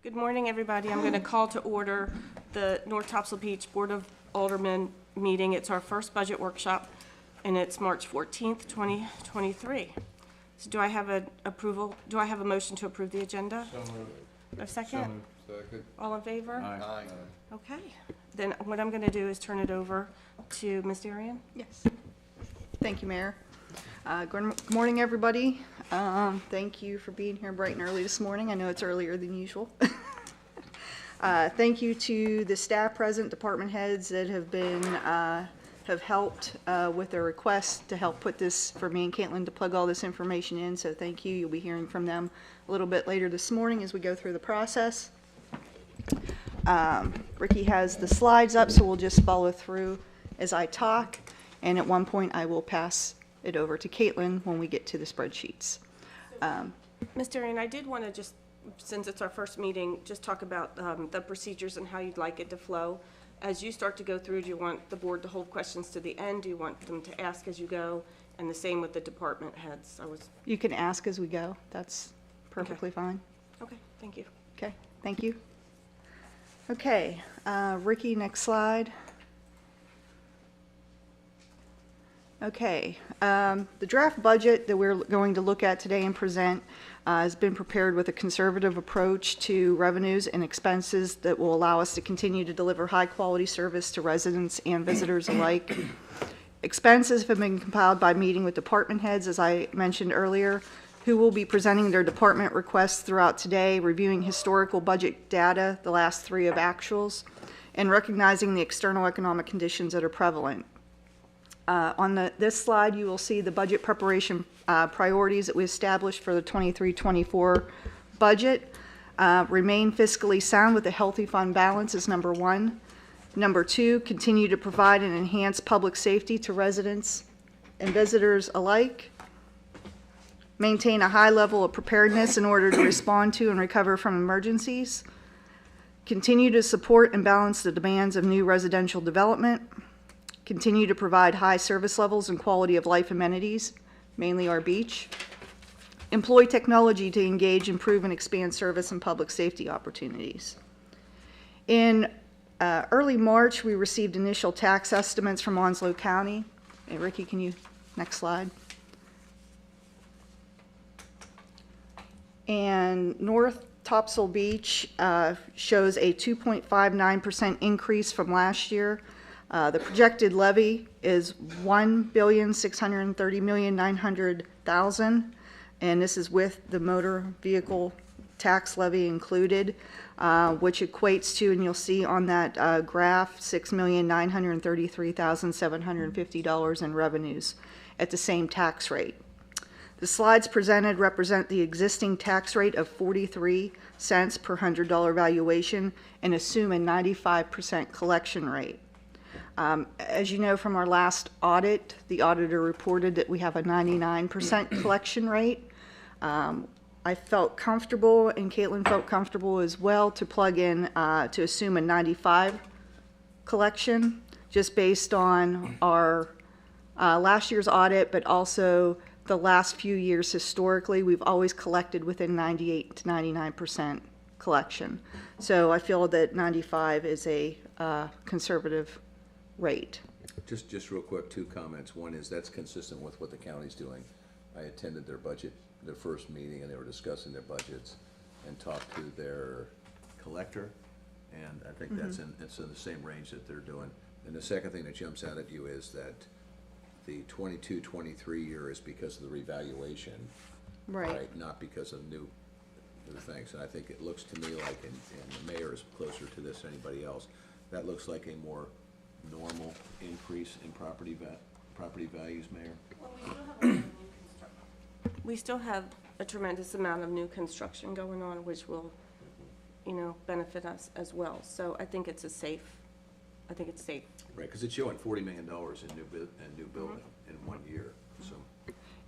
Good morning, everybody. I'm going to call to order the North Topsail Beach Board of Aldermen meeting. It's our first budget workshop, and it's March 14th, 2023. So do I have an approval? Do I have a motion to approve the agenda? So moved. A second? So moved. Second. All in favor? Aye. Okay. Then what I'm going to do is turn it over to Ms. Darian. Yes. Thank you, Mayor. Good morning, everybody. Thank you for being here bright and early this morning. I know it's earlier than usual. Thank you to the staff present, department heads that have helped with their requests to help put this, for me and Caitlin to plug all this information in. So thank you. You'll be hearing from them a little bit later this morning as we go through the process. Ricky has the slides up, so we'll just follow through as I talk. And at one point, I will pass it over to Caitlin when we get to the spreadsheets. Ms. Darian, I did want to just, since it's our first meeting, just talk about the procedures and how you'd like it to flow. As you start to go through, do you want the board to hold questions to the end? Do you want them to ask as you go? And the same with the department heads. You can ask as we go. That's perfectly fine. Okay, thank you. Okay, thank you. Okay, Ricky, next slide. Okay, the draft budget that we're going to look at today and present has been prepared with a conservative approach to revenues and expenses that will allow us to continue to deliver high-quality service to residents and visitors alike. Expenses have been compiled by meeting with department heads, as I mentioned earlier, who will be presenting their department requests throughout today, reviewing historical budget data, the last three of actuals, and recognizing the external economic conditions that are prevalent. On this slide, you will see the budget preparation priorities that we established for the 23-24 budget. Remain fiscally sound with a healthy fund balance is number one. Number two, continue to provide and enhance public safety to residents and visitors alike. Maintain a high level of preparedness in order to respond to and recover from emergencies. Continue to support and balance the demands of new residential development. Continue to provide high service levels and quality of life amenities, mainly our beach. Employ technology to engage, improve, and expand service and public safety opportunities. In early March, we received initial tax estimates from Onslow County. Hey, Ricky, can you, next slide. And North Topsail Beach shows a 2.59% increase from last year. The projected levy is $1,630,900,000, and this is with the motor vehicle tax levy included, which equates to, and you'll see on that graph, $6,933,750 in revenues at the same tax rate. The slides presented represent the existing tax rate of 43 cents per $100 valuation and assume a 95% collection rate. As you know from our last audit, the auditor reported that we have a 99% collection rate. I felt comfortable, and Caitlin felt comfortable as well, to plug in to assume a 95 collection, just based on our last year's audit, but also the last few years historically. We've always collected within 98 to 99% collection. So I feel that 95 is a conservative rate. Just real quick, two comments. One is that's consistent with what the county's doing. I attended their first meeting, and they were discussing their budgets and talked to their collector, and I think it's in the same range that they're doing. And the second thing that jumps out at you is that the 22-23 year is because of the revaluation, right? Not because of new things. And I think it looks to me like, and the mayor is closer to this than anybody else, that looks like a more normal increase in property values, Mayor? Well, we still have a tremendous amount of new construction going on, which will, benefit us as well. So I think it's safe. Right, because it's showing $40 million in new building in 1 year. So.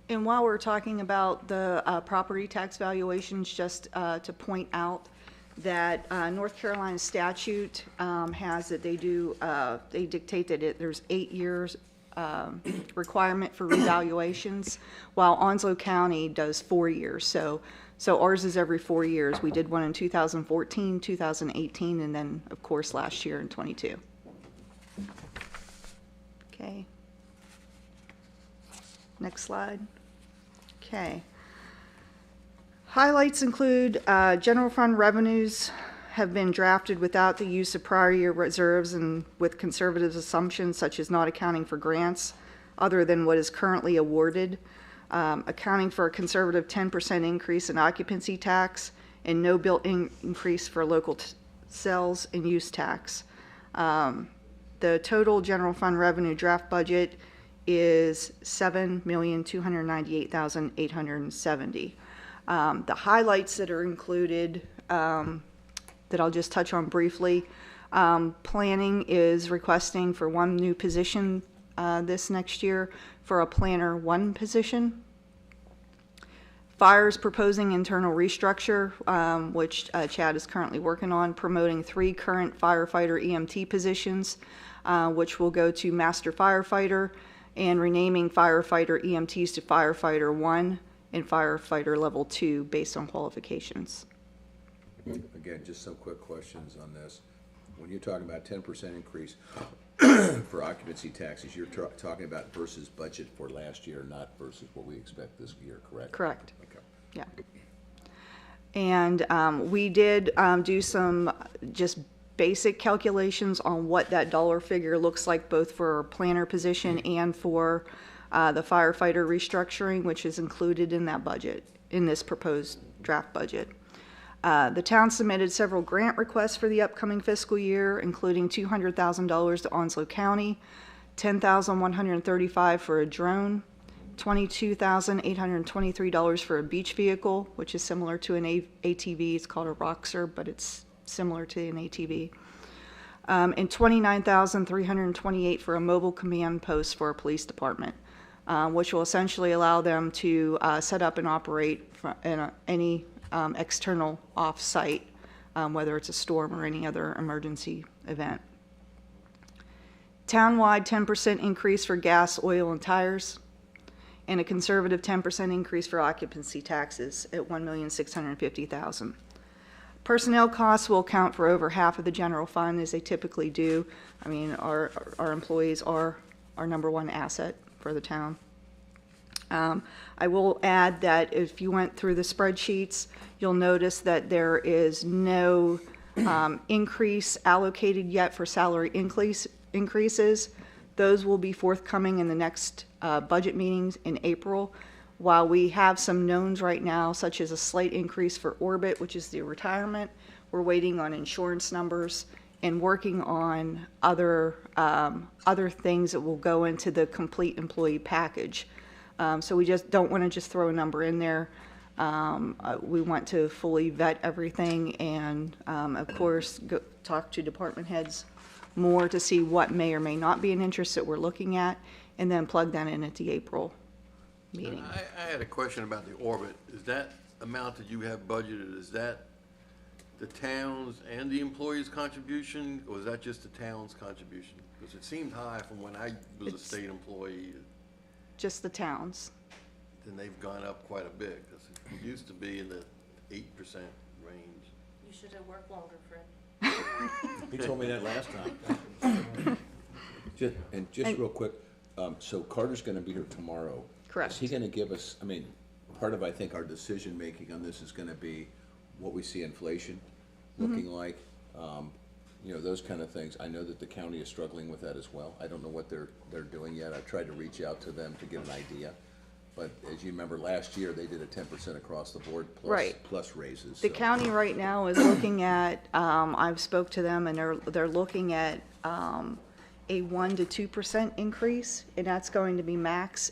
And while we're talking about the property tax valuations, just to point out that North Carolina statute has that they dictate that there's 8 years requirement for revaluations, while Onslow County does 4 years. So ours is every 4 years. We did one in 2014, 2018, and then, of course, last year in '22. Okay. Next slide. Okay. Highlights include general fund revenues have been drafted without the use of prior year reserves and with conservative assumptions such as not accounting for grants other than what is currently awarded, accounting for a conservative 10% increase in occupancy tax and no built-in increase for local sales and use tax. The total general fund revenue draft budget is $7,298,870. The highlights that are included that I'll just touch on briefly. Planning is requesting for 1 new position this next year for a planner 1 position. Fire is proposing internal restructure, which Chad is currently working on, promoting 3 current firefighter EMT positions, which will go to master firefighter, and renaming firefighter EMTs to firefighter 1 and firefighter level 2 based on qualifications. Again, just some quick questions on this. When you're talking about 10% increase for occupancy taxes, you're talking about versus budget for last year, not versus what we expect this year, correct? Correct. Okay. Yeah. And we did do some just basic calculations on what that dollar figure looks like, both for planner position and for the firefighter restructuring, which is included in that budget, in this proposed draft budget. The town submitted several grant requests for the upcoming fiscal year, including $200,000 to Onslow County, $10,135 for a drone, $22,823 for a beach vehicle, which is similar to an ATV. It's called a Roxer, but it's similar to an ATV. And $29,328 for a mobile command post for a police department, which will essentially allow them to set up and operate in any external off-site, whether it's a storm or any other emergency event. Townwide 10% increase for gas, oil, and tires, and a conservative 10% increase for occupancy taxes at $1,650,000. Personnel costs will account for over half of the general fund, as they typically do. I mean, our employees are our #1 asset for the town. I will add that if you went through the spreadsheets, you'll notice that there is no increase allocated yet for salary increases. Those will be forthcoming in the next budget meetings in April. While we have some knowns right now, such as a slight increase for Orbit, which is the retirement, we're waiting on insurance numbers and working on other things that will go into the complete employee package. So we just don't want to just throw a number in there. We want to fully vet everything and, of course, talk to department heads more to see what may or may not be an interest that we're looking at, and then plug that in at the April meeting. I had a question about the Orbit. Is that amount that you have budgeted, is that the town's and the employees' contribution, or is that just the town's contribution? Because it seemed high from when I was a state employee. Just the towns. Then they've gone up quite a bit, because it used to be in the 8% range. You should have worked longer, Fred. He told me that last time. Just real quick, so Carter's gonna be here tomorrow. Correct. Is he gonna give us, I mean, part of, I think, our decision-making on this is gonna be what we see inflation looking like, you know, those kind of things. I know that the county is struggling with that as well. I don't know what they're doing yet. I've tried to reach out to them to get an idea. But as you remember, last year, they did a 10% across the board plus raises. The so. county right now is looking at, I've spoke to them, and they're looking at a 1 to 2% increase, and that's going to be max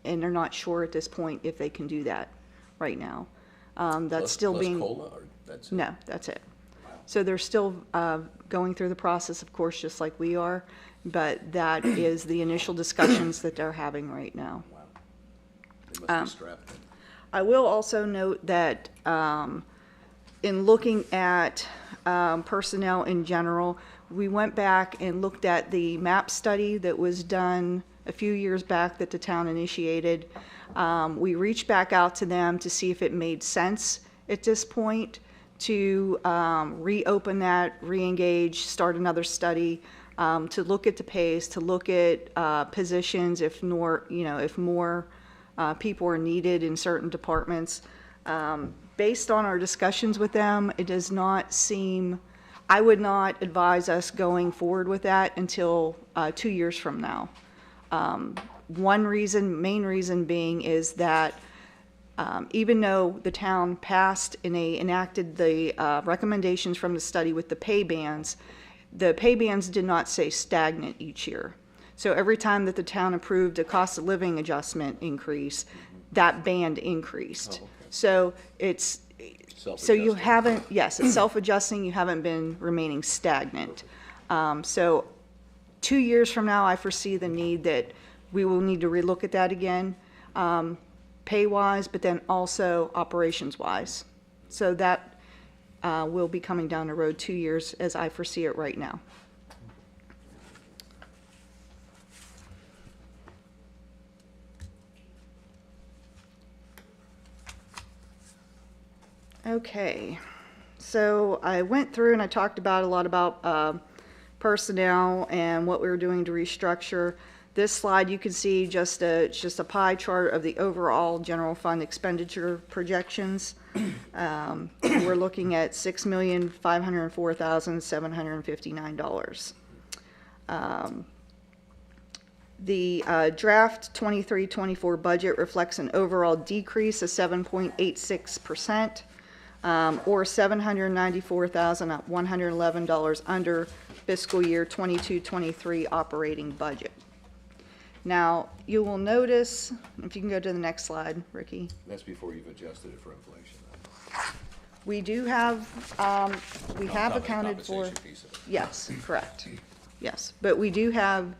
and they're not sure at this point if they can do that right now. That's still being. Plus COLA, or that's it? No, that's it. So they're still going through the process, of course, just like we are, but that is the initial discussions that they're having right now. Wow. They must be strapped in. I will also note that in looking at personnel in general, we went back and looked at the MAP study that was done a few years back that the town initiated. We reached back out to them to see if it made sense at this point to reopen that, re-engage, start another study, to look at the pays, to look at positions if more, if more people are needed in certain departments. Based on our discussions with them, it does not seem, I would not advise us going forward with that until 2 years from now. One reason, main reason being is that even though the town passed and they enacted the recommendations from the study with the pay bands did not stay stagnant each year. So every time that the town approved a cost of living adjustment increase, that band increased. Oh, okay. So it's, so you haven't, yes, it's self-adjusting, you haven't been remaining stagnant. So 2 years from now, I foresee the need that we will need to relook at that again, pay-wise, but then also operations-wise. So that will be coming down the road 2 years as I foresee it right now. Okay, so I went through and I talked about a lot about personnel and what we were doing to restructure. This slide, you can see just a pie chart of the overall general fund expenditure projections. We're looking at $6,504,759. The draft 23-24 budget reflects an overall decrease of 7.86%, or $794,111 under fiscal year 22-23 operating budget. Now, you will notice, if you can go to the next slide, Ricky. That's before you've adjusted it for inflation. We do have, we have accounted for, Compensation piece of it. yes, correct, yes. But we do have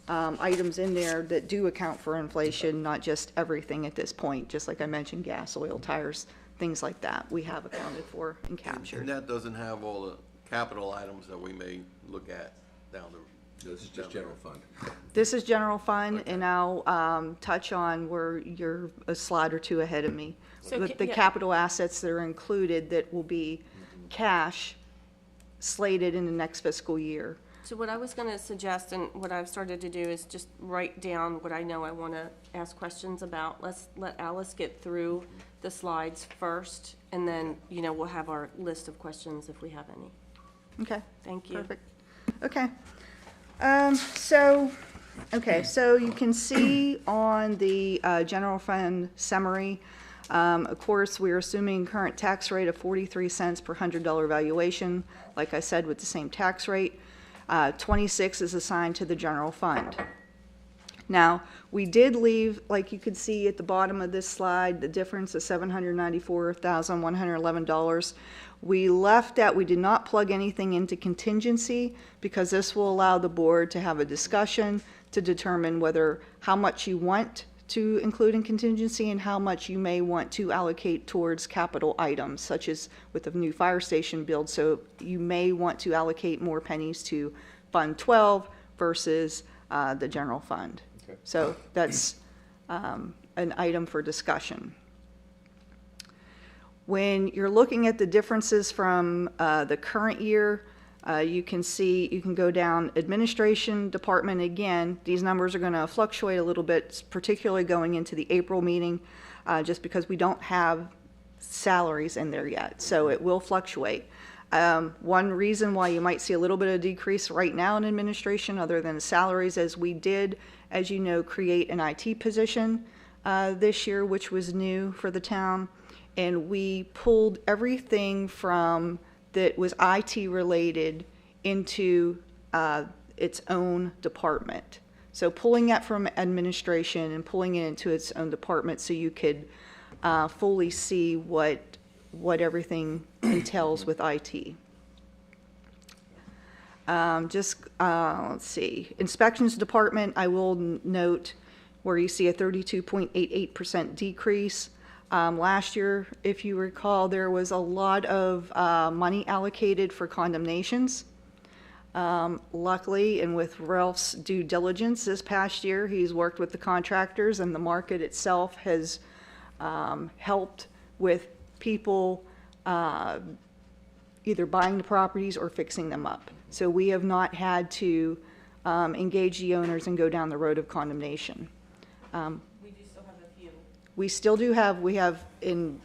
items in there that do account for inflation, not just everything at this point, just like I mentioned, gas, oil, tires, things like that, we have accounted for and And captured. that doesn't have all the capital items that we may look at down the. This is just general fund. This is general fund, and I'll touch on where you're a slide or two ahead of me. So With the yeah. capital assets that are included that will be cash slated in the next fiscal year. So what I was gonna suggest, and what I've started to do, is just write down what I know I wanna ask questions about. Let's let Alice get through the slides first, and then, we'll have our list of questions if we have any. Okay. Thank you. Perfect. Okay. So you can see on the general fund summary, of course, we're assuming current tax rate of 43 cents per $100 valuation. Like I said, with the same tax rate, 26 is assigned to the general fund. Now, we did leave, like you could see at the bottom of this slide, the difference of $794,111. We left that, we did not plug anything into contingency because this will allow the board to have a discussion to determine how much you want to include in contingency and how much you may want to allocate towards capital items, such as with the new fire station build. So you may want to allocate more pennies to Fund 12 versus the general fund. Okay. So that's an item for discussion. When you're looking at the differences from the current year, you can see, you can go down administration department again. These numbers are going to fluctuate a little bit, particularly going into the April meeting, just because we don't have salaries in there yet. So it will fluctuate. One reason why you might see a little bit of decrease right now in administration, other than the salaries, is we did, as you know, create an IT position this year, which was new for the town. And we pulled everything from that was IT related into its own department. So pulling that from administration and pulling it into its own department so you could fully see what everything entails with IT. Let's see, inspections department, I will note where you see a 32.88% decrease. Last year, if you recall, there was a lot of money allocated for condemnations. Luckily, and with Ralph's due diligence this past year, he's worked with the contractors, and the market itself has helped with people either buying the properties or fixing them up. So we have not had to engage the owners and go down the road of condemnation. We do still have a few. We still do have, we have in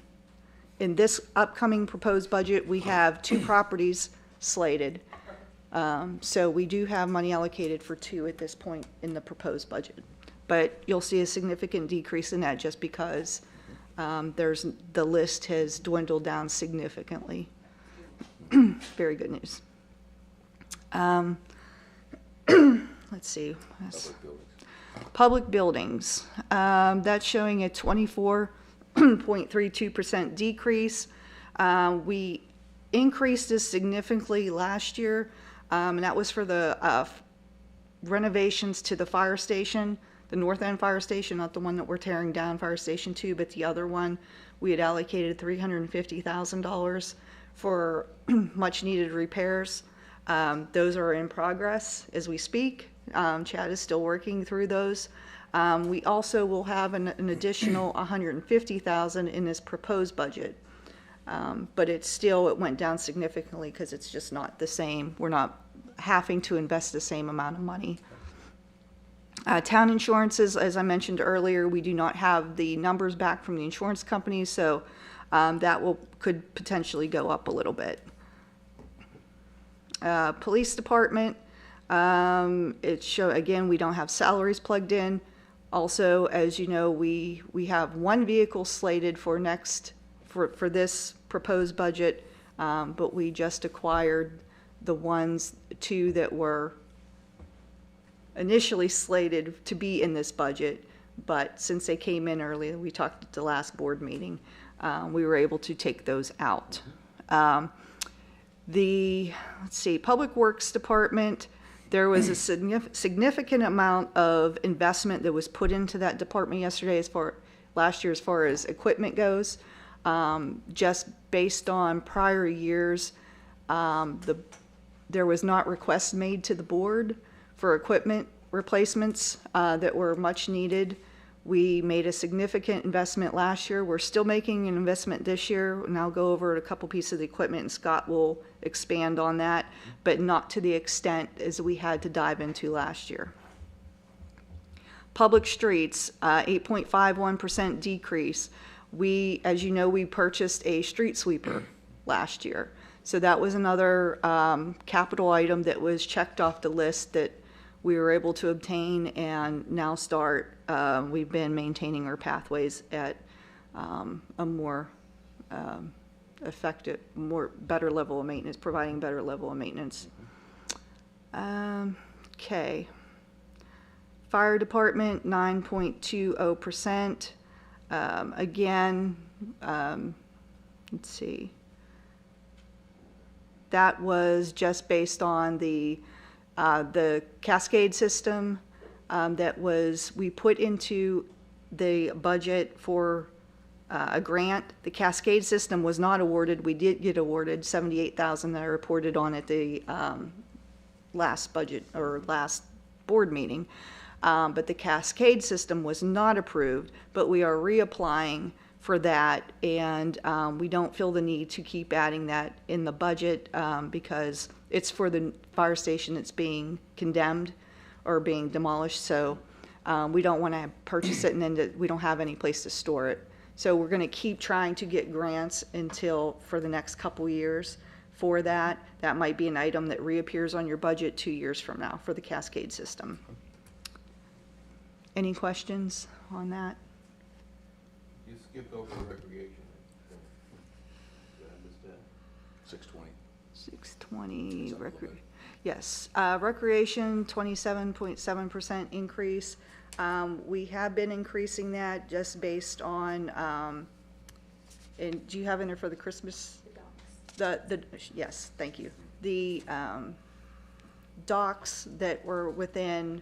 this upcoming proposed budget, we have 2 properties slated. So we do have money allocated for 2 at this point in the proposed budget. But you'll see a significant decrease in that just because the list has dwindled down significantly. Very good news. Let's see. Public buildings. That's showing a 24.32% decrease. We increased this significantly last year, and that was for the renovations to the fire station, the North End Fire Station, not the one that we're tearing down, Fire Station 2, but the other one. We had allocated $350,000 for much-needed repairs. Those are in progress as we speak. Chad is still working through those. We also will have an additional $150,000 in this proposed budget. But it went down significantly because it's just not the same. We're not having to invest the same amount of money. Town insurances, as I mentioned earlier, we do not have the numbers back from the insurance companies, so that could potentially go up a little bit. Police department, again, we don't have salaries plugged in. Also, as you know, we have 1 vehicle slated for this proposed budget, but we just acquired the 2 that were initially slated to be in this budget, but since they came in early, we talked at the last board meeting, we were able to take those out. Let's see, Public Works Department, there was a significant amount of investment that was put into that department last year as far as equipment goes. Just based on prior years, there was not requests made to the board for equipment replacements that were much needed. We made a significant investment last year. We're still making an investment this year, and I'll go over a couple pieces of the equipment, and Scott will expand on that, but not to the extent as we had to dive into last year. Public streets, 8.51% decrease. As you know, we purchased a street sweeper last year. So that was another capital item that was checked off the list that we were able to obtain and now start. We've been maintaining our pathways at a more effective, better level of maintenance, providing better level of maintenance. Okay. Fire department, 9.20%. Again, let's see. That was just based on the cascade system we put into the budget for a grant. The cascade system was not awarded. We did get awarded $78,000 that I reported on at the last budget or last board meeting. But the cascade system was not approved, but we are reapplying for that, and we don't feel the need to keep adding that in the budget because it's for the fire station that's being condemned or being demolished, so we don't want to purchase it and then we don't have any place to store it. So we're going to keep trying to get grants for the next couple years for that. That might be an item that reappears on your budget 2 years from now for the cascade system. Any questions on that? You skipped over recreation. Did I miss that? 620. 620, yes. Recreation, 27.7% increase. We have been increasing that just based on, and do you have in there for the Christmas? Yes, thank you. The docks that were within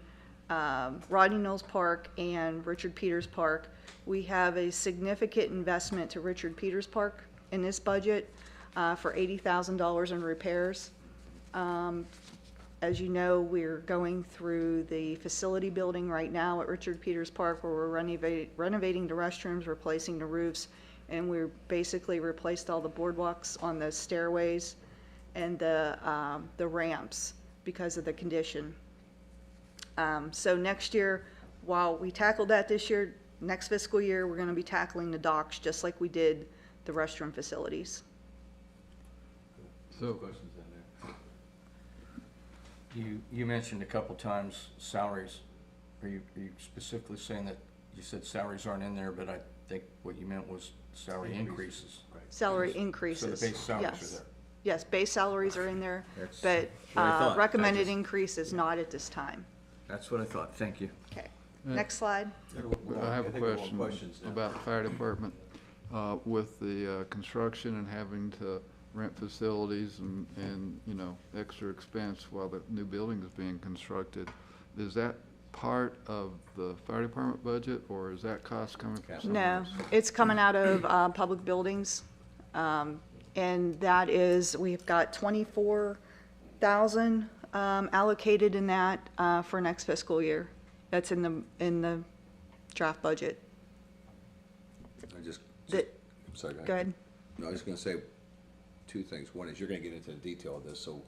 Rodney Mills Park and Richard Peters Park. We have a significant investment to Richard Peters Park in this budget for $80,000 in repairs. As you know, we're going through the facility building right now at Richard Peters Park, where we're renovating the restrooms, replacing the roofs, and we're basically replaced all the boardwalks on the stairways and the ramps because of the condition. So next year, while we tackled that this year, next fiscal year, we're gonna be tackling the docks just like we did the restroom facilities. So questions in there? You mentioned a couple times salaries. Are you specifically saying that you said salaries aren't in there, but I think what you meant was salary increases? Salary increases. So the base salaries yes. are there? Yes, base salaries are in there, That's but what I thought. recommended increase is not at this time. That's what I thought. Thank you. Okay, next slide. I have a think we're on question questions now. about the fire department. With the construction and having to rent facilities and, you know, extra expense while the new building is being constructed, is that part of the fire department budget, or is that cost coming from somewhere No, else? it's coming out of public buildings. And that is, we've got 24,000 allocated in that for next fiscal year. That's in the draft budget. The- I'm sorry, Go ahead. No, I was gonna say two things. One is you're gonna get into the detail of this, so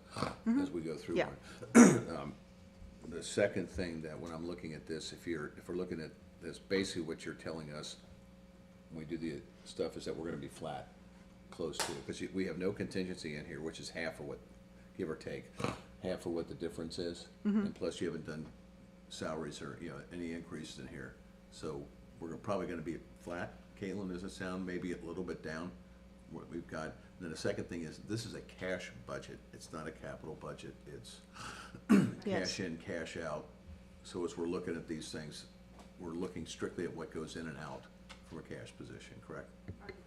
as we go through. Yeah. The second thing that when I'm looking at this, if we're looking at this, basically what you're telling us when we do the stuff is that we're gonna be flat, close to it, because we have no contingency in here, which is half of what, give or take, half of what the difference is. And plus you haven't done salaries or, you know, any increases in here. So we're probably gonna be flat. Caitlin, does it sound maybe a little bit down, what we've got? And then the second thing is, this is a cash budget. It's not a capital budget. It's Yes. cash in, cash out. So as we're looking at these things, we're looking strictly at what goes in and out from a cash position, correct?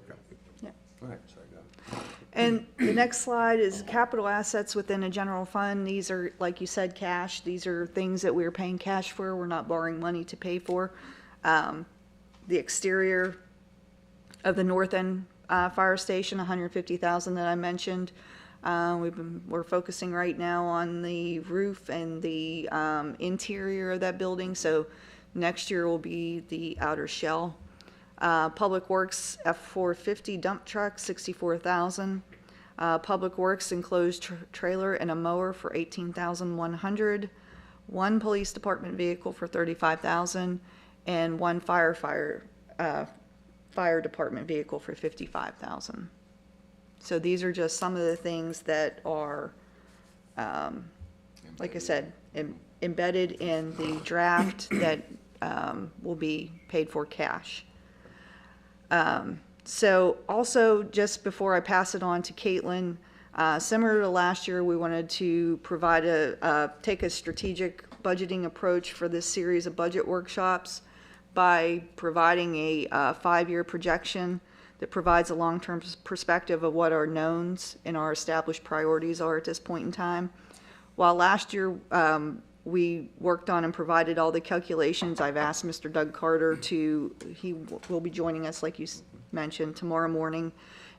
Okay. Yeah. All right, sorry, go ahead. And the next slide is capital assets within a general fund. These are, like you said, cash. These are things that we're paying cash for. We're not borrowing money to pay for. The exterior of the north end fire station, 150,000 that I mentioned. We're focusing right now on the roof and the interior of that building. So next year will be the outer shell. Public Works F450 dump truck, 64,000. Public Works enclosed trailer and a mower for 18,100. One police department vehicle for 35,000, and one fire department vehicle for 55,000. So these are just some of the things that are, like I said, embedded in the draft that will be paid for cash. So also, just before I pass it on to Caitlin, similar to last year, we wanted to provide take a strategic budgeting approach for this series of budget workshops by providing a 5-year projection that provides a long-term perspective of what our knowns and our established priorities are at this point in time. While last year we worked on and provided all the calculations, I've asked Mr. Doug Carter he will be joining us, like you mentioned, tomorrow morning,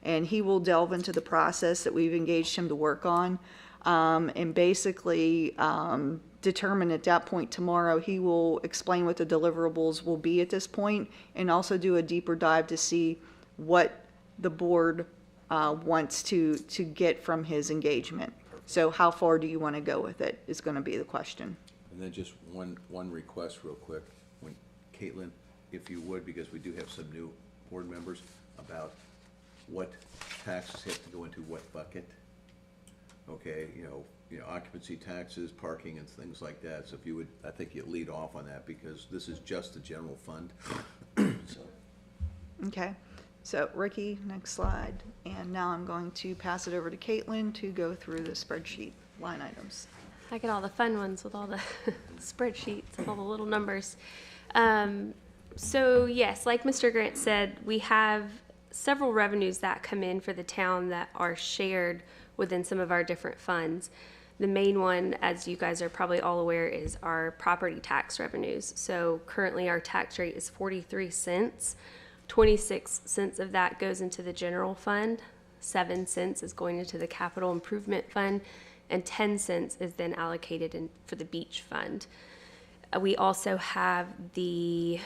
and he will delve into the process that we've engaged him to work on, and basically determine at that point tomorrow, he will explain what the deliverables will be at this point, and also do a deeper dive to see what the board wants to get from his engagement. So how far do you want to go with it is going to be the question. And then just one request real quick. When Caitlin, if you would, because we do have some new board members, about what taxes have to go into what bucket. Okay, you know, occupancy taxes, parking and things like that. So if you would, I think you'd lead off on that, because this is just the general fund. So. Okay, so Ricky, next slide. And now I'm going to pass it over to Caitlin to go through the spreadsheet line items. I get all the fun ones with all the spreadsheets with all the little numbers. So yes, like Mr. Grant said, we have several revenues that come in for the town that are shared within some of our different funds. The main one, as you guys are probably all aware, is our property tax revenues. So currently our tax rate is 43 cents. 26 cents of that goes into the general fund. 7 cents is going into the capital improvement fund. and 10 cents is then allocated for the beach fund. We also have the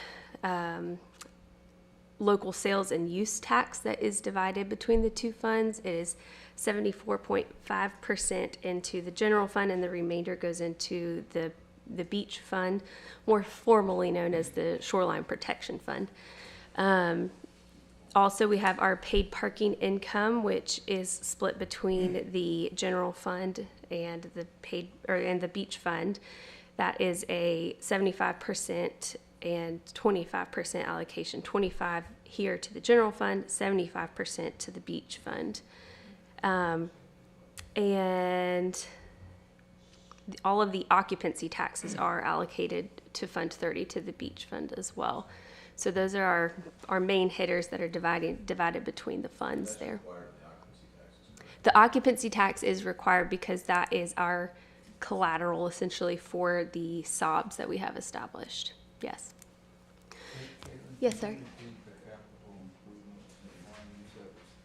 local sales and use tax that is divided between the two funds. It is 74.5% into the general fund, and the remainder goes into the beach fund, more formally known as the Shoreline Protection Fund. Also, we have our paid parking income, which is split between the general fund and the beach fund. That is a 75% and 25% allocation. 25 here to the general fund, 75% to the beach fund, and all of the occupancy taxes are allocated to Fund 30 to the beach fund as well. So those are our main hitters that are divided between the funds there. The occupancy tax is required because that is our collateral essentially for the SOBs that we have established. Yes. Yes, sir.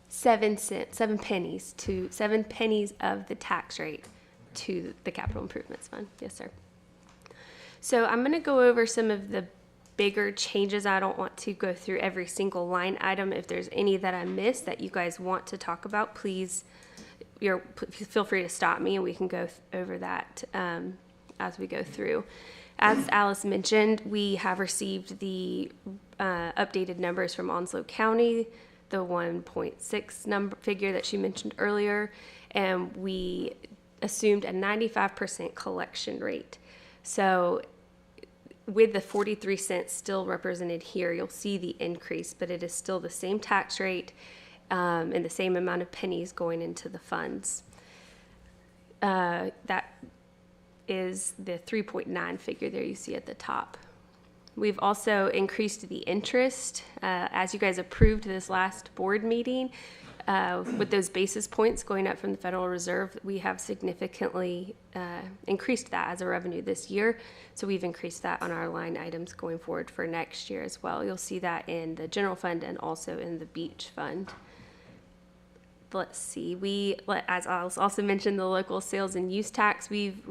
7 cents, 7 pennies to 7 pennies of the tax rate to the capital improvements fund. Yes, sir. So I'm going to go over some of the bigger changes. I don't want to go through every single line item. If there's any that I missed that you guys want to talk about, please, feel free to stop me and we can go over that as we go through. As Alice mentioned, we have received the updated numbers from Onslow County, the 1.6 number figure that she mentioned earlier, and we assumed a 95% collection rate. So with the 43 cents still represented here, you'll see the increase, but it is still the same tax rate and the same amount of pennies going into the funds. That is the 3.9 figure there you see at the top. We've also increased the interest. As you guys approved this last board meeting, with those basis points going up from the Federal Reserve, we have significantly increased that as a revenue this year. So we've increased that on our line items going forward for next year as well. You'll see that in the general fund and also in the beach fund. Let's see, as I also mentioned, the local sales and use tax, we've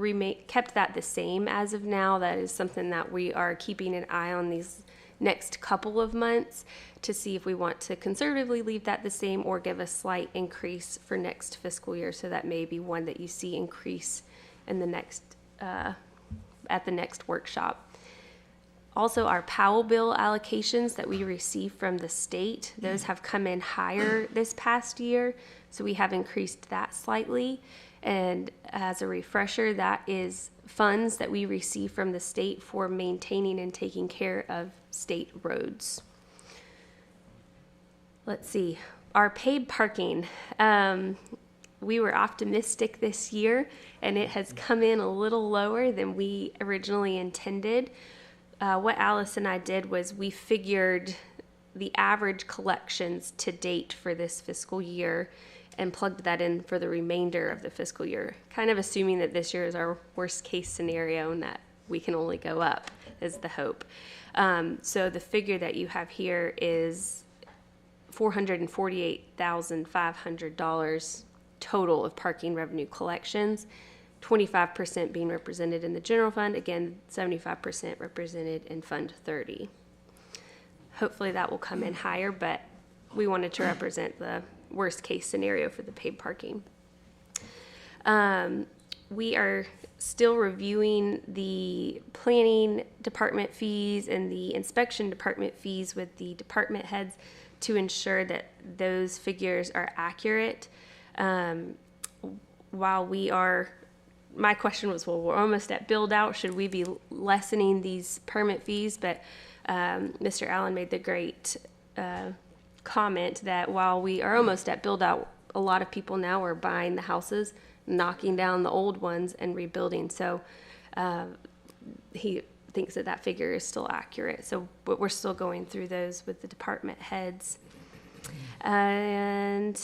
kept that the same as of now. That is something that we are keeping an eye on these next couple of months to see if we want to conservatively leave that the same or give a slight increase for next fiscal year. So that may be one that you see increase in the next at the next workshop. Also, our Powell bill allocations that we receive from the state, those have come in higher this past year, so we have increased that slightly. And as a refresher, that is funds that we receive from the state for maintaining and taking care of state roads. Let's see, our paid parking. We were optimistic this year, and it has come in a little lower than we originally intended. What Alice and I did was we figured the average collections to date for this fiscal year and plugged that in for the remainder of the fiscal year, kind of assuming that this year is our worst case scenario and that we can only go up is the hope. So the figure that you have here is $448,500 total of parking revenue collections. 25% being represented in the general fund, again, 75% represented in Fund 30. Hopefully that will come in higher, but we wanted to represent the worst case scenario for the paid parking. We are still reviewing the planning department fees and the inspection department fees with the department heads to ensure that those figures are accurate. While we are my question was, well, we're almost at build out. Should we be lessening these permit fees? But Mr. Allen made the great comment that while we are almost at build out, a lot of people now are buying the houses, knocking down the old ones and rebuilding. So he thinks that that figure is still accurate. So but we're still going through those with the department heads. And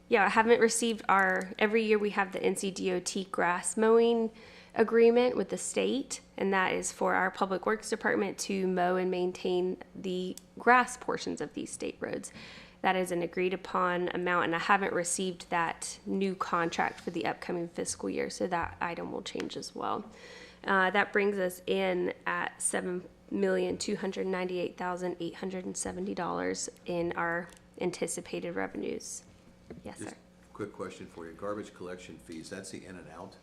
yeah, I haven't received every year we have the NCDOT grass mowing agreement with the state, and that is for our Public Works Department to mow and maintain the grass portions of these state roads. That is an agreed upon amount, and I haven't received that new contract for the upcoming fiscal year, so that item will change as well. That brings us in at $7,298,870 in our anticipated revenues. Yes, sir. Just quick question for you. Garbage collection fees, that's the in and out?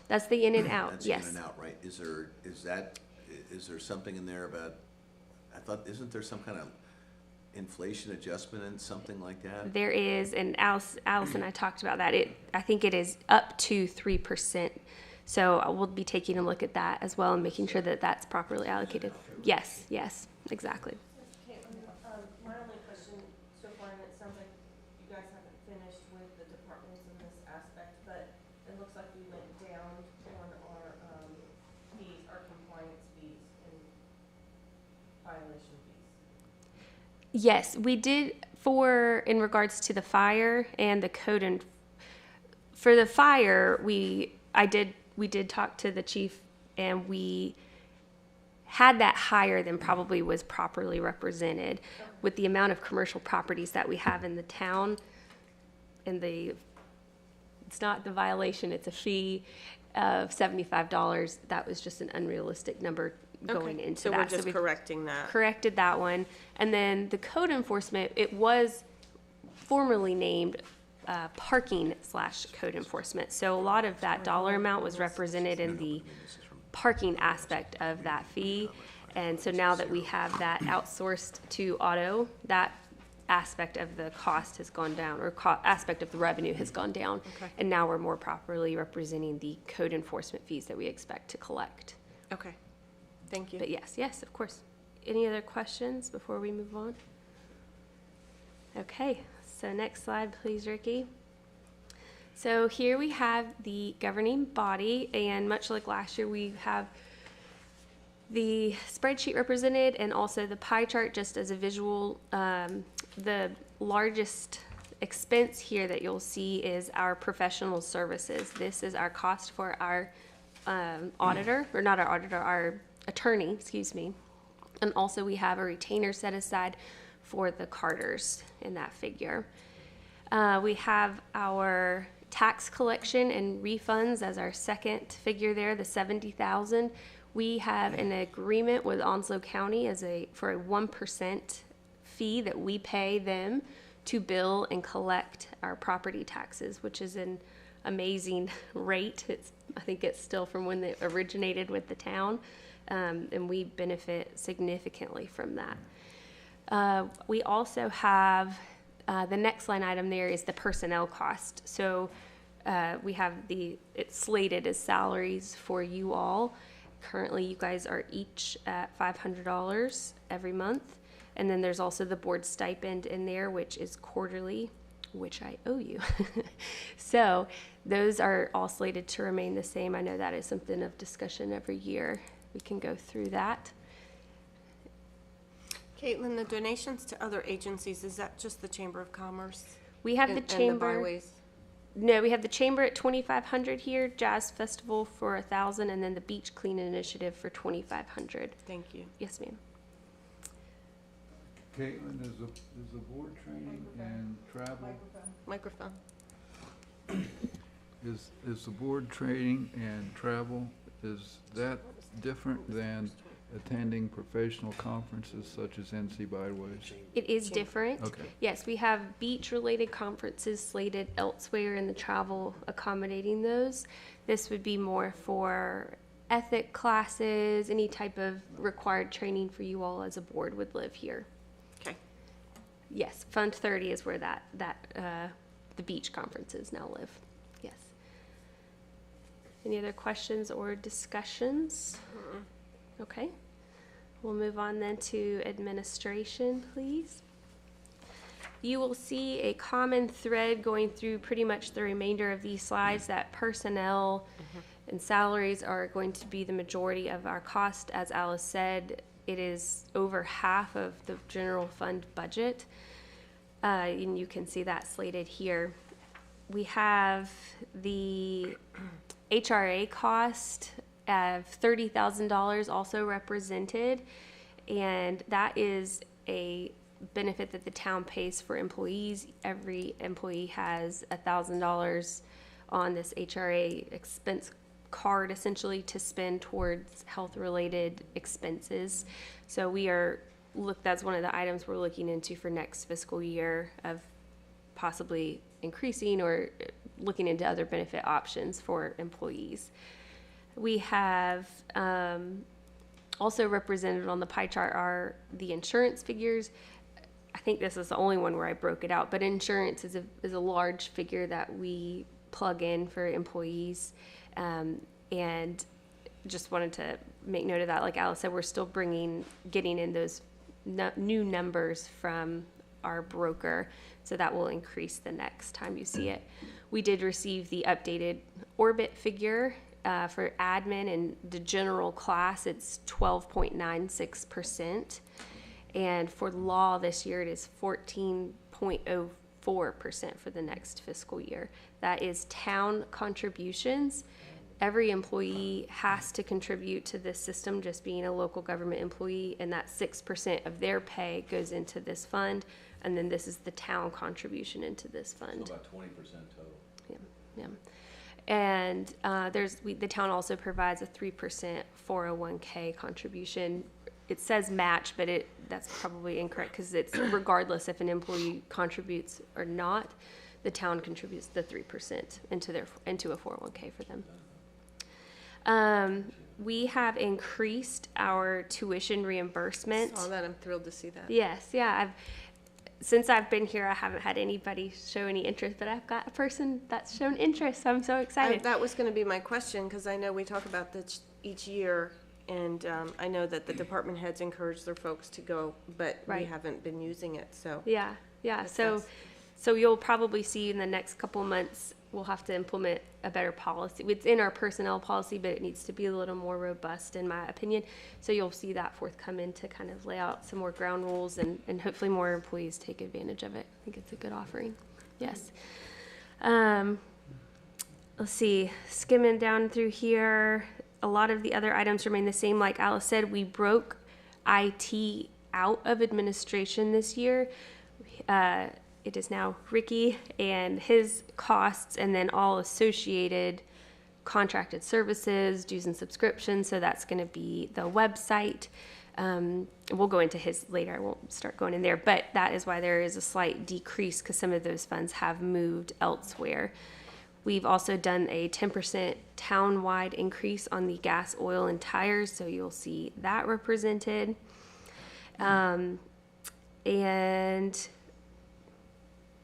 That's the in and out, That's yes. in and out, right? Is there something in there about, I thought, isn't there some kind of inflation adjustment and something like that? There is, and Alice and I talked about that. I think it is up to 3%. So we'll be taking a look at that as well and making sure that that's properly allocated. Yes, exactly. Caitlin, my only question so far, and it sounds like you guys haven't finished with the departments in this aspect, but it looks like we went down on our fees, our compliance fees and violation fees. Yes, we did in regards to the fire and the code, and for the fire, we did talk to the chief, and we had that higher than probably was properly represented with the amount of commercial properties that we have in the town. And it's not the violation, it's a fee of $75. That was just an unrealistic number going into So that. we're just we correcting that. corrected that one. And then the code enforcement, it was formerly named parking/code enforcement. So a lot of that dollar amount was represented in the parking aspect of that fee. And so now that we have that outsourced to auto, that aspect of the cost has gone down, or aspect of the revenue has gone down. Okay. And now we're more properly representing the code enforcement fees that we expect to collect. Okay, thank you. But yes, of course. Any other questions before we move on? Okay, so next slide, please, Ricky. So here we have the governing body, and much like last year, we have the spreadsheet represented and also the pie chart just as a visual. The largest expense here that you'll see is our professional services. This is our cost for our auditor, or not our auditor, our attorney, excuse me. And also we have a retainer set aside for the Carters in that figure. We have our tax collection and refunds as our second figure there, the $70,000. We have an agreement with Onslow County for a 1% fee that we pay them to bill and collect our property taxes, which is an amazing rate. I think it's still from when it originated with the town, and we benefit significantly from that. We also have the next line item there is the personnel cost. So we have it's slated as salaries for you all. Currently, you guys are each at $500 every month. And then there's also the board stipend in there, which is quarterly, which I owe you. So those are all slated to remain the same. I know that is something of discussion every year. We can go through that. Caitlin, the donations to other agencies, is that just the Chamber of Commerce? We have and the the chamber. byways? No, we have the chamber at $2,500 here, Jazz Festival for $1,000, and then the Beach Clean Initiative for $2,500. Thank you. Yes, ma'am. Caitlin, is the board training and travel, Microphone. is the board training and travel, is that different than attending professional conferences such as NC Byways? It is different. Okay. Yes, we have beach-related conferences slated elsewhere in the travel accommodating those. This would be more for ethic classes, any type of required training for you all as a board would live here. Okay. Yes, Fund 30 is where the beach conferences now live. Yes. Any other questions or discussions? Okay. We'll move on then to administration, please. You will see a common thread going through pretty much the remainder of these slides, that personnel and salaries are going to be the majority of our cost. As Alice said, it is over half of the general fund budget, and you can see that slated here. We have the HRA cost of $30,000 also represented, and that is a benefit that the town pays for employees. Every employee has $1,000 on this HRA expense card essentially to spend towards health-related expenses. So that's one of the items we're looking into for next fiscal year of possibly increasing or looking into other benefit options for employees. We have also represented on the pie chart are the insurance figures. I think this is the only one where I broke it out, but insurance is a large figure that we plug in for employees. And just wanted to make note of that. Like Alice said, we're still getting in those new numbers from our broker, so that will increase the next time you see it. We did receive the updated orbit figure for admin and the general class. It's 12.96%, and for law this year it is 14.04% for the next fiscal year. That is town contributions. Every employee has to contribute to this system, just being a local government employee, and that 6% of their pay goes into this fund, and then this is the town contribution into this fund. So about 20% total. Yeah. And the town also provides a 3% 401k contribution. It says match, but that's probably incorrect because it's regardless if an employee contributes or not, the town contributes the 3% into a 401k for them. We have increased our tuition reimbursement. Saw that, I'm thrilled to see that. Yes, yeah. Since I've been here, I haven't had anybody show any interest, but I've got a person that's shown interest, so I'm so excited. That was gonna be my question, because I know we talk about this each year, and I know that the department heads encourage their folks to go, but we Right. haven't been using it, so. Yeah. That's So, nice. so you'll probably see in the next couple of months, we'll have to implement a better policy. It's in our personnel policy, but it needs to be a little more robust, in my opinion. So you'll see that forthcoming to kind of lay out some more ground rules, and hopefully more employees take advantage of it. I think it's a good offering. Yes. Let's see, skimming down through here, a lot of the other items remain the same. Like Alice said, we broke IT out of administration this year. It is now Ricky and his costs, and then all associated contracted services, dues and subscriptions. So that's going to be the website. We'll go into his later. I won't start going in there, but that is why there is a slight decrease, because some of those funds have moved elsewhere. We've also done a 10% town-wide increase on the gas, oil, and tires, so you'll see that represented. And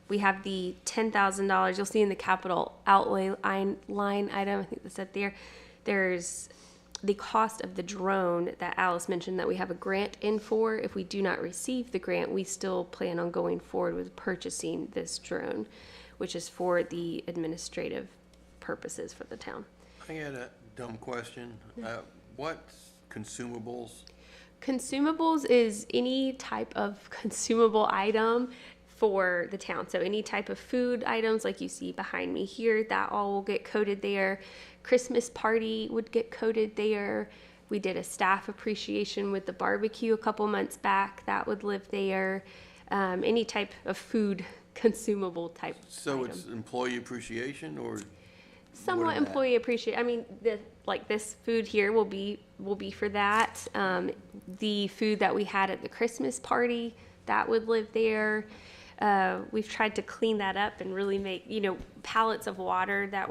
we have the $10,000 you'll see in the capital outlay line item. I think that's up there. There's the cost of the drone that Alice mentioned that we have a grant in for. If we do not receive the grant, we still plan on going forward with purchasing this drone, which is for the administrative purposes for the town. I got a dumb question. What consumables? Consumables is any type of consumable item for the town. So any type of food items like you see behind me here, that all will get coded there. Christmas party would get coded there. We did a staff appreciation with the barbecue a couple months back. That would live there. Any type of food consumable type So item. it's employee appreciation or? Somewhat what is that? employee appreciate. I mean, like this food here will be for that. The food that we had at the Christmas party, that would live there. We've tried to clean that up and really make, pallets of water that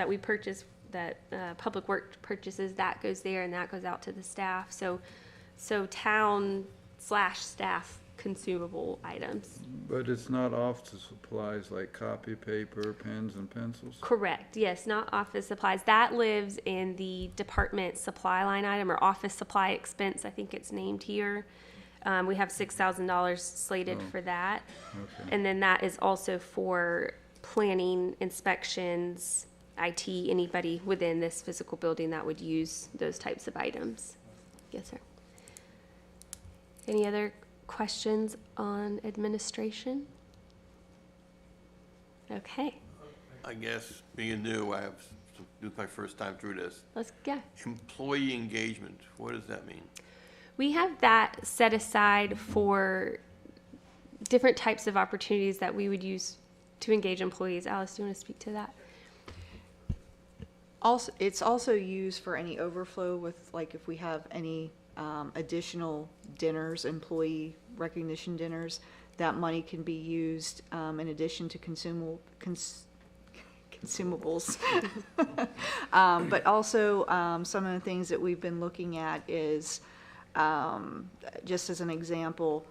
we purchase, that Public Works purchases, that goes there and that goes out to the staff. So town/staff consumable items. But it's not office supplies like copy paper, pens, and pencils? Correct. Yes, not office supplies. That lives in the department supply line item, or office supply expense, I think it's named here. We have $6,000 slated for that. Okay. And then that is also for planning, inspections, IT, anybody within this physical building that would use those types of items. Yes, sir. Any other questions on administration? Okay. I guess being new, I have this is my first time through this. Yeah. Employee engagement, what does that mean? We have that set aside for different types of opportunities that we would use to engage employees. Alice, do you want to speak to that? Also, it's also used for any overflow with, like, if we have any additional dinners, employee recognition dinners, that money can be used in addition to consumables. But also, some of the things that we've been looking at is, just as an example,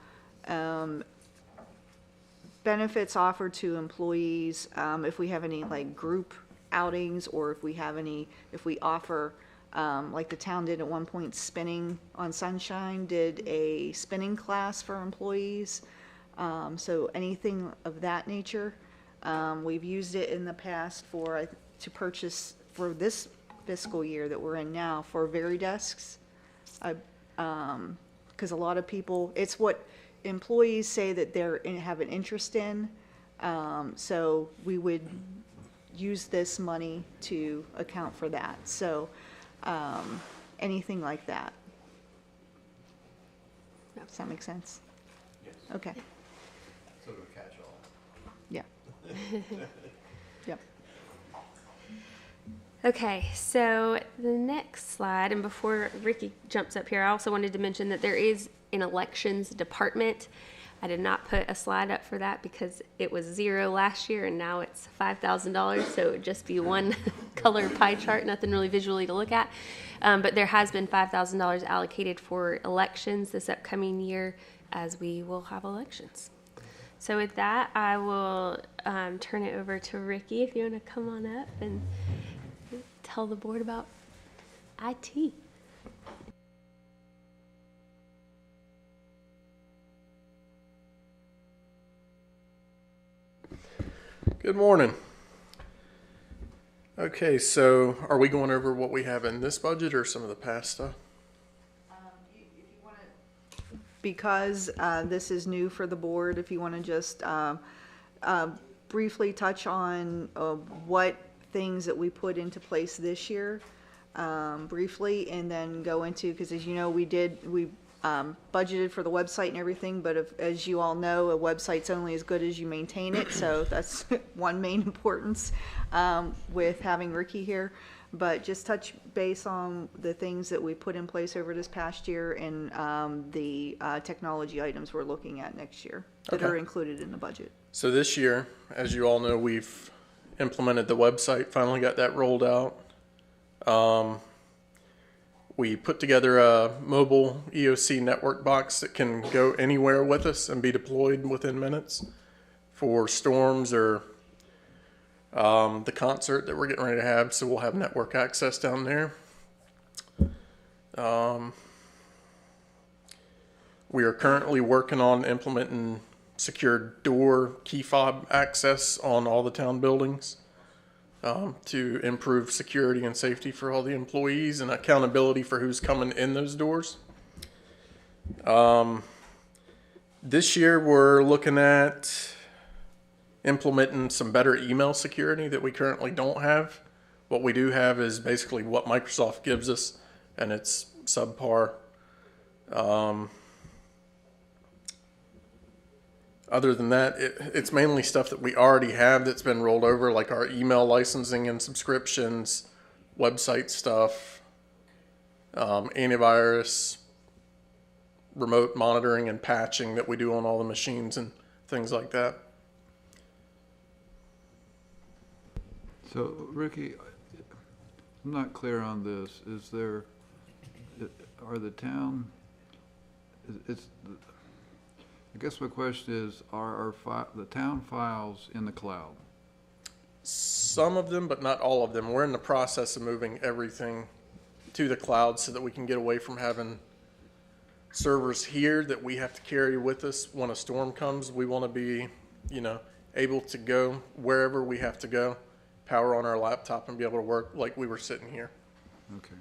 benefits offered to employees, if we have any like group outings, or if we offer, like the town did at one point, spinning on Sunshine, did a spinning class for employees. So anything of that nature. We've used it in the past to purchase for this fiscal year that we're in now for Veridesks. Because a lot of people, it's what employees say that have an interest in. So we would use this money to account for that. So anything like that. Does that make sense? Yes. Okay. Sort of a catch-all. Yeah. Yep. Okay, so the next slide, and before Ricky jumps up here, I also wanted to mention that there is an elections department. I did not put a slide up for that because it was $0 last year and now it's $5,000, so it would just be one color pie chart, nothing really visually to look at. But there has been $5,000 allocated for elections this upcoming year, as we will have elections. So with that, I will turn it over to Ricky if you want to come on up and tell the board about IT. Good morning. Okay, so are we going over what we have in this budget or some of the past stuff? Because this is new for the board, if you want to just briefly touch on what things that we put into place this year, briefly, and then go into, because as you know, we budgeted for the website and everything, but as you all know, a website's only as good as you maintain it, so that's one main importance with having Ricky here. But just touch base on the things that we put in place over this past year and the technology items we're looking at next year that are included in the budget. So this year, as you all know, we've implemented the website, finally got that rolled out. We put together a mobile EOC network box that can go anywhere with us and be deployed within minutes for storms or the concert that we're getting ready to have, so we'll have network access down there. We are currently working on implementing secure door key fob access on all the town buildings to improve security and safety for all the employees and accountability for who's coming in those doors. This year we're looking at implementing some better email security that we currently don't have. What we do have is basically what Microsoft gives us, and it's subpar. Other than that, it's mainly stuff that we already have that's been rolled over, like our email licensing and subscriptions, website stuff, antivirus, remote monitoring and patching that we do on all the machines and things like that. So, Ricky, I'm not clear on this. Are the town, I guess my question is, are the town files in the cloud? Some of them, but not all of them. We're in the process of moving everything to the cloud so that we can get away from having servers here that we have to carry with us when a storm comes. We want to be, able to go wherever we have to go, power on our laptop and be able to work like we were sitting here. Okay.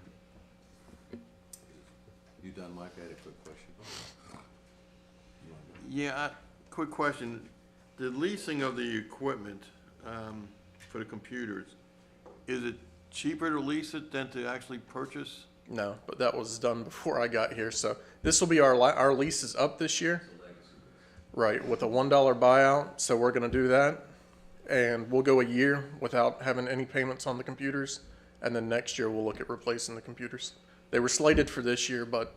You done, Mike? I had a quick question. Yeah, quick question. The leasing of the equipment for the computers, is it cheaper to lease it than to actually purchase? No, but that was done before I got here. So this will be our lease is up this year. Right, with a $1 buyout. So we're going to do that. And we'll go a year without having any payments on the computers. And then next year we'll look at replacing the computers. They were slated for this year, but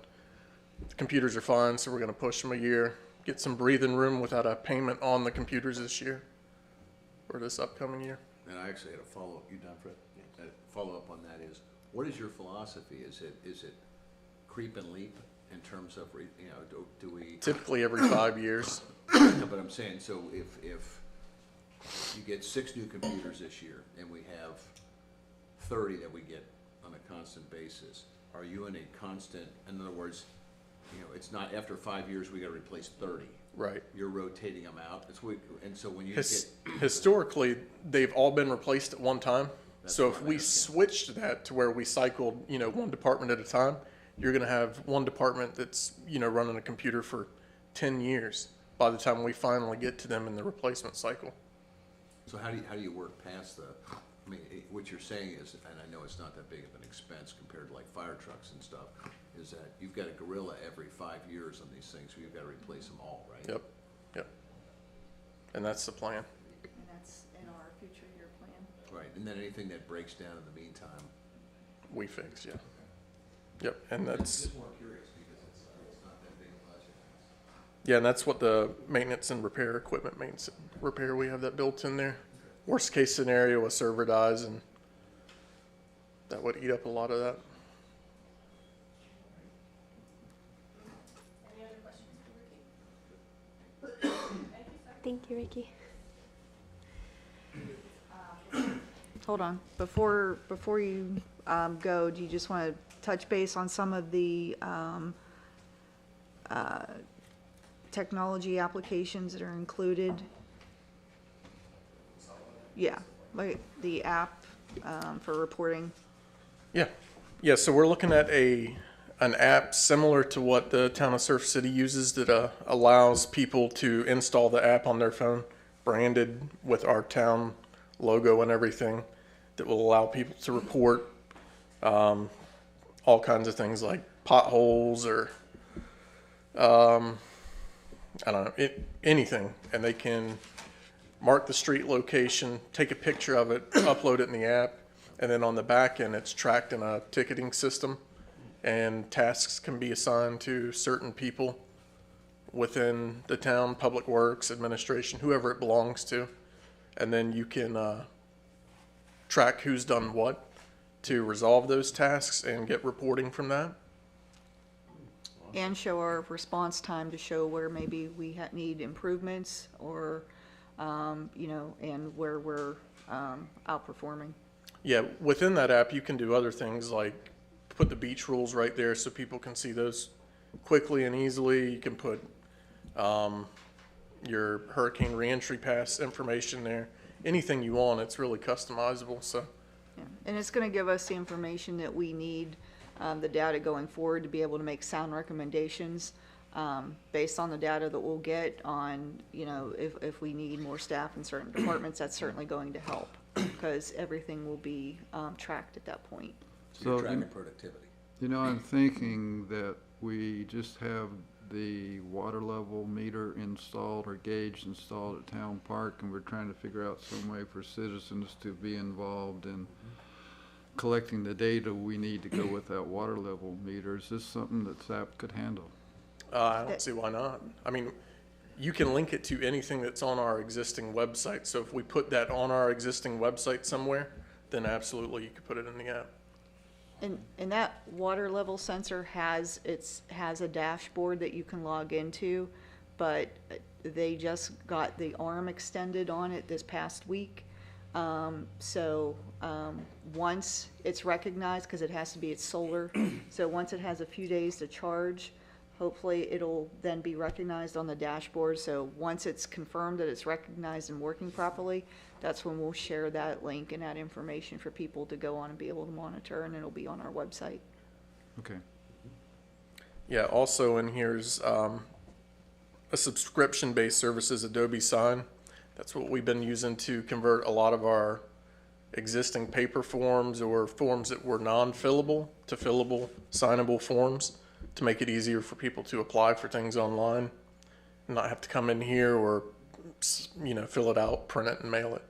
the computers are fine. So we're going to push them a year, get some breathing room without a payment on the computers this year or this upcoming year. And I actually had a follow-up. You done, Fred? A follow-up on that is, what is your philosophy? Is it creep and leap in terms of, do we? Typically every 5 years. No, but I'm saying, so if you get 6 new computers this year and we have 30 that we get on a constant basis, are you in a constant, in other words, it's not after 5 years we gotta replace 30. Right. You're rotating them out. And so when you Historically, they've all been replaced at one time. So if what I we understand. switched that to where we cycled, one department at a time, you're going to have one department that's, running a computer for 10 years by the time we finally get to them in the replacement cycle. So how do you work past what you're saying is, and I know it's not that big of an expense compared to like fire trucks and stuff, is that you've got a gorilla every 5 years on these things, so you've got to replace them all, right? Yep. And that's the plan. And that's in our future year plan. Right, and then anything that breaks down in the meantime. We fix, yeah. Yep, and that's, Just more curious because it's not that big a budget. yeah, and that's what the maintenance and repair, equipment maintenance and repair, we have that built in there. Worst case scenario, a server dies, and that would eat up a lot of that. Any other questions for Ricky? Thank you, Ricky. Hold on, before you go, do you just want to touch base on some of the technology applications that are included? Yeah, like the app for reporting. Yeah, so we're looking at an app similar to what the town of Surf City uses that allows people to install the app on their phone, branded with our town logo and everything, that will allow people to report all kinds of things like potholes or I don't know, anything, and they can mark the street location, take a picture of it, upload it in the app, and then on the back end, it's tracked in a ticketing system, and tasks can be assigned to certain people within the town, public works, administration, whoever it belongs to, and then you can track who's done what to resolve those tasks and get reporting from that. And show our response time to show where maybe we need improvements or, and where we're outperforming. Yeah, within that app, you can do other things like put the beach rules right there so people can see those quickly and easily. You can put your hurricane reentry pass information there. Anything you want, it's really customizable. So, Yeah. And it's going to give us the information that we need, the data going forward to be able to make sound recommendations based on the data that we'll get on, if we need more staff in certain departments, that's certainly going to help because everything will be tracked at that point. So you're So, tracking productivity. I'm thinking that we just have the water level meter installed or gauge installed at Town Park, and we're trying to figure out some way for citizens to be involved in collecting the data we need to go with that water level meter. Is this something that SAP could handle? I don't see why not. I mean, you can link it to anything that's on our existing website. So if we put that on our existing website somewhere, then absolutely you could put it in the app. And that water level sensor has a dashboard that you can log into, but they just got the arm extended on it this past week. Once it's recognized, because it has to be, it's solar, so once it has a few days to charge, hopefully it'll then be recognized on the dashboard. So once it's confirmed that it's recognized and working properly, that's when we'll share that link and that information for people to go on and be able to monitor, and it'll be on our website. Okay. Yeah, also in here's a subscription-based services, Adobe Sign. That's what we've been using to convert a lot of our existing paper forms or forms that were non-fillable to fillable, signable forms to make it easier for people to apply for things online and not have to come in here or, fill it out, print it and mail it,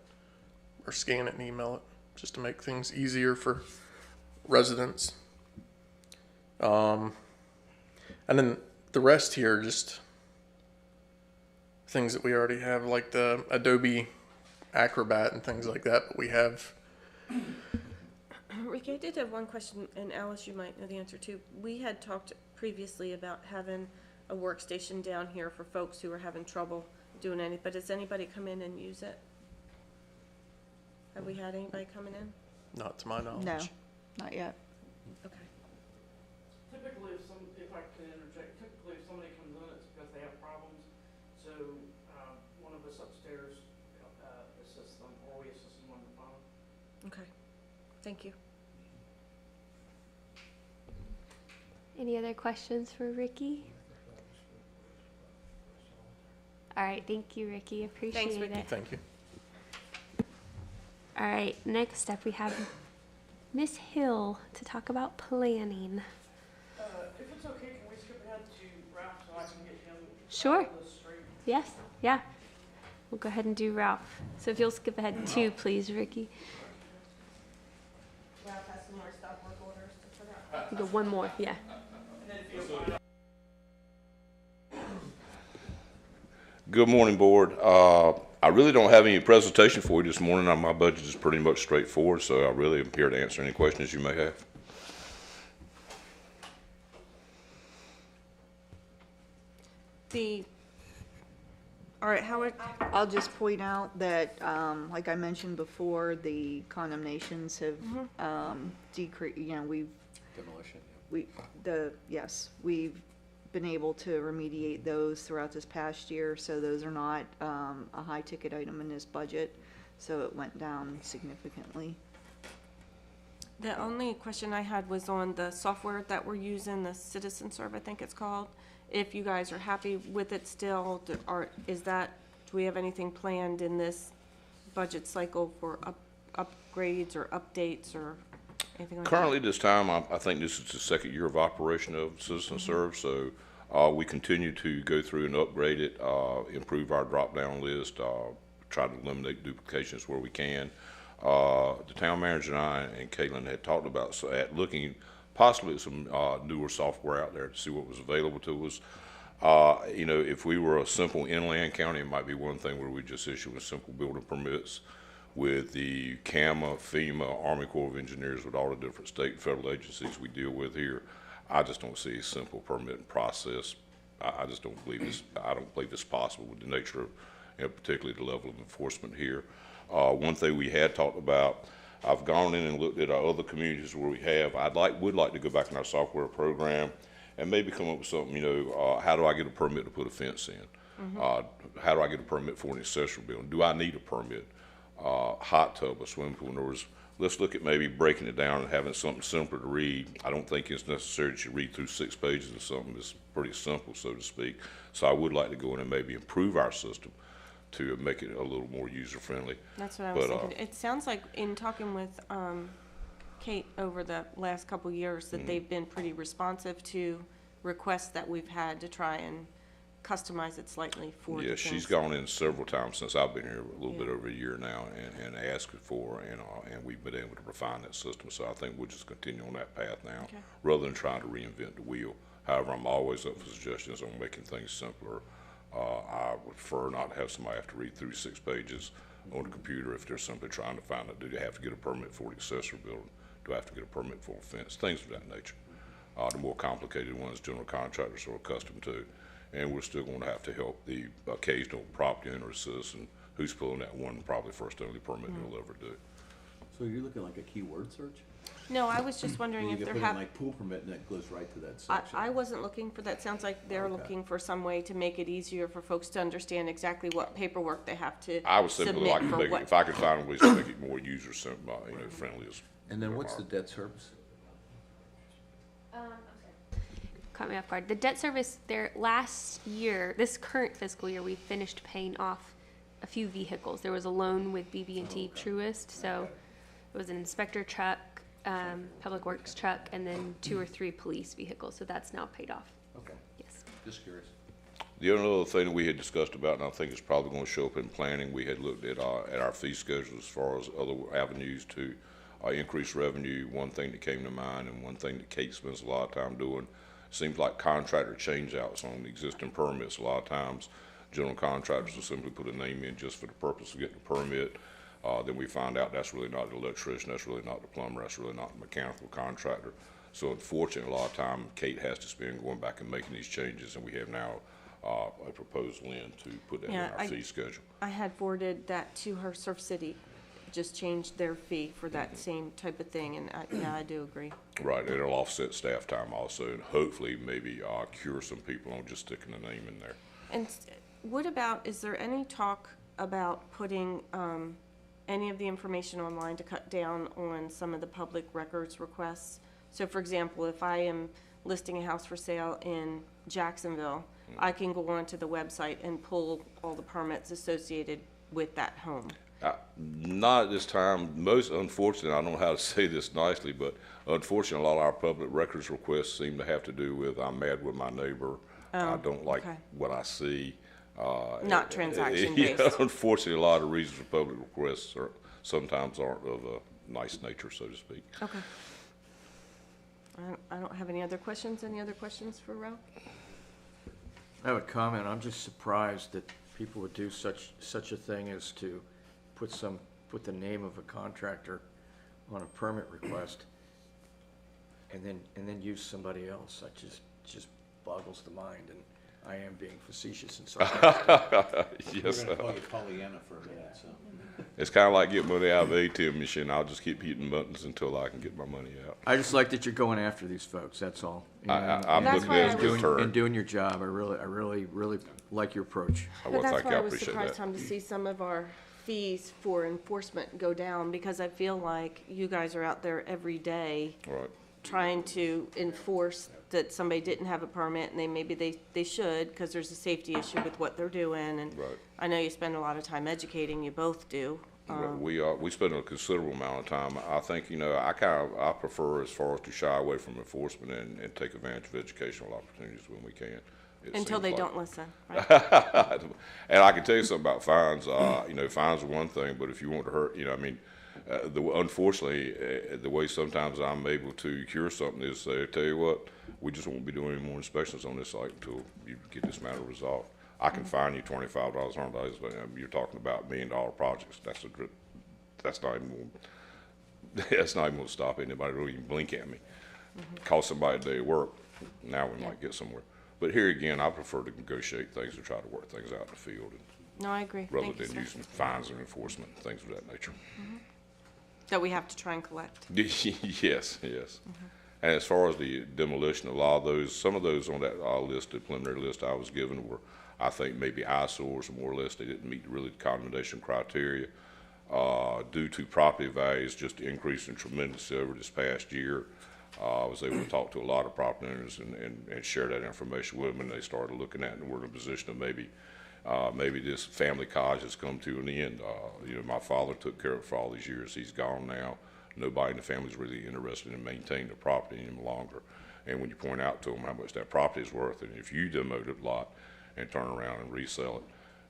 or scan it and email it, just to make things easier for residents. And then the rest here, just things that we already have, like the Adobe Acrobat and things like that, but we have. Ricky, I did have one question, and Alice, you might know the answer too. We had talked previously about having a workstation down here for folks who are having trouble doing any, but does anybody come in and use it? Have we had anybody coming in? Not to my knowledge. No, not yet. Okay. Typically, if I can interject, typically if somebody comes in, it's because they have problems. So, one of us upstairs, assists them, or we assist them on the phone. Okay, thank you. Any other questions for Ricky? All right, thank you, Ricky. Appreciate Ricky. it. Thank you. All right, next up we have Miss Hill to talk about planning. If it's okay, can we skip ahead to Ralph so I can get him Sure. all this straight? Yes, yeah. We'll go ahead and do Ralph. So if you'll skip ahead two, please, Ricky. Ralph has some more stop work orders to put out. You go one more, yeah. Good morning, Board. I really don't have any presentation for you this morning. My budget is pretty much straightforward, so I really am here to answer any questions you may have. All right, Howard, I'll just point out that, like I mentioned before, the condemnations have decreased, we've Demolition, we've been able to remediate those throughout this past year, so those are not a high-ticket item in this budget, so it went down significantly. the only question I had was on the software that we're using, the Citizen Serve, I think it's called. If you guys are happy with it still, do we have anything planned in this budget cycle for upgrades or updates or anything like that? Currently, this time, I think this is the second year of operation of Citizen Serve, so we continue to go through and upgrade it, improve our drop-down list, try to eliminate duplications where we can. The town manager and I and Caitlin had talked about looking possibly at some newer software out there to see what was available to us. If we were a simple inland county, it might be one thing where we just issue a simple building permits. With the CAMA, FEMA, Army Corps of Engineers, with all the different state and federal agencies we deal with here, I just don't see a simple permitting process. I just don't believe it's possible with the nature of, and particularly the level of enforcement here. One thing we had talked about, I've gone in and looked at our other communities where we have. Would like to go back in our software program and maybe come up with something. How do I get a permit to put a fence in? How do I get a permit for an accessory building? Do I need a permit? Hot tub, a swimming pool. In other words, let's look at maybe breaking it down and having something simpler to read. I don't think it's necessary that you read through 6 pages of something that's pretty simple, so to speak. So I would like to go in and maybe improve our system to make it a little more user-friendly. That's what I was thinking. It sounds like in talking with Kate over the last couple years that they've been pretty responsive to requests that we've had to try and customize it slightly for the Yeah, she's things. gone in several times since I've been here, a little bit over a year now, and asked for, and we've been able to refine that system. So I think we'll just continue on that path now, Okay. rather than trying to reinvent the wheel. However, I'm always up for suggestions on making things simpler. I would prefer not to have somebody have to read through 6 pages on the computer if they're simply trying to find out, do they have to get a permit for the accessory building? Do I have to get a permit for a fence? Things of that nature. The more complicated ones, general contractors are accustomed to. And we're still going to have to help the occasional property owner or citizen who's pulling that one probably first only permit they'll ever do. So you're looking like a keyword search? No, I was just wondering if You they're can put in having. like pool permit and that goes right to that section. I wasn't looking for that. Sounds like they're Okay. looking for some way to make it easier for folks to understand exactly what paperwork they have to I would simply submit like to for make it, what. if I could find ways to make it more friendly as. And then what's the debt service? Caught me off guard. The debt service, there last year, this current fiscal year, we finished paying off a few vehicles. There was a loan with BB&T Truist, so it was an inspector truck, public works truck, and then 2 or 3 police vehicles, so that's now paid off. Okay, Yes. just curious. The only other thing that we had discussed about, and I think it's probably gonna show up in planning, we had looked at our fee schedule as far as other avenues to increase revenue. One thing that came to mind, and one thing that Kate spends a lot of time doing, seems like contractor changeouts on the existing permits. A lot of times, general contractors will simply put a name in just for the purpose of getting a permit. Then we find out that's really not the electrician, that's really not the plumber, that's really not the mechanical contractor. So unfortunately, a lot of time, Kate has to spend going back and making these changes, and we have now a proposal in to put that in Yeah, our fee schedule. I had forwarded that to her. Surf City just changed their fee for that same type of thing, and yeah, I do agree. Right, it'll offset staff time also, and hopefully maybe cure some people on just sticking a name in there. And what about, is there any talk about putting any of the information online to cut down on some of the public records requests? So for example, if I am listing a house for sale in Jacksonville, I can go onto the website and pull all the permits associated with that home. Not at this time. Most, unfortunately, I don't know how to say this nicely, but unfortunately, a lot of our public records requests seem to have to do with, I'm mad with my neighbor, I don't like okay. what I see. Not transaction Yeah, based. unfortunately, a lot of reasons for public requests sometimes aren't of a nice nature, so to speak. Okay. I don't have any other questions. Any other questions for Ralph? I have a comment. I'm just surprised that people would do such a thing as to put the name of a contractor on a permit request and then use somebody else. That just boggles the mind, and I am being facetious and sarcastic. Yes, We're gonna call you Pollyanna for a minute, so. it's kind of like getting money out of the ATM machine. I'll just keep hitting buttons until I can get my money out. I just like that you're going after these folks, that's all. I'm That's looking why at it I as was- a deterrent. And doing your job. I really like your approach. I But will that's thank you. why I I was appreciate surprised, that. Tom, to see some of our fees for enforcement go down, because I feel like you guys are out there every day Right. trying to enforce that somebody didn't have a permit, and maybe they should, because there's a safety issue with what they're doing, and Right. I know you spend a lot of time educating, you both do. We spend a considerable amount of time. I think, I prefer as far as to shy away from enforcement and take advantage of educational opportunities when we can. It Until seems they like. don't listen, right? And I can tell you something about fines. Fines are one thing, but if you want to hurt, unfortunately, the way sometimes I'm able to cure something is say, tell you what, we just won't be doing any more inspections on this site until you get this matter resolved. I can fine you $25, $100, but you're talking about $1 million projects. That's not even going to stop anybody to even blink at me. Cost somebody a day of work. Now we might get somewhere. But here again, I prefer to negotiate things and try to work things out in the field, No, I agree. rather Thank you, than sir. using fines and enforcement and things of that nature. That we have to try and collect. Yes. And as far as the demolition, a lot of those, some of those on that preliminary list I was given were, I think, maybe eyesores, more or less. They didn't meet really the condemnation criteria due to property values just increasing tremendously over this past year. I was able to talk to a lot of property owners and share that information with them, and they started looking at it, and we're in a position of maybe this family cottage has come to an end. My father took care of it for all these years. He's gone now. Nobody in the family is really interested in maintaining the property any longer. And when you point out to them how much that property is worth, and if you demo the lot and turn around and resell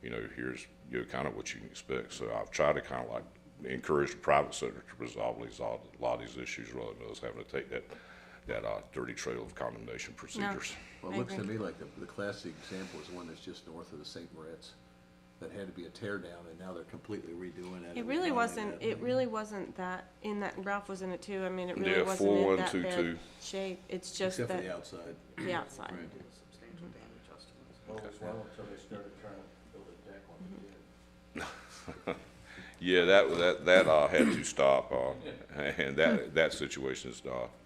it, here's kind of what you can expect. So I've tried to kind of like encourage the private sector to resolve a lot of these issues rather than us having to take that dirty trail of condemnation procedures. Well, I it looks to agree. me like the classic example is the one that's just north of the St. Moritz that had to be a tear down, and now they're completely redoing it. It really wasn't that, Ralph was in it too. I mean, it really Yeah, wasn't in that 4122. bad shape. It's just Except for the that, outside. the outside. Right. Substantial damage estimates. Well, it was well until they started trying to build a deck on the bid. Yeah, that had to stop, and that situation is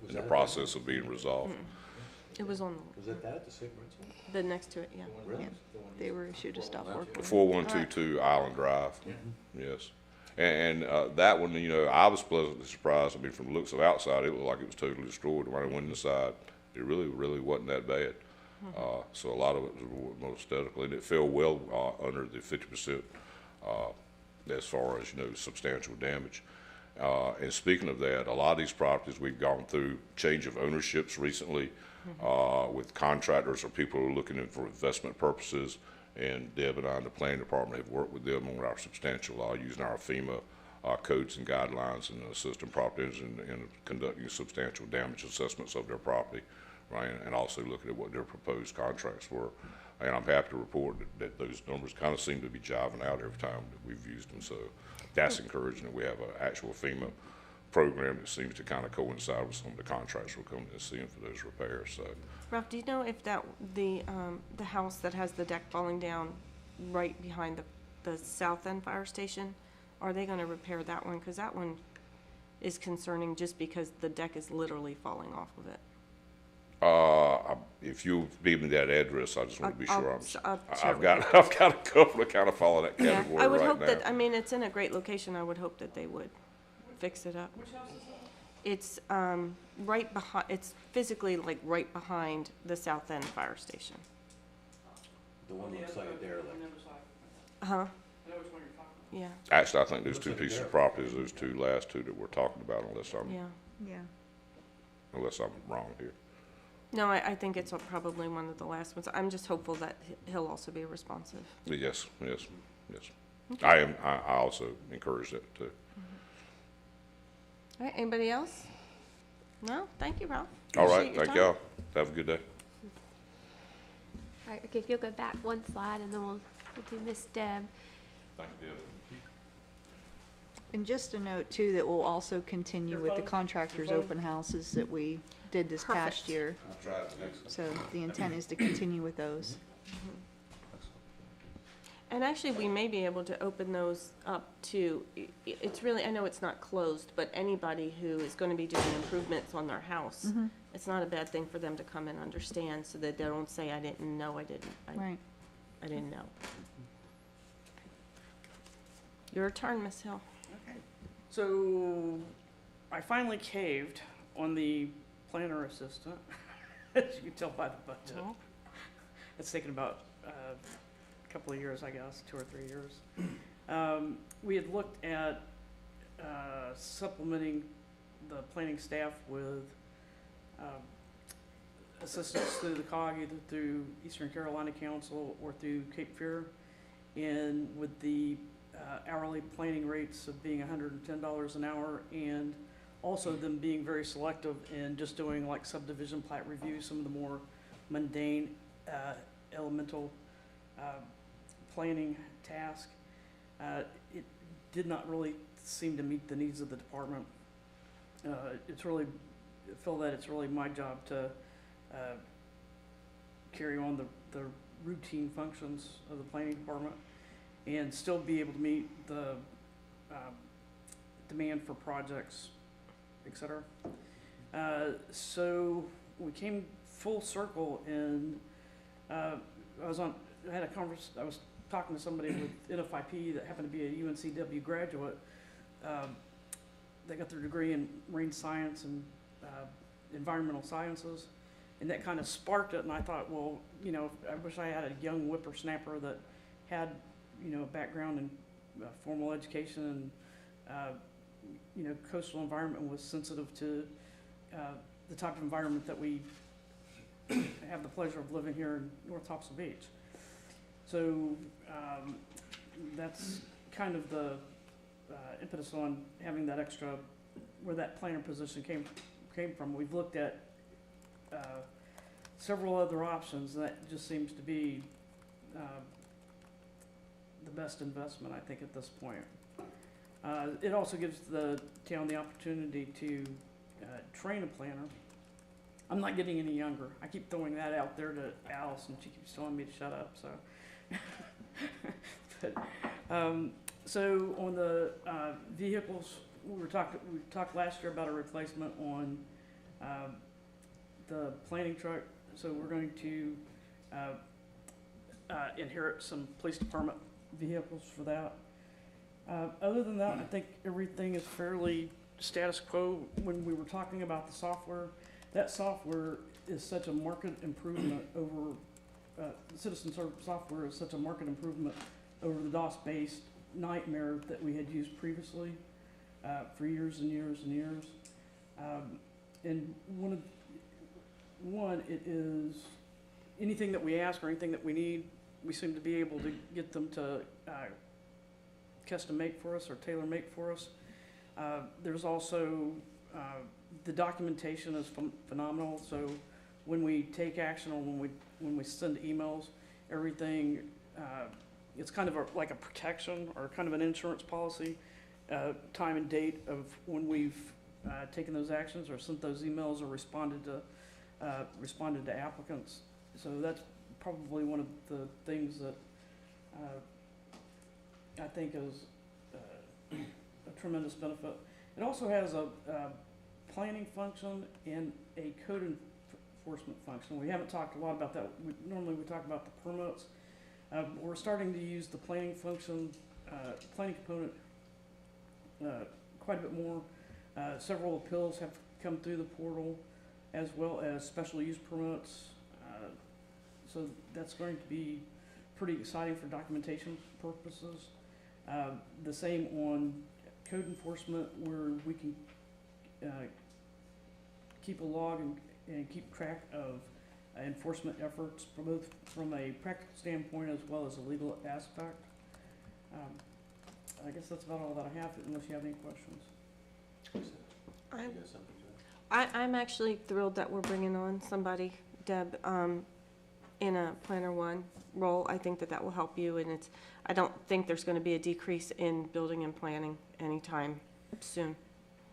in the process of being resolved. It was on Was that at the St. Moritz one? the next to it, yeah. Really? They were issued a stop work order. 4122 Island Drive, yes. And that one, I was pleasantly surprised. I mean, from the looks of outside, it looked like it was totally destroyed. When I went inside, it really wasn't that bad. So a lot of it was more aesthetically, and it fell well under the 50% as far as, substantial damage. And speaking of that, a lot of these properties, we've gone through change of ownerships recently with contractors or people who are looking in for investment purposes. And Deb and I in the planning department have worked with them on our substantial law, using our FEMA codes and guidelines, and assisting properties in conducting substantial damage assessments of their property, right? And also looking at what their proposed contracts were. And I'm happy to report that those numbers kind of seem to be jiving out every time that we've used them. So that's encouraging that we have an actual FEMA program that seems to kind of coincide with some of the contracts we're coming to seeing for those repairs. So Ralph, do you know if the house that has the deck falling down right behind the south end fire station, are they gonna repair that one? Cause that one is concerning just because the deck is literally falling off of it. if you give me that address, I just want to be sure I'll share I've with got, I've got a couple that kind of fall in that Yeah, category I would right hope now. that, I mean, it's in a great location, I would hope that they would fix it up. Which house is that? It's, right behind, it's physically like right behind the south end fire station. The one looks like a On derelict. the other side. Huh, I know which one you're talking about. yeah, Actually, I think those Looks two like a pieces of derelict. property, those two last two that we're talking about, unless yeah. I'm wrong here. No, I think it's probably one of the last ones. I'm just hopeful that he'll also be responsive. Yes. I also encourage that too. All right, anybody else? No, thank you, Ralph. All Appreciate right, your thank time. y'all. Have a good day. All right, okay, if you'll go back one slide and then we'll do Miss Deb. Thank you. And just a note too, that we'll also continue with the contractors' open houses that we did this past Perfect. year. So the intent is to continue with those. And actually, we may be able to open those up to, it's really, I know it's not closed, but anybody who is going to be doing improvements on their house, it's not a bad thing for them to come and understand so that they don't say, I didn't know, I Right. didn't know. Your turn, Ms. Hill. Okay. So I finally caved on the planner assistant, as you can tell by the budget. Mhm. It's taken about a couple of years, I guess, 2 or 3 years. We had looked at supplementing the planning staff with assistance through the COG, either through Eastern Carolina Council or through Cape Fear. And with the hourly planning rates of being $110 an hour, and also them being very selective in just doing like subdivision plat review, some of the more mundane elemental planning task. It did not really seem to meet the needs of the department. It's really, I feel that it's really my job to carry on the routine functions of the planning department and still be able to meet the demand for projects, et cetera. So we came full circle, and I was talking to somebody with NFIP that happened to be a UNCW graduate. They got their degree in marine science and environmental sciences, and that kind of sparked it. And I thought, well, you know, I wish I had a young whippersnapper that had, you know, a background in formal education and, you know, coastal environment, was sensitive to the type of environment that we have the pleasure of living here in North Topsail Beach. So that's kind of the impetus on having that extra, where that planner position came from. We've looked at several other options, and that just seems to be the best investment, I think, at this point. It also gives the town the opportunity to train a planner. I'm not getting any younger. I keep throwing that out there to Alice, and she keeps telling me to shut up, so. So on the vehicles, we talked last year about a replacement on the planning truck. So we're going to inherit some police department vehicles for that. Other than that, I think everything is fairly status quo. When we were talking about the software, that software is such a market improvement over, citizen service software is such a market improvement over the DOS-based nightmare that we had used previously, for years and years and years. And it is anything that we ask or anything that we need, we seem to be able to get them to custom make for us or tailor make for us. There's also the documentation is phenomenal. So when we take action or when we send emails, everything it's kind of like a protection or kind of an insurance policy, time and date of when we've taken those actions or sent those emails or responded to applicants. So that's probably one of the things that I think is a tremendous benefit. It also has a planning function and a code enforcement function. We haven't talked a lot about that. Normally we talk about the permits. We're starting to use the planning function, planning component quite a bit more. Several appeals have come through the portal, as well as special use permits. So that's going to be pretty exciting for documentation purposes. The same on code enforcement, where we can keep a log and keep track of enforcement efforts, both from a practical standpoint as well as a legal aspect. I guess that's about all that I have, unless you have any questions. I'm actually thrilled that we're bringing on somebody, Deb, in a Planner One role. I think that will help you, and I don't think there's going to be a decrease in building and planning anytime soon.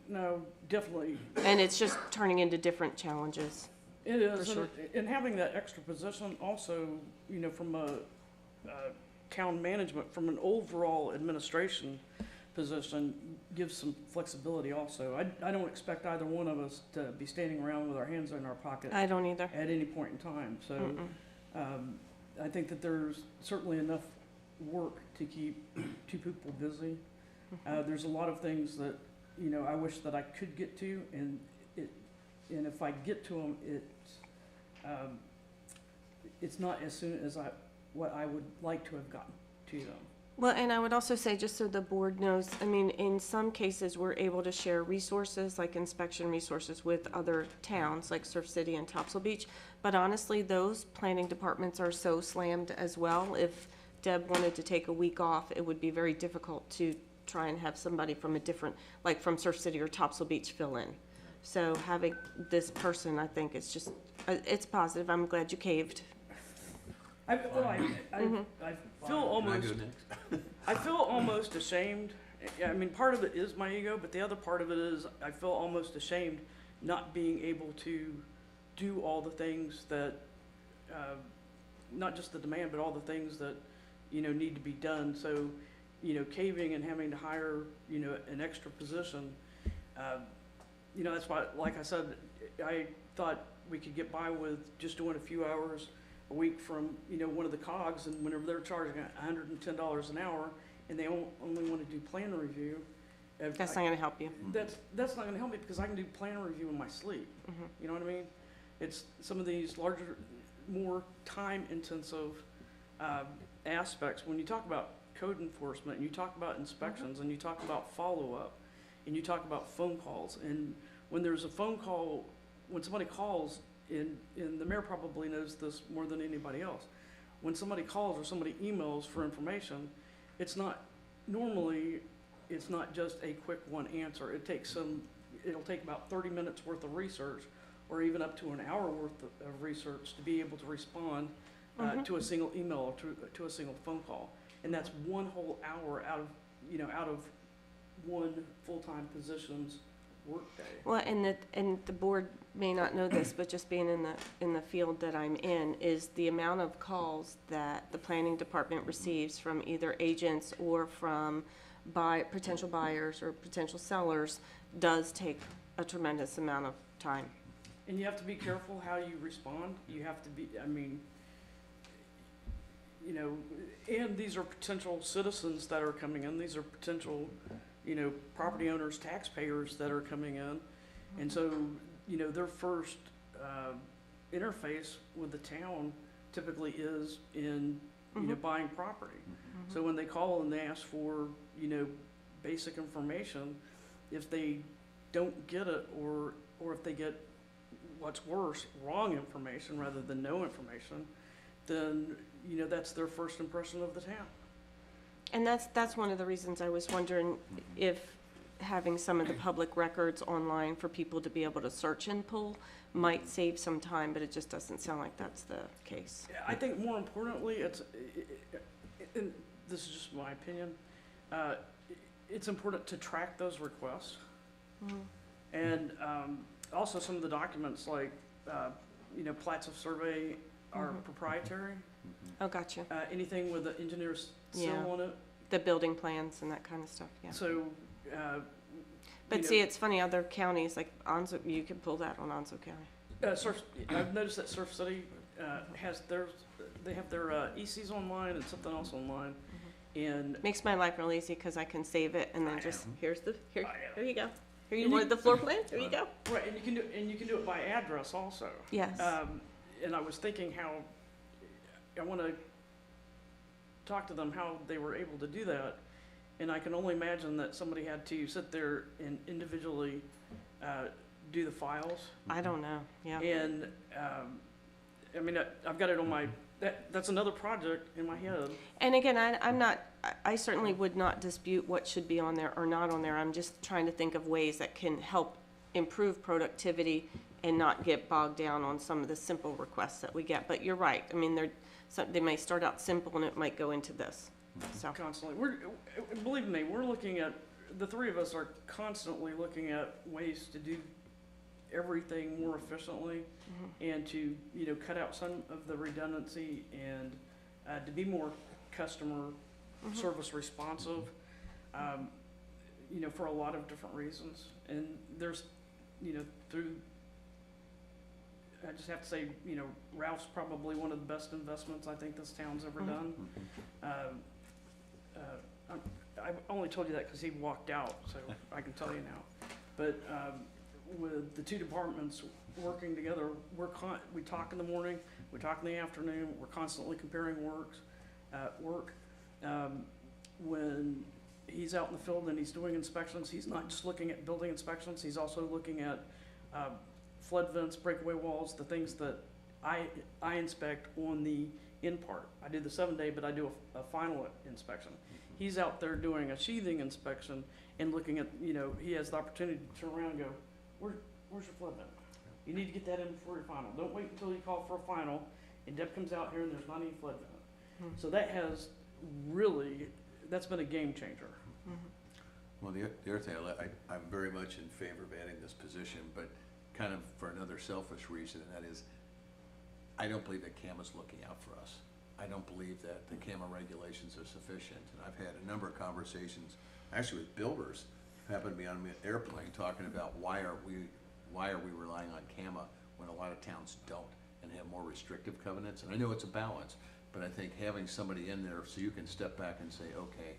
No, definitely. And it's just turning into different challenges. It is, For sure. and having that extra position also, from a town management, from an overall administration position, gives some flexibility also. I don't expect either one of us to be standing around with our hands in our pocket I don't either. at any point in time. So I think that there's certainly enough work to keep two people busy. There's a lot of things that, I wish that I could get to, and if I get to them, it's not as soon as what I would like to have gotten to them. Well, and I would also say, just so the board knows, I mean, in some cases, we're able to share resources, like inspection resources, with other towns, like Surf City and Topsail Beach. But honestly, those planning departments are so slammed as well. If Deb wanted to take a week off, it would be very difficult to try and have somebody from a different, like from Surf City or Topsail Beach, fill in. So having this person, I think, is just, it's positive. I'm glad you caved. I feel almost, I feel almost ashamed. I mean, part of it is my ego, but the other part of it is I feel almost ashamed not being able to do all the things that, not just the demand, but all the things that, need to be done. So, caving and having to hire, an extra position, that's why, like I said, I thought we could get by with just doing a few hours a week from, one of the cogs, and whenever they're charging $110 an hour, and they only want to do plan review. That's not gonna help you. That's not gonna help me, because I can do plan review in my sleep. You know what I mean? It's some of these larger, more time-intensive aspects. When you talk about code enforcement, and you talk about inspections, and you talk about follow-up, and you talk about phone calls, and when there's a phone call, when somebody calls, and the mayor probably knows this more than anybody else, when somebody calls or somebody emails for information, normally it's not just a quick one answer. It'll take about 30 minutes worth of research, or even up to an hour worth of research to be able to respond to a single email or to a single phone call. And that's one whole hour out of one full-time position's workday. Well, and the board may not know this, but just being in the field that I'm in, is the amount of calls that the planning department receives from either agents or from potential buyers or potential sellers does take a tremendous amount of time. And you have to be careful how you respond. You have to be, and these are potential citizens that are coming in. These are potential, property owners, taxpayers that are coming in. And so, their first interface with the town typically is in, buying property. So when they call and they ask for, basic information, if they don't get it, or if they get, what's worse, wrong information rather than no information, then, you know, that's their first impression of the town. And that's one of the reasons I was wondering if having some of the public records online for people to be able to search and pull might save some time, but it just doesn't sound like that's the case. I think more importantly, and this is just my opinion, it's important to track those requests. And also some of the documents like, you know, plats of survey are proprietary. Oh, gotcha. Anything with the engineer's Yeah. seal on it. The building plans and that kind of stuff, yeah. So, But you see, know, it's funny, other counties, like Onso, you can pull that on Onso County. I've noticed that Surf City has theirs, they have their ECs online and something else online. And Makes my life real easy because I can save it and then just, here I know. you go. Here you And wanted the floor plan, here you go. right, and you can do it by address also. Yes. And I was thinking how I want to talk to them how they were able to do that, and I can only imagine that somebody had to sit there and individually do the files. I don't know, yeah. And I mean, I've got it on my that's another project in my head. And again, I certainly would not dispute what should be on there or not on there. I'm just trying to think of ways that can help improve productivity and not get bogged down on some of the simple requests that we get. But you're right. I mean, they may start out simple and it might go into this, so. Constantly, believe me, we're looking at, the three of us are constantly looking at ways to do everything more efficiently and to, you know, cut out some of the redundancy and to be more customer service responsive, you know, for a lot of different reasons. And there's, you know, I just have to say, you know, Ralph's probably one of the best investments I think this town's ever done. I only told you that because he walked out, so I can tell you now. But with the two departments working together, we talk in the morning, we talk in the afternoon, we're constantly comparing work. When he's out in the field and he's doing inspections, he's not just looking at building inspections, he's also looking at flood vents, breakaway walls, the things that I inspect on the end part. I do the 7-day, but I do a final inspection. He's out there doing a sheathing inspection and looking at, you know, he has the opportunity to turn around and go, where's your flood vent? You need to get that in before your final. Don't wait until you call for a final and Deb comes out here and there's not any flood vent. So that has really, that's been a game changer. Well, the other thing, I'm very much in favor of adding this position, but kind of for another selfish reason, and that is, I don't believe that CAMA's looking out for us. I don't believe that the CAMA regulations are sufficient, and I've had a number of conversations, actually with builders, who happen to be on an airplane, talking about why are we relying on CAMA when a lot of towns don't and have more restrictive covenants, and I know it's a balance, but I think having somebody in there so you can step back and say, okay,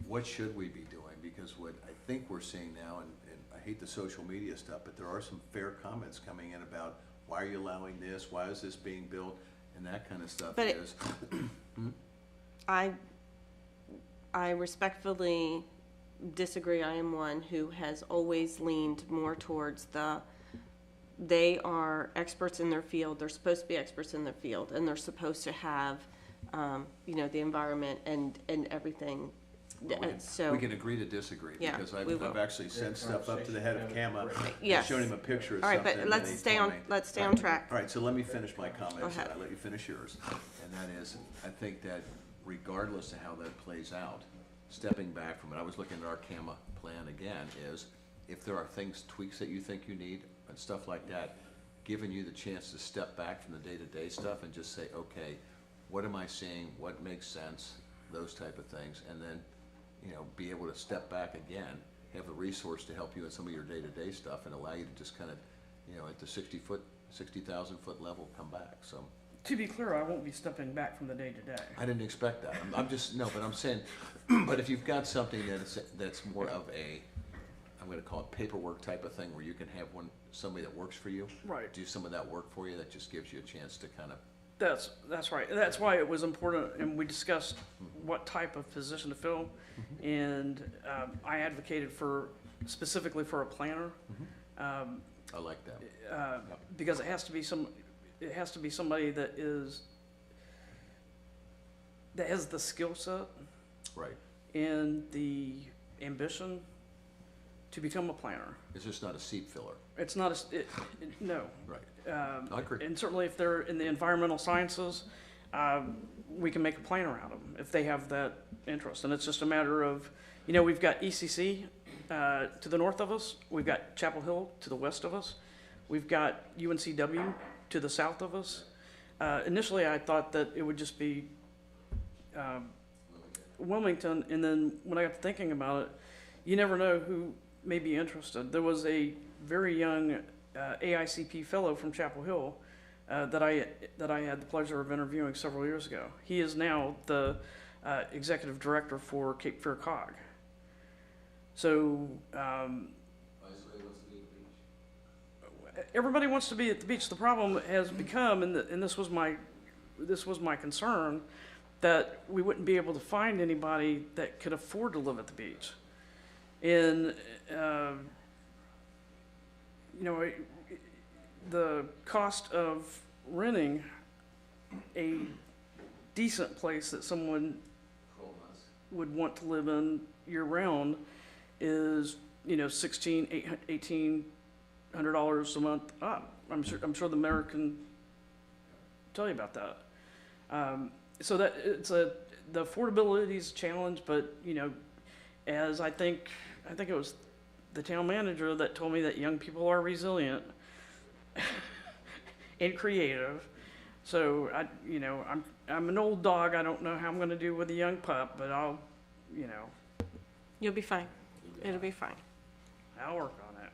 what should we be doing? Because what I think we're seeing now, and I hate the social media stuff, but there are some fair comments coming in about why are you allowing this, why is this being built, and that kind of stuff But is. I respectfully disagree. I am one who has always leaned more towards they are experts in their field, they're supposed to be experts in their field, and they're supposed to have, you know, the environment and everything. So. We can agree to disagree, Yeah, because we will. I've actually sent stuff up to the head of CAMA, and Yes. shown him a picture of All right, something. but and let's he stay told on, me- let's stay on track. All right, so let me finish my comments, ahead. and I'll let you finish yours. And that is, I think that regardless of how that plays out, stepping back from it, I was looking at our CAMA plan again, is if there are tweaks that you think you need, and stuff like that, giving you the chance to step back from the day-to-day stuff and just say, okay, what am I seeing, what makes sense, those type of things, and then, you know, be able to step back again, have the resource to help you with some of your day-to-day stuff and allow you to just kind of, you know, at the 60,000 foot level, come back, so. To be clear, I won't be stepping back from the day to day. I didn't expect that. I'm just, no, but I'm saying, but if you've got something that's more of a, I'm gonna call it paperwork type of thing, where you can have somebody that works for you. Right. Do some of that work for you, that just gives you a chance to kind of. That's right. That's why it was important, and we discussed what type of position to fill. And I advocated for specifically for a planner. I like that. Because it has to be somebody that has the skill set Right. and the ambition to become a planner. It's just not a seat filler. It's not no. Right. I agree. And certainly if they're in the environmental sciences, we can make a planner out of them if they have that interest. And it's just a matter of, we've got ECC to the north of us. We've got Chapel Hill to the west of us. We've got UNCW to the south of us. Initially, I thought that it would just be Wilmington, and then when I got to thinking about it, you never know who may be interested. There was a very young AICP fellow from Chapel Hill that I had the pleasure of interviewing several years ago. He is now the executive director for Cape Fear Cog. So everybody wants to be at the beach. The problem has become, and this was my concern, that we wouldn't be able to find anybody that could afford to live at the beach. And the cost of renting a decent place that someone would want to live in year round is $1,800 a month up. I'm sure the mayor can tell you about that. So that the affordability is a challenge, but as I think it was the town manager that told me that young people are resilient and creative. So I'm an old dog. I don't know how I'm going to do with a young pup, but You'll be fine. It'll be fine. I'll work on it.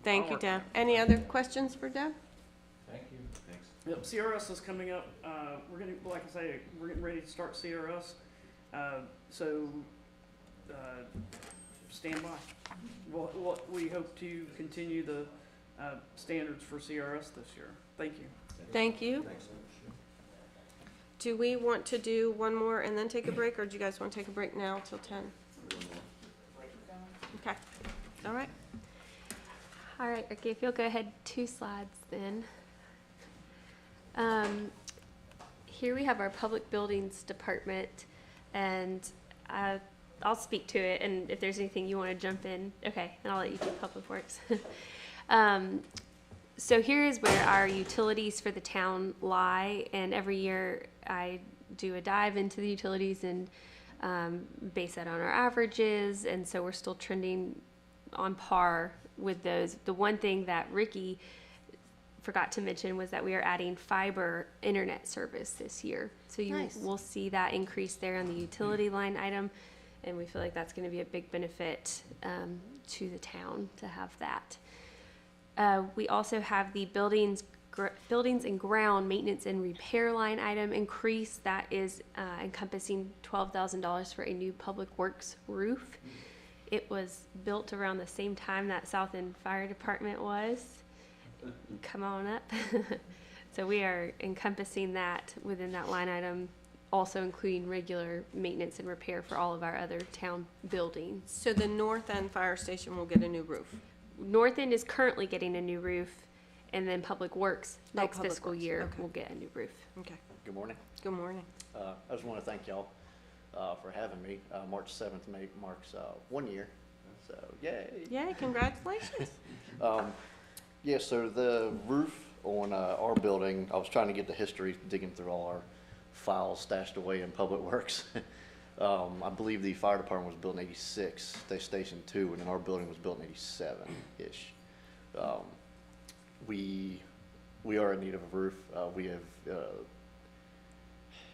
Thank you, Deb. Any other questions for Deb? Thank you. Thanks. Yep, CRS is coming up. We're getting ready to start CRS. So stand by. We hope to continue the standards for CRS this year. Thank you. Thank you. Do we want to do one more and then take a break, or do you guys want to take a break now till 10? Okay. All right. All right, Ricky, if you'll go ahead 2 slides then. Here we have our public buildings department, and I'll speak to it, and if there's anything you want to jump in, okay, and I'll let you do public works. So here is where our utilities for the town lie, and every year I do a dive into the utilities and base that on our averages, and so we're still trending on par with those. The one thing that Ricky forgot to mention was that we are adding fiber internet service this year. So you Nice. will see that increase there on the utility line item, and we feel like that's going to be a big benefit to the town to have that. We also have the buildings and ground maintenance and repair line item increase. That is encompassing $12,000 for a new public works roof. It was built around the same time that South End Fire Department was. Come on up. So we are encompassing that within that line item, also including regular maintenance and repair for all of our other town buildings. So the North End Fire Station will get a new roof. North End is currently getting a new roof, and then Public Works next Public fiscal Works, year okay. will get a new roof. Okay. Good morning. Good morning. I just want to thank y'all for having me. March 7th marks 1 year, so yay. Yay, congratulations. Yeah, so the roof on our building, I was trying to get the history, digging through all our files stashed away in Public Works. I believe the fire department was built in '86, Station 2, and then our building was built in '87-ish. We are in need of a roof. We have,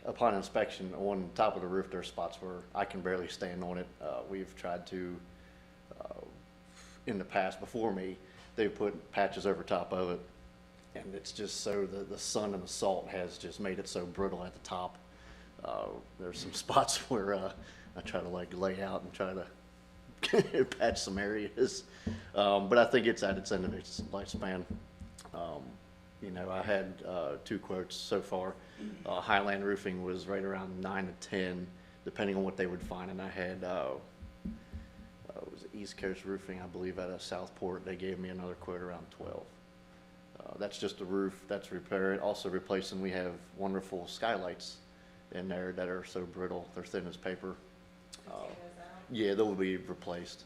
upon inspection, on top of the roof, there are spots where I can barely stand on it. We've tried to, in the past, before me, they've put patches over top of it, and it's just so the sun and the salt has just made it so brittle at the top. There's some spots where I try to lay out and try to patch some areas, but I think it's at its end of its lifespan. I had 2 quotes so far. Highland Roofing was right around 9 to 10, depending on what they would find, and I had was it East Coast Roofing, I believe out of Southport, they gave me another quote around 12. That's just the roof, that's repaired, also replacing, we have wonderful skylights in there that are so brittle, they're thin as paper. Yeah, they'll be replaced.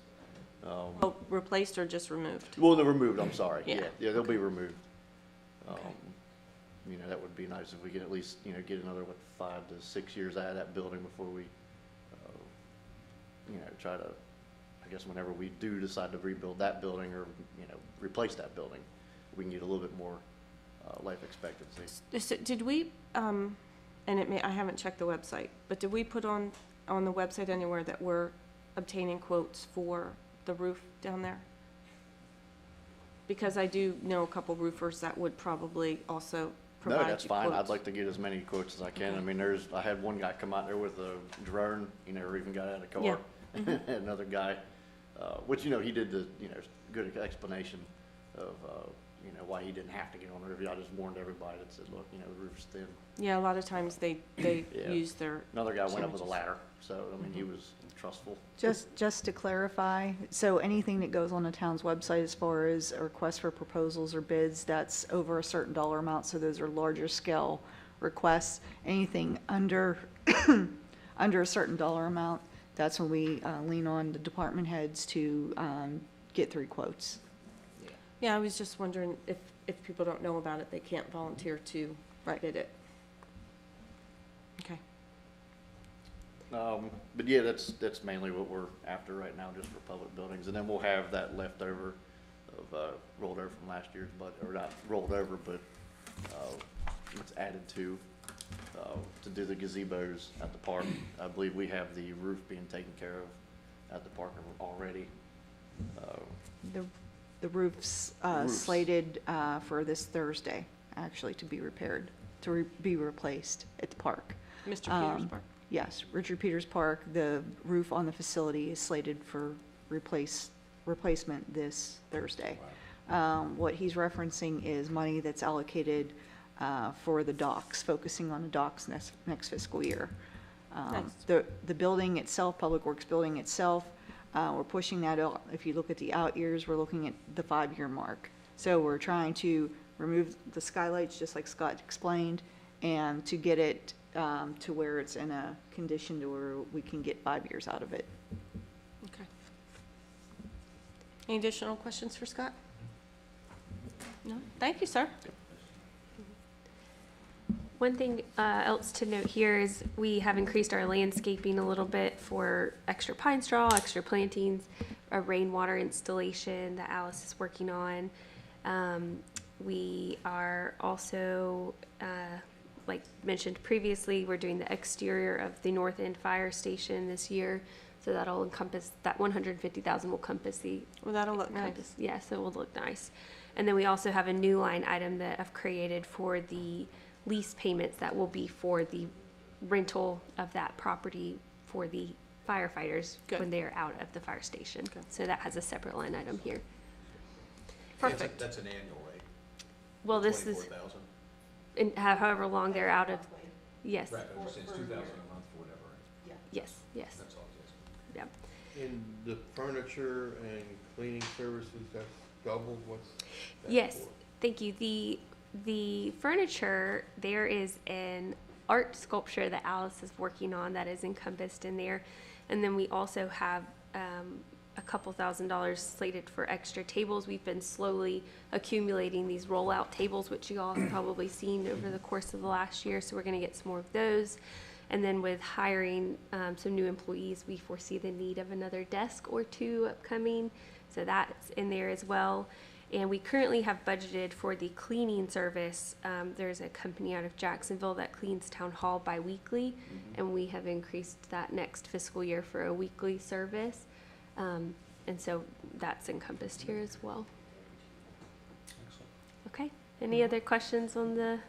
Oh, replaced or just removed? Well, they're removed, I'm sorry, Yeah. yeah, they'll be removed. You know, that would be nice if we could at least, you know, get another, 5 to 6 years out of that building before we, you know, try to, I guess whenever we do decide to rebuild that building or, you know, replace that building, we can get a little bit more life expectancy. So did we, and I haven't checked the website, but did we put on the website anywhere that we're obtaining quotes for the roof down there? Because I do know a couple roofers that would probably also provide you No, that's fine. I'd quotes. like to get as many quotes as I can. Okay. I mean, I had one guy come out there with a drone, he never even got out of the car. Yeah. Another guy, which, you know, he did the, you know, good explanation of, you know, why he didn't have to get on the roof. I just warned everybody that said, look, you know, the roof's thin. Yeah, a lot of times they Yeah. use their. Another guy went up with a sandwiches. ladder, so, I mean, he was trustful. Just to clarify, so anything that goes on the town's website as far as a request for proposals or bids, that's over a certain dollar amount, so those are larger scale requests. Anything under, under a certain dollar amount, that's when we lean on the department heads to get 3 quotes. Yeah, I was just wondering if people don't know about it, they can't volunteer to bid it. Okay. But yeah, that's mainly what we're after right now, just for public buildings. And then we'll have that leftover of, rolled over from last year's budget, or not rolled over, but, it's added to do the gazebos at the park. I believe we have the roof being taken care of at the park already. The roof's Roofs. slated for this Thursday, actually, to be repaired, to be replaced at the park. Mr. Peters Park? Yes, Richard Peters Park, the roof on the facility is slated for replacement this Thursday. What he's referencing is money that's allocated for the docks, focusing on the docks next fiscal year. Nice. The building itself, Public Works building itself, we're pushing that out. If you look at the out years, we're looking at the 5-year mark. So we're trying to remove the skylights, just like Scott explained, and to get it to where it's in a condition to where we can get 5 years out of it. Okay. Any additional questions for Scott? No? Thank you, sir. One thing else to note here is we have increased our landscaping a little bit for extra pine straw, extra plantings, a rainwater installation that Alice is working on. We are also, like mentioned previously, we're doing the exterior of the North End Fire Station this year. So that'll encompass, that 150,000 will encompass the. Well, that'll look nice. Yeah, so it will look nice. And then we also have a new line item that I've created for the lease payments that will be for the rental of that property for the firefighters Good. when they are out of the fire station. Good. So that has a separate line item here. Perfect. That's an annual rate, Well, this is, 24,000? and however long they're out of, yes, Right, I understand, it's 2,000 a month for whatever, yes, yes, that's all it is. yeah. In the furniture and cleaning services, that's doubled, what's that Yes, for? thank you. The furniture, there is an art sculpture that Alice is working on that is encompassed in there. And then we also have a couple $1,000s slated for extra tables. We've been slowly accumulating these rollout tables, which you all have probably seen over the course of the last year. So we're going to get some more of those. And then with hiring some new employees, we foresee the need of another desk or 2 upcoming. So that's in there as well. And we currently have budgeted for the cleaning service. There's a company out of Jacksonville that cleans Town Hall bi-weekly, and we have increased that next fiscal year for a weekly service. And so that's encompassed here as well. Okay, any other questions on the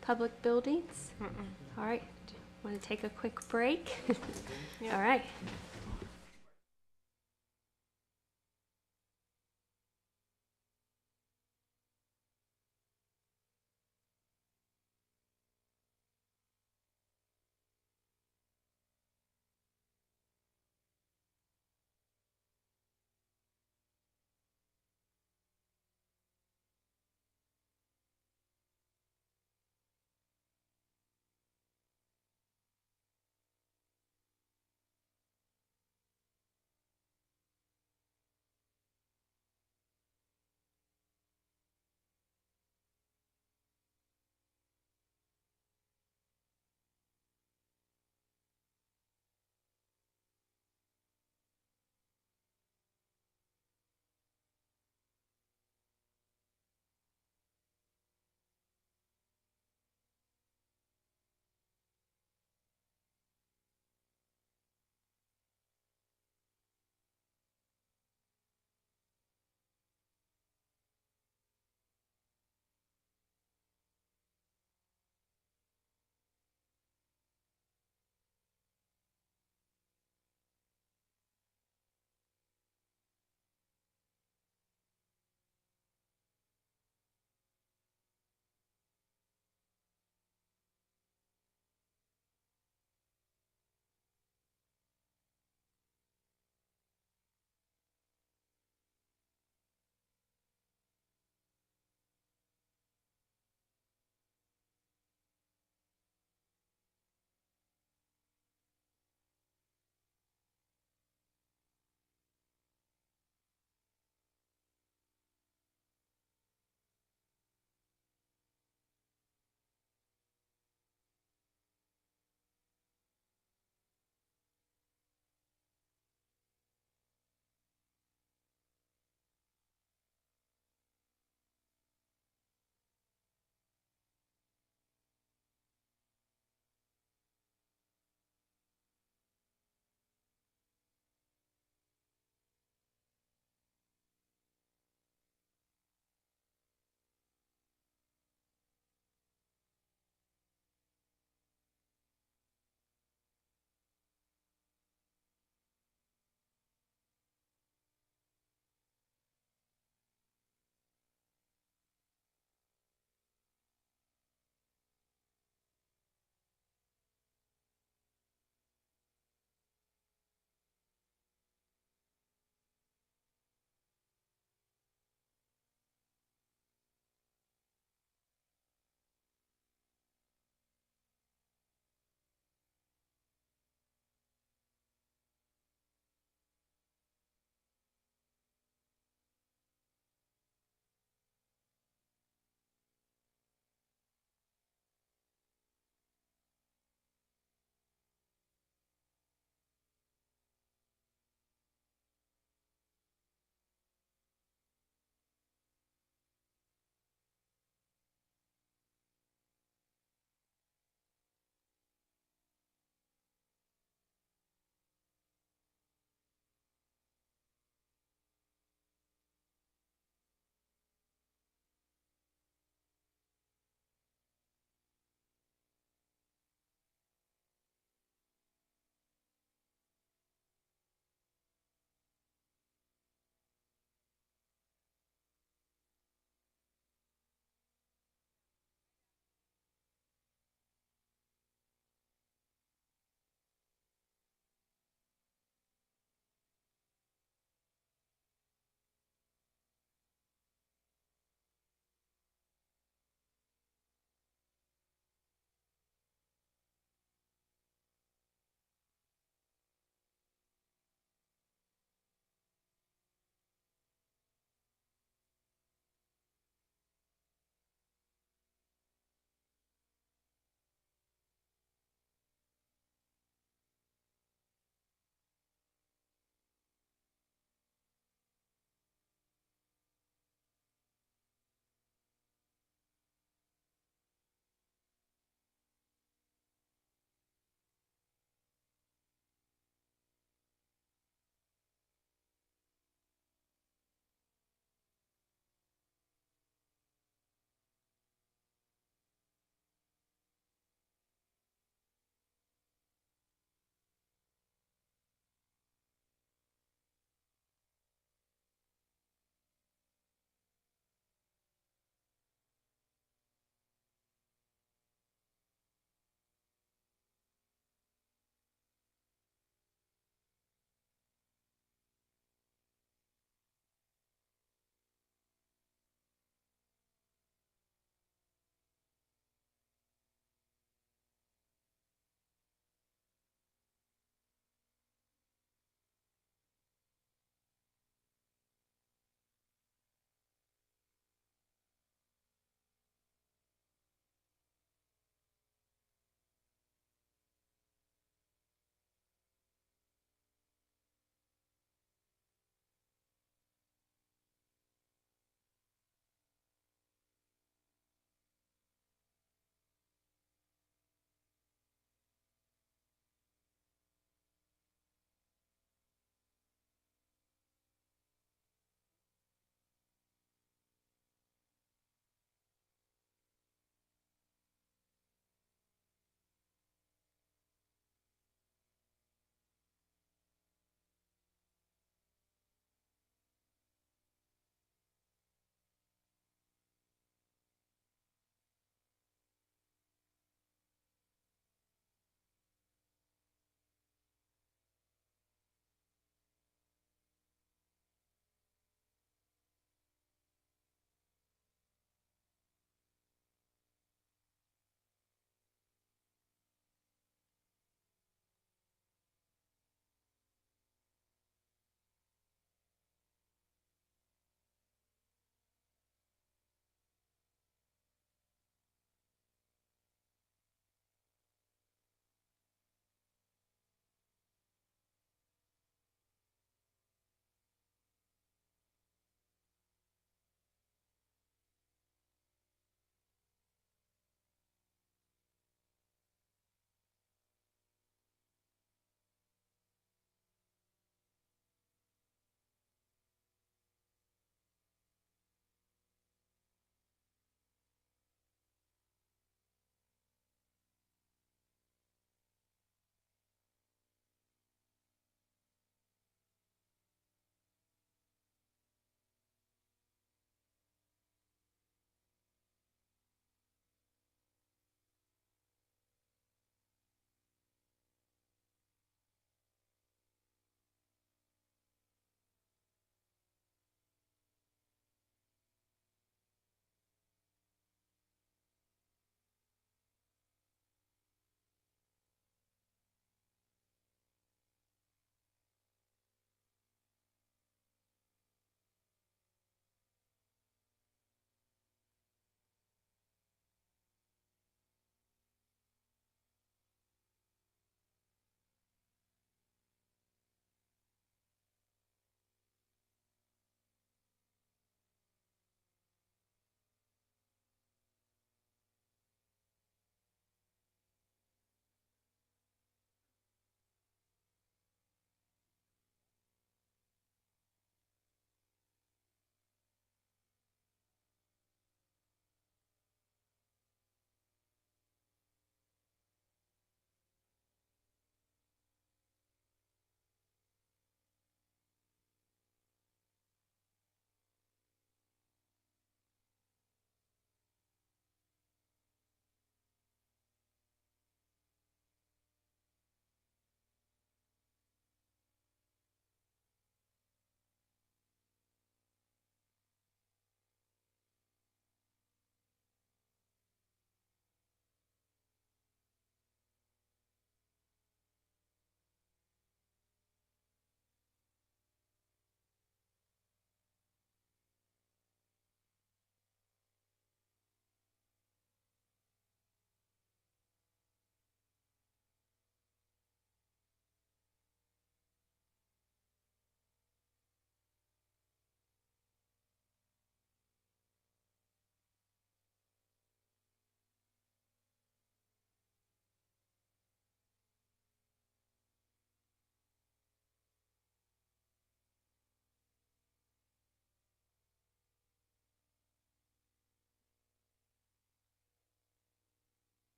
public buildings? All right, want to take a quick break? Yeah. All right.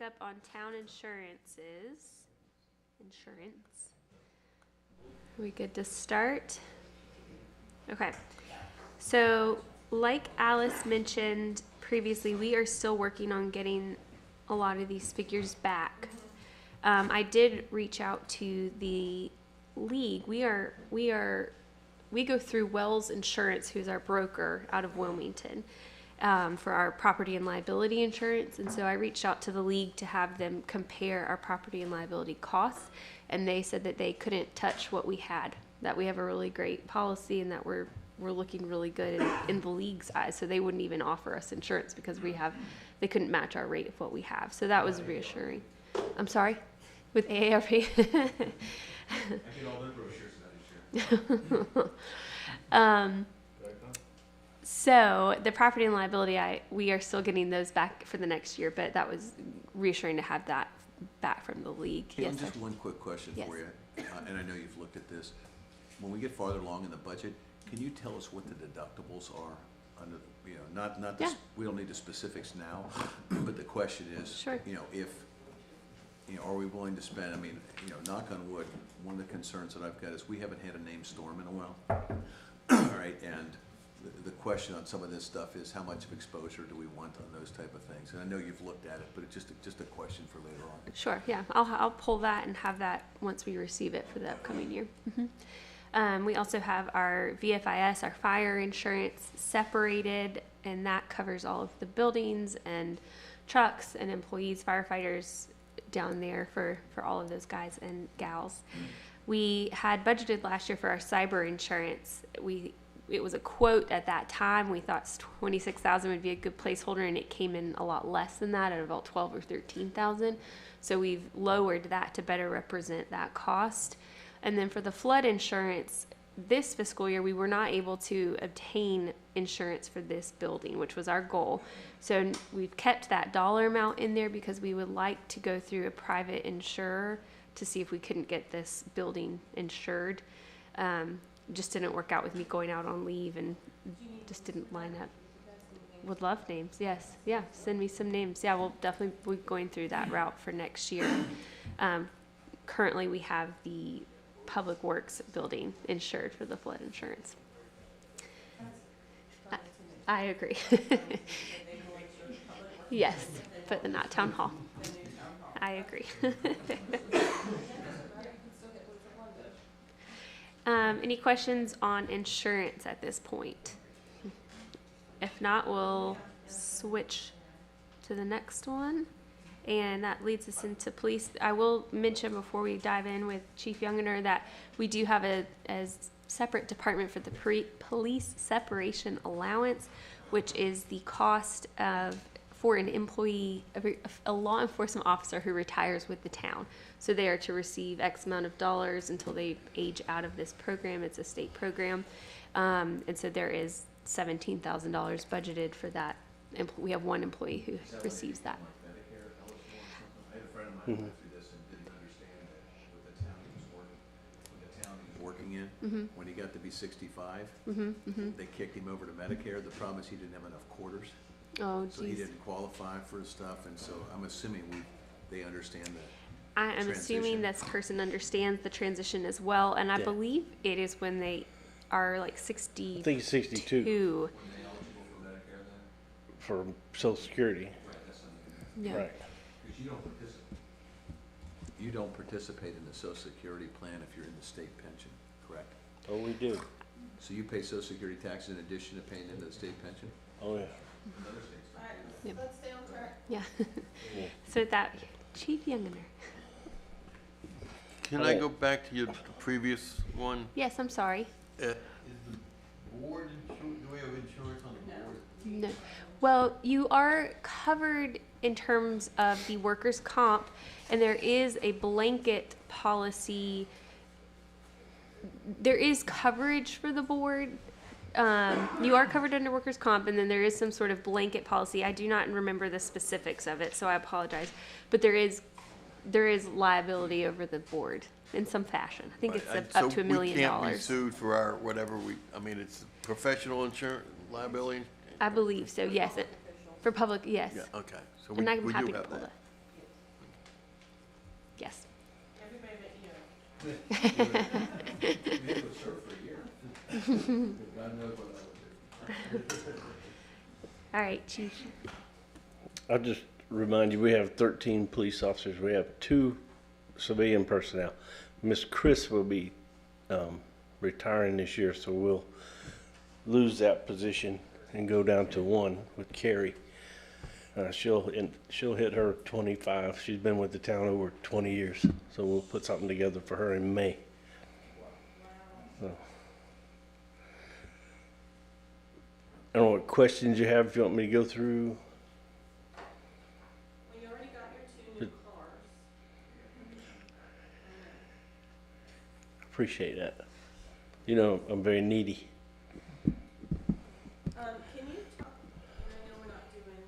up on town insurances. Insurance. Are we good to start? Okay. So, like Alice mentioned previously, we are still working on getting a lot of these figures back. I did reach out to the league. We go through Wells Insurance, who's our broker out of Wilmington, for our property and liability insurance. And so I reached out to the league to have them compare our property and liability costs. And they said that they couldn't touch what we had, that we have a really great policy and that we're looking really good in the league's eyes. So they wouldn't even offer us insurance because they couldn't match our rate of what we have. So that was reassuring. I'm sorry? With AARP? I get all their brochures about insurance. So the property and liability, we are still getting those back for the next year, but that was reassuring to have that back from the league. Caitlin, Yes, just sir. one quick question Yes. for you, and I know you've looked at this. When we get farther along in the budget, can you tell us what the deductibles are under, not the, Yeah. we don't need the specifics now, but the question is, Sure. are we willing to spend, knock on wood, one of the concerns that I've got is we haven't had a named storm in a while. All right, and the question on some of this stuff is how much of exposure do we want on those type of things? And I know you've looked at it, but it's just a question for later on. Sure, yeah. I'll pull that and have that once we receive it for the upcoming year. We also have our VFIS, our fire insurance, separated, and that covers all of the buildings and trucks and employees, firefighters down there for all of those guys and gals. We had budgeted last year for our cyber insurance. It was a quote at that time. We thought $26,000 would be a good placeholder, and it came in a lot less than that, at about $12,000 or $13,000. So we've lowered that to better represent that cost. And then for the flood insurance, this fiscal year, we were not able to obtain insurance for this building, which was our goal. So we've kept that dollar amount in there because we would like to go through a private insurer to see if we couldn't get this building insured. Just didn't work out with me going out on leave and just didn't line up. Would love names, yes. Yeah, send me some names. Yeah, we'll definitely be going through that route for next year. Currently, we have the Public Works building insured for the flood insurance. I agree. Yes, but not town hall. I agree. Any questions on insurance at this point? If not, we'll switch to the next one. And that leads us into police. I will mention before we dive in with Chief Youngener that we do have a separate department for the police separation allowance, which is the cost for an employee, a law enforcement officer who retires with the town. So they are to receive X amount of dollars until they age out of this program. It's a state program. And so there is $17,000 budgeted for that. We have one employee who receives that. I had a friend of mine who went through this and didn't understand that with the town he was working in, when he got to be 65, they kicked him over to Medicare. The problem is he didn't have enough quarters. Oh, So he geez. didn't qualify for his stuff, and so I'm assuming they understand that. I am assuming transition. this person understands the transition as well, and I Yeah. believe it is when they are like 62. I think it's 62 for Social Security. Yeah. Right. Because you don't participate in the Social Security plan if you're in the state pension, correct? Oh, we do. So you pay Social Security tax in addition to paying into the state pension? Oh, yeah. Yeah. Yeah. So that, Chief Youngener. Can I go back to your previous one? Yes, I'm sorry. Is the board, do we have insurance on the board? No. Well, you are covered in terms of the workers' comp, and there is a blanket policy. There is coverage for the board. You are covered under workers' comp, and then there is some sort of blanket policy. I do not remember the specifics of it, so I apologize. But there is liability over the board in some fashion. I think it's up to $1 million. So we can't be sued for our whatever it's professional insurance liability? I believe so, yes. For public, yes. Yeah, okay. So And I'm we happy do to have pull that. Yes. Everybody that you know. All right, Chief. I'll just remind you, we have 13 police officers. We have 2 civilian personnel. Miss Chris will be retiring this year, so we'll lose that position and go down to 1 with Carrie. She'll hit her 25. She's been with the town over 20 years, so we'll put something together for her in May. So. I don't know what questions you have, if you want me to go through. Well, you already got your 2 new cars. Appreciate that. You know, I'm very needy. Can you talk, and I know we're not doing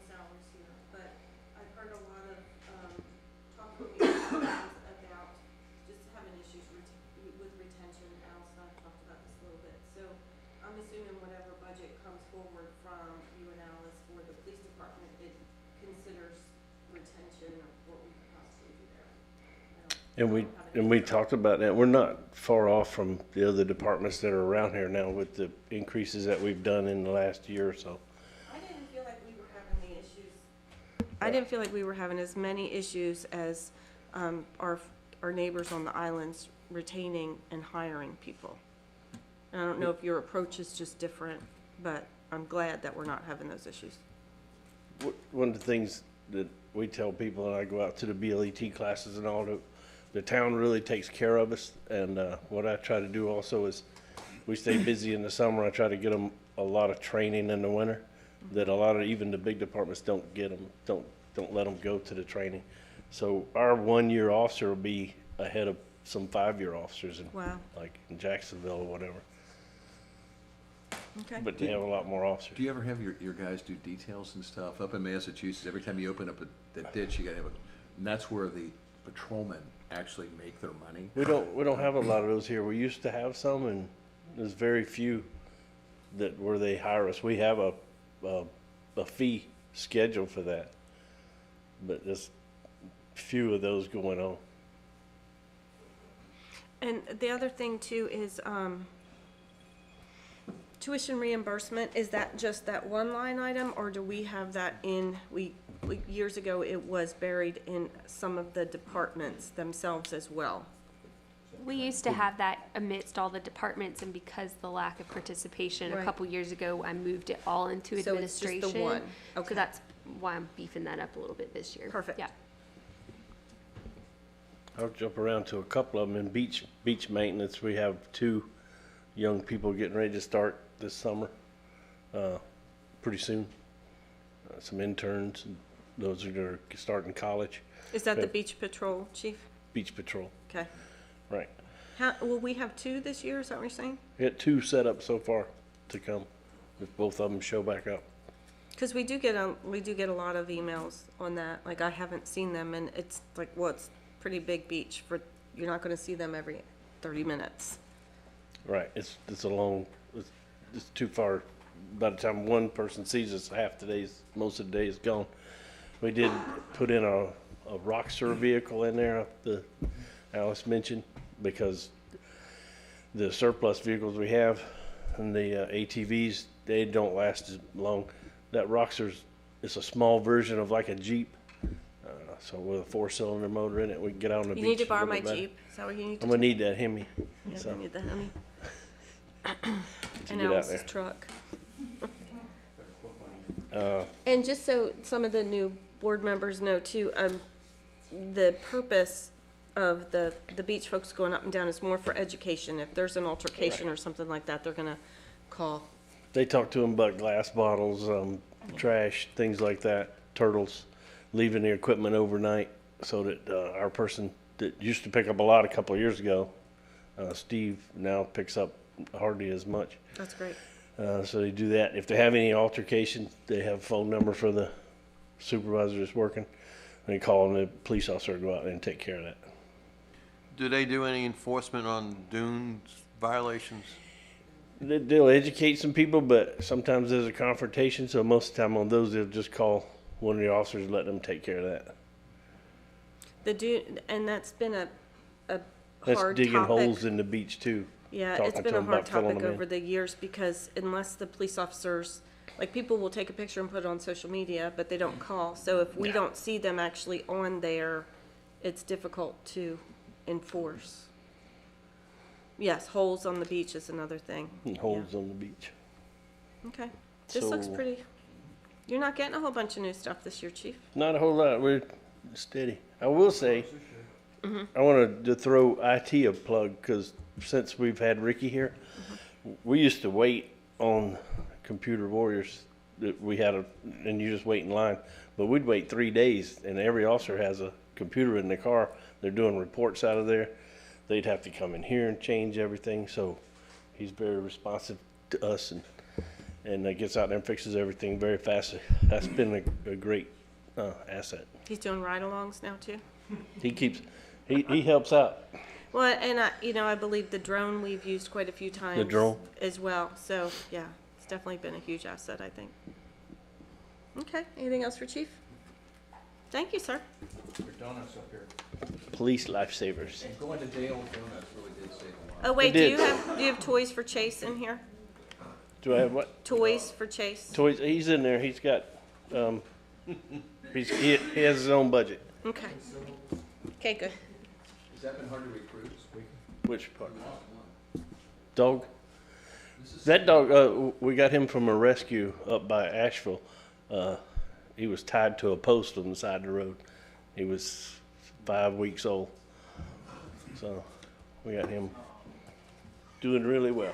salaries here, but I've heard a lot of, talk from municipalities about just having issues with retention. Alice and I talked about this a little bit. So I'm assuming whatever budget comes forward from you and Alice for the police department, it considers retention or what we could possibly do there. And we talked about that. We're not far off from the other departments that are around here now with the increases that we've done in the last year or so. I didn't feel like we were having the issues. I didn't feel like we were having as many issues as our neighbors on the islands retaining and hiring people. And I don't know if your approach is just different, but I'm glad that we're not having those issues. One of the things that we tell people, and I go out to the BLET classes and all, the town really takes care of us. And what I try to do also is, we stay busy in the summer. I try to get them a lot of training in the winter that a lot of even the big departments don't get them, don't let them go to the training. So our 1-year officer will be ahead of some 5-year officers in, Wow. like in Jacksonville or whatever. Okay. But they have a lot more officers. Do you ever have your guys do details and stuff? Up in Massachusetts, every time you open up a ditch, you gotta have and that's where the patrolmen actually make their money. We don't have a lot of those here. We used to have some, and there's very few that where they hire us. We have a fee schedule for that, but there's few of those going on. And the other thing too is, tuition reimbursement, is that just that one line item, or do we have that in, years ago, it was buried in some of the departments themselves as well? We used to have that amidst all the departments, and because the lack of participation a Right. couple years ago, I moved it all into So it's just the administration. one. Okay. So that's why I'm beefing that up a little bit this year. Perfect. Yeah. I'll jump around to a couple of them. In beach maintenance, we have 2 young people getting ready to start this summer, pretty soon. Some interns, and those that are starting college. Is that the Okay. beach patrol, chief? Beach patrol, Okay. right. Will we have 2 this year, is that what you're saying? We got 2 set up so far to come, if both of them show back up. Because we do get a lot of emails on that, like I haven't seen them, and it's like, well, it's pretty big beach for, you're not gonna see them every 30 minutes. Right, it's it's too far. By the time one person sees us, most of the day is gone. We did put in a Roxor vehicle in there, Alice mentioned, because the surplus vehicles we have and the ATVs, they don't last as long. That Roxor's, it's a small version of like a Jeep. So with a 4-cylinder motor in it, we can get out on the beach. You need to a borrow little my bit better. Jeep, is that what you need to I'm do? gonna need that Hemi. Yeah, so, you need the Hemi. to And get out Alice's there. truck. And just so some of the new board members know too, the purpose of the beach folks going up and down is more for education. If there's an altercation or something like that, they're gonna call. They talk to them about glass bottles, trash, things like that, turtles, leaving the equipment overnight so that our person that used to pick up a lot a couple of years ago, Steve, now picks up hardly as much. That's great. So they do that. If they have any altercation, they have a phone number for the supervisor that's working. They call and the police officer go out there and take care of that. Do they do any enforcement on dunes violations? They'll educate some people, but sometimes there's a confrontation. So most of the time on those, they'll just call one of the officers and let them take care of that. And that's been a That's hard digging topic. holes in the beach too. Yeah, talking it's to been a them hard about filling topic them in. over the years because unless the police officers, like people will take a picture and put it on social media, but they don't call. So if we don't see them actually on there, it's difficult to enforce. Yes, holes on the beach is another thing. And holes on the beach. Yeah. Okay, this looks So- pretty, you're not getting a whole bunch of new stuff this year, chief. Not a whole lot. We're steady. I will say, I wanted to throw IT a plug because since we've had Ricky here, we used to wait on computer warriors. That we had and you just wait in line. But we'd wait 3 days, and every officer has a computer in the car. They're doing reports out of there. They'd have to come in here and change everything. So he's very responsive to us and gets out there and fixes everything very fast. That's been a great asset. He's doing ride-alongs now too? He helps out. Well, and I believe the drone we've used quite a few times. drone? As well, so, yeah, it's definitely been a huge asset, I think. Okay, anything else for chief? Thank you, sir. Your donuts up here. Police lifesavers. Going to Dale Donuts really did save a lot. Oh, wait, It do you did. have toys for Chase in here? Do I have what? Toys for Chase? Toys, he's in there. He's got, he has his own budget. Okay. Okay, good. Has that been hard to recruit? Which part? Dog? That dog, we got him from a rescue up by Asheville. He was tied to a post on the side of the road. He was 5 weeks old. So we got him doing really well.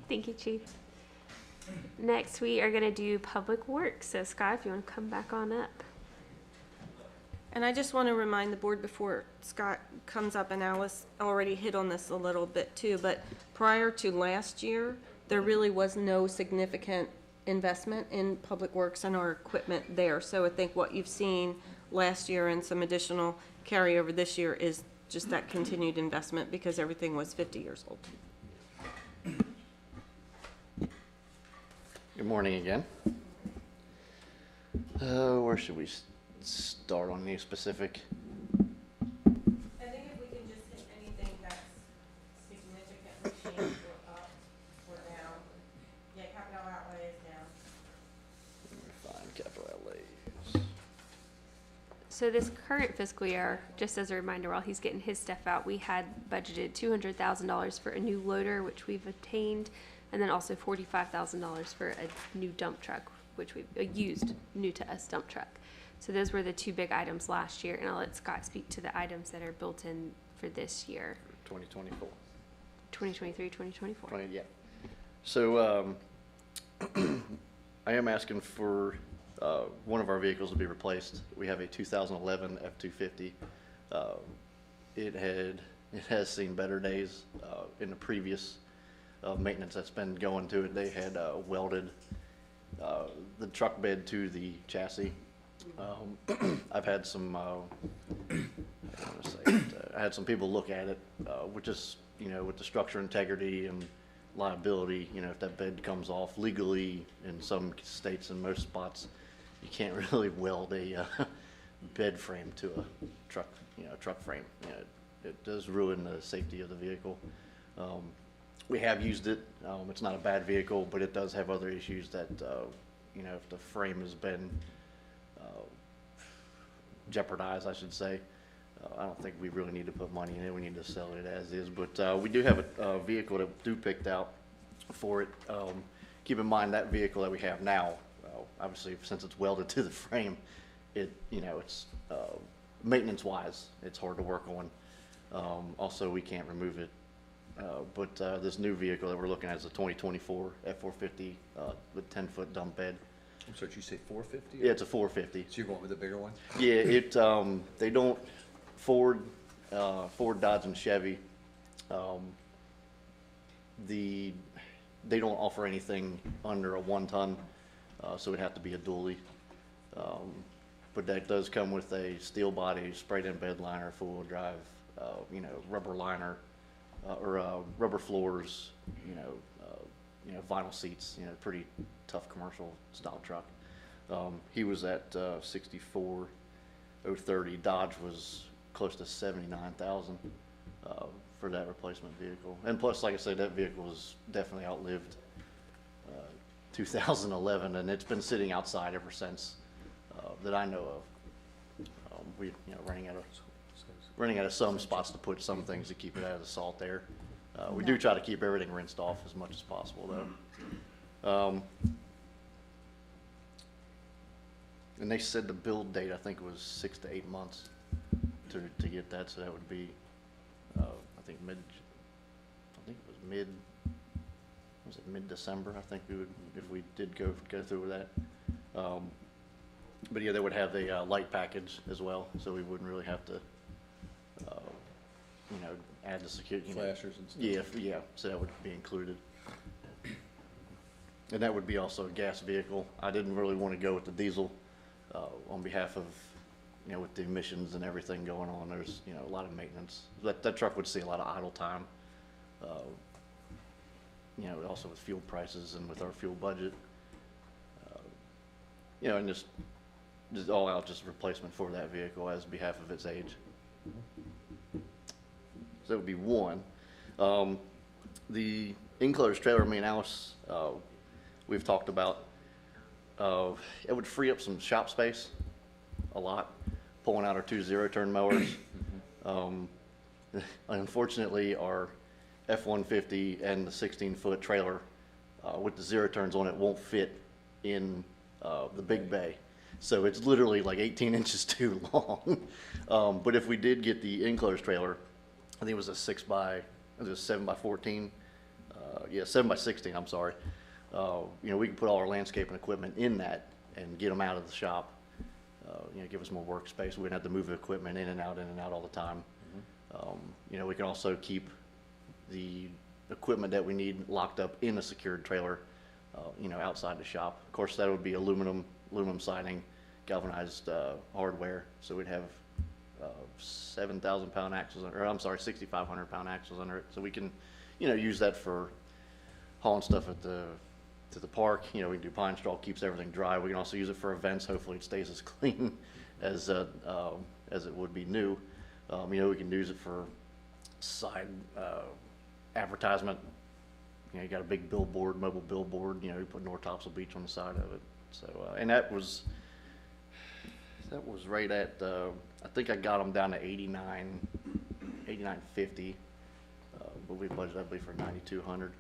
Thank you, Chief. Next, we are gonna do Public Works. So Scott, if you wanna come back on up. And I just want to remind the board before Scott comes up, and Alice already hit on this a little bit too, but prior to last year, there really was no significant investment in Public Works and our equipment there. So I think what you've seen last year and some additional carryover this year is just that continued investment because everything was 50 years old. Good morning again. Where should we start on any specific? I think if we can just hit anything that's significantly changed or up or down. Yeah, capital outlay is down. Find capital outlays. So this current fiscal year, just as a reminder, while he's getting his stuff out, we had budgeted $200,000 for a new loader, which we've obtained, and then also $45,000 for a new dump truck, which we've used, new to us dump truck. So those were the two big items last year, and I'll let Scott speak to the items that are built in for this year, 2024. 2023, 2024. Right, yeah. So, I am asking for, one of our vehicles to be replaced. We have a 2011 F-250. It has seen better days, in the previous, maintenance that's been going to it. They had, welded, the truck bed to the chassis. I've had some, I had some people look at it, which is, with the structure integrity and liability, if that bed comes off legally in some states and most spots, you can't really weld a bed frame to a truck, truck frame. It does ruin the safety of the vehicle. We have used it. It's not a bad vehicle, but it does have other issues that, if the frame has been jeopardized, I should say. I don't think we really need to put money in it. We need to sell it as is. But we do have a vehicle that we picked out for it. Keep in mind that vehicle that we have now, obviously since it's welded to the frame, it's maintenance-wise, it's hard to work on. Also, we can't remove it. But this new vehicle that we're looking at is a 2024 F450 with 10-foot dump bed. So did you say 450? Yeah, it's a 450. So you're going with the bigger one? Yeah, they don't, Ford, Dodge, and Chevy, they don't offer anything under a 1 ton, so it'd have to be a dually. But that does come with a steel body, sprayed-in bed liner, four-wheel drive, rubber liner, or rubber floors, vinyl seats, pretty tough commercial style truck. He was at 64,030. Dodge was close to 79,000 for that replacement vehicle. And plus, like I said, that vehicle has definitely outlived 2011, and it's been sitting outside ever since that I know of. We, running out of some spots to put some things to keep it out of the salt air. We do try to keep everything rinsed off as much as possible, though. And they said the build date, I think, was 6 to 8 months to get that, so that would be, I think mid-December, I think we would, if we did go through with that. But yeah, they would have the light package as well, so we wouldn't really have to, add the security. Flashers and stuff. Yeah, so that would be included. And that would be also a gas vehicle. I didn't really want to go with the diesel on behalf of, with the emissions and everything going on. There's, a lot of maintenance. That truck would see a lot of idle time. Also with fuel prices and with our fuel budget. And just all out just replacement for that vehicle as behalf of its age. So that would be one. The enclosed trailer, me and Alice, we've talked about, it would free up some shop space a lot, pulling out our 2 zero-turn mowers. Unfortunately, our F-150 and the 16-foot trailer with the zero-turns on it won't fit in the big bay. So it's literally like 18 inches too long. But if we did get the enclosed trailer, I think it was a 7x14, 7x16, I'm sorry. We can put all our landscaping equipment in that and get them out of the shop. Give us more workspace. We wouldn't have to move the equipment in and out all the time. We can also keep the equipment that we need locked up in a secured trailer, outside the shop. Of course, that would be aluminum siding, galvanized hardware. So we'd have 7,000 pound axles, or I'm sorry, 6,500 pound axles under it. So we can, use that for hauling stuff to the park. We can do pine straw, keeps everything dry. We can also use it for events. Hopefully it stays as clean as it would be new. We can use it for side advertisement. You got a big billboard, mobile billboard, you put North Topsail Beach on the side of it. So, and that was right at, I think I got them down to 89.50, but we budgeted, I believe, for 9,200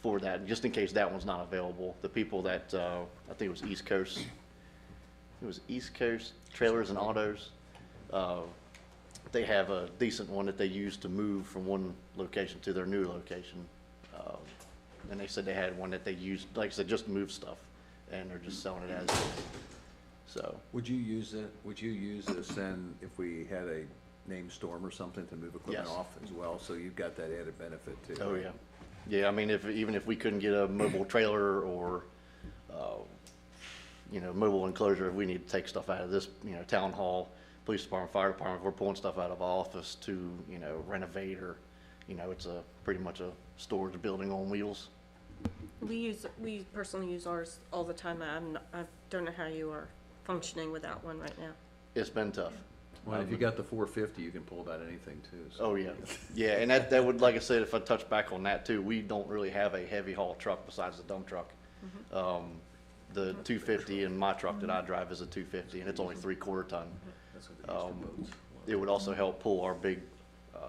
for that, just in case that one's not available. The people that, I think it was East Coast Trailers and Autos, they have a decent one that they use to move from one location to their new location. And they said they had one that they used, like I said, just to move stuff, and they're just selling it as is. So. Would you use it, then, if we had a named storm or something to move equipment Yes. off as well? So you've got that added benefit too. Oh, yeah. Yeah, I mean, even if we couldn't get a mobile trailer or, mobile enclosure, if we need to take stuff out of this, town hall, police department, fire department, if we're pulling stuff out of office to, renovate or, it's pretty much a storage building on wheels. We personally use ours all the time. I don't know how you are functioning without one right now. It's been tough. Well, if you got the 450, you can pull that anything too. So. Oh, yeah. Yeah, and that would, like I said, if I touch back on that too, we don't really have a heavy haul truck besides the dump truck. The 250 in my truck that I drive is a 250, and it's only 3/4 ton. It would also help pull our big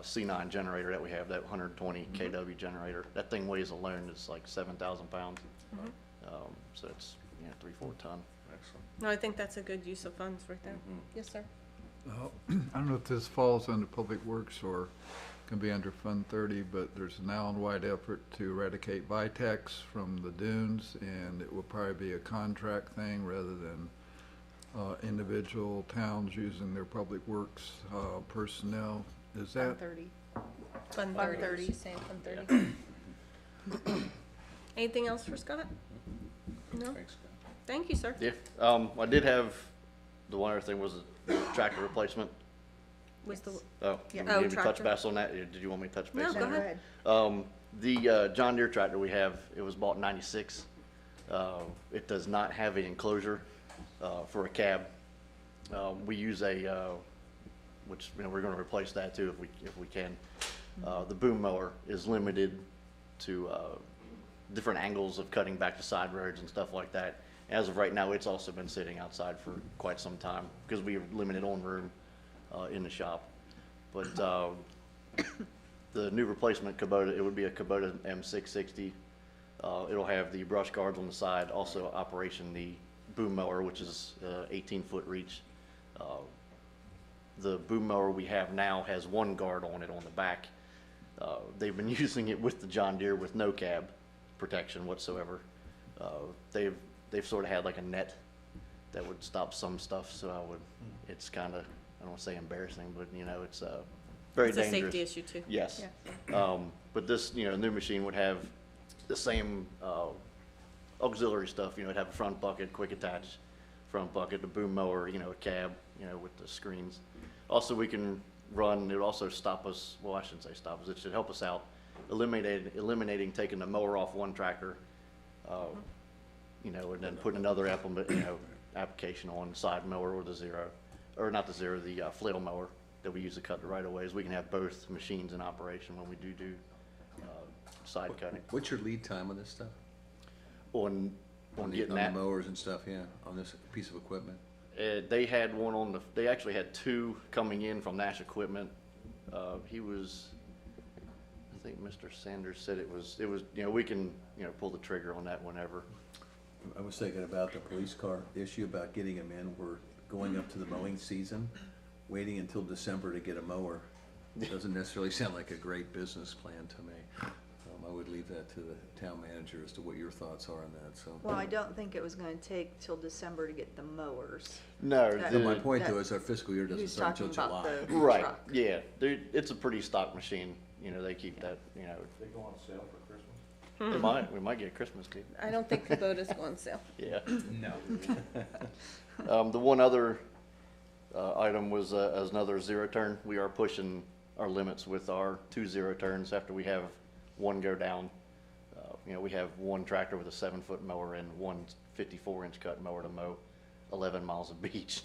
C9 generator that we have, that 120 kW generator. That thing weighs alone, it's like 7,000 pounds. So it's 3/4 ton. Excellent. No, I think that's a good use of funds right there. Yes, sir. I don't know if this falls under Public Works or can be under Fund 30, but there's an island-wide effort to eradicate Vitex from the dunes, and it will probably be a contract thing rather than individual towns using their Public Works personnel. Is that? 30. Fund Fund 30. 30. She's saying Fund 30. Anything else for Scott? No? Thanks, Scott. Thank you, sir. Yeah, I did have, the one other thing was a tractor replacement. Was the, Oh, Yeah. you Oh, need me to touch tractor. base on that? Or did you want me to touch base No, on go that? ahead. The John Deere tractor we have, it was bought in '96. It does not have an enclosure for a cab. We use which, you know, we're gonna replace that too if we can. The boom mower is limited to different angles of cutting back to side roads and stuff like that. As of right now, it's also been sitting outside for quite some time because we are limited on room in the shop. But the new replacement Kubota, it would be a Kubota M660. It'll have the brush guards on the side, also operation the boom mower, which is 18-foot reach. The boom mower we have now has one guard on it on the back. They've been using it with the John Deere with no cab protection whatsoever. They've sort of had like a net that would stop some stuff, so it's kind of, I don't want to say embarrassing, but you know, it's very It's a dangerous. safety issue too. Yes. But this, you know, new machine would have the same auxiliary stuff. You know, it'd have a front bucket, quick attach front bucket, the boom mower, you know, a cab, you know, with the screens. Also, we can run, it would also stop us, well, I shouldn't say stop us, it should help us out, eliminating taking the mower off one tractor, you know, and then putting another application on the side mower or the zero, or not the zero, the flail mower that we use to cut the right of ways. We can have both machines in operation when we do side cutting. What's your lead time on this stuff? On getting On that, the mowers and stuff, yeah, on this piece of equipment? they had one on they actually had two coming in from Nash Equipment. He was, I think Mr. Sanders said it was, you know, we can, you know, pull the trigger on that whenever. I was thinking about the police car issue, about getting them in. We're going up to the mowing season, waiting until December to get a mower. Doesn't necessarily sound like a great business plan to me. I would leave that to the town manager as to what your thoughts are on that, so. Well, I don't think it was gonna take till December to get the mowers. No, That- No, my the, point that- though is our fiscal year doesn't Who's start until talking about July. the right, truck? yeah, it's a pretty stock machine. You know, they keep that, you know. They go on sale for Christmas? We might get a Christmas too. I don't think Kubota's going on sale. Yeah. No. The one other item was as another zero turn. We are pushing our limits with our 2 zero turns after we have one go down. You know, we have one tractor with a 7-foot mower and one 54-inch cut mower to mow 11 miles of beach.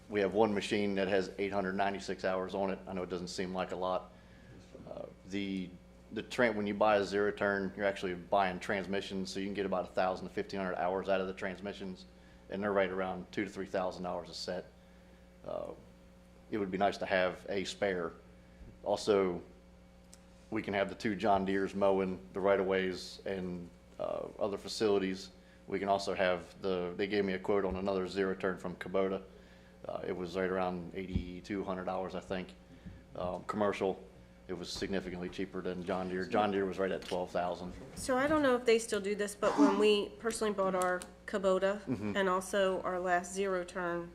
We have one machine that has 896 hours on it. I know it doesn't seem like a lot. When you buy a zero turn, you're actually buying transmissions, so you can get about 1,000 to 1,500 hours out of the transmissions, and they're right around $2,000 to $3,000 a set. It would be nice to have a spare. Also, we can have the 2 John Deeres mowing the right-of-ways and other facilities. We can also have they gave me a quote on another zero turn from Kubota. It was right around $8,200, I think. Commercial, it was significantly cheaper than John Deere. John Deere was right at $12,000. So I don't know if they still do this, but when we personally bought our Kubota Mm-hmm. and also our last zero turn,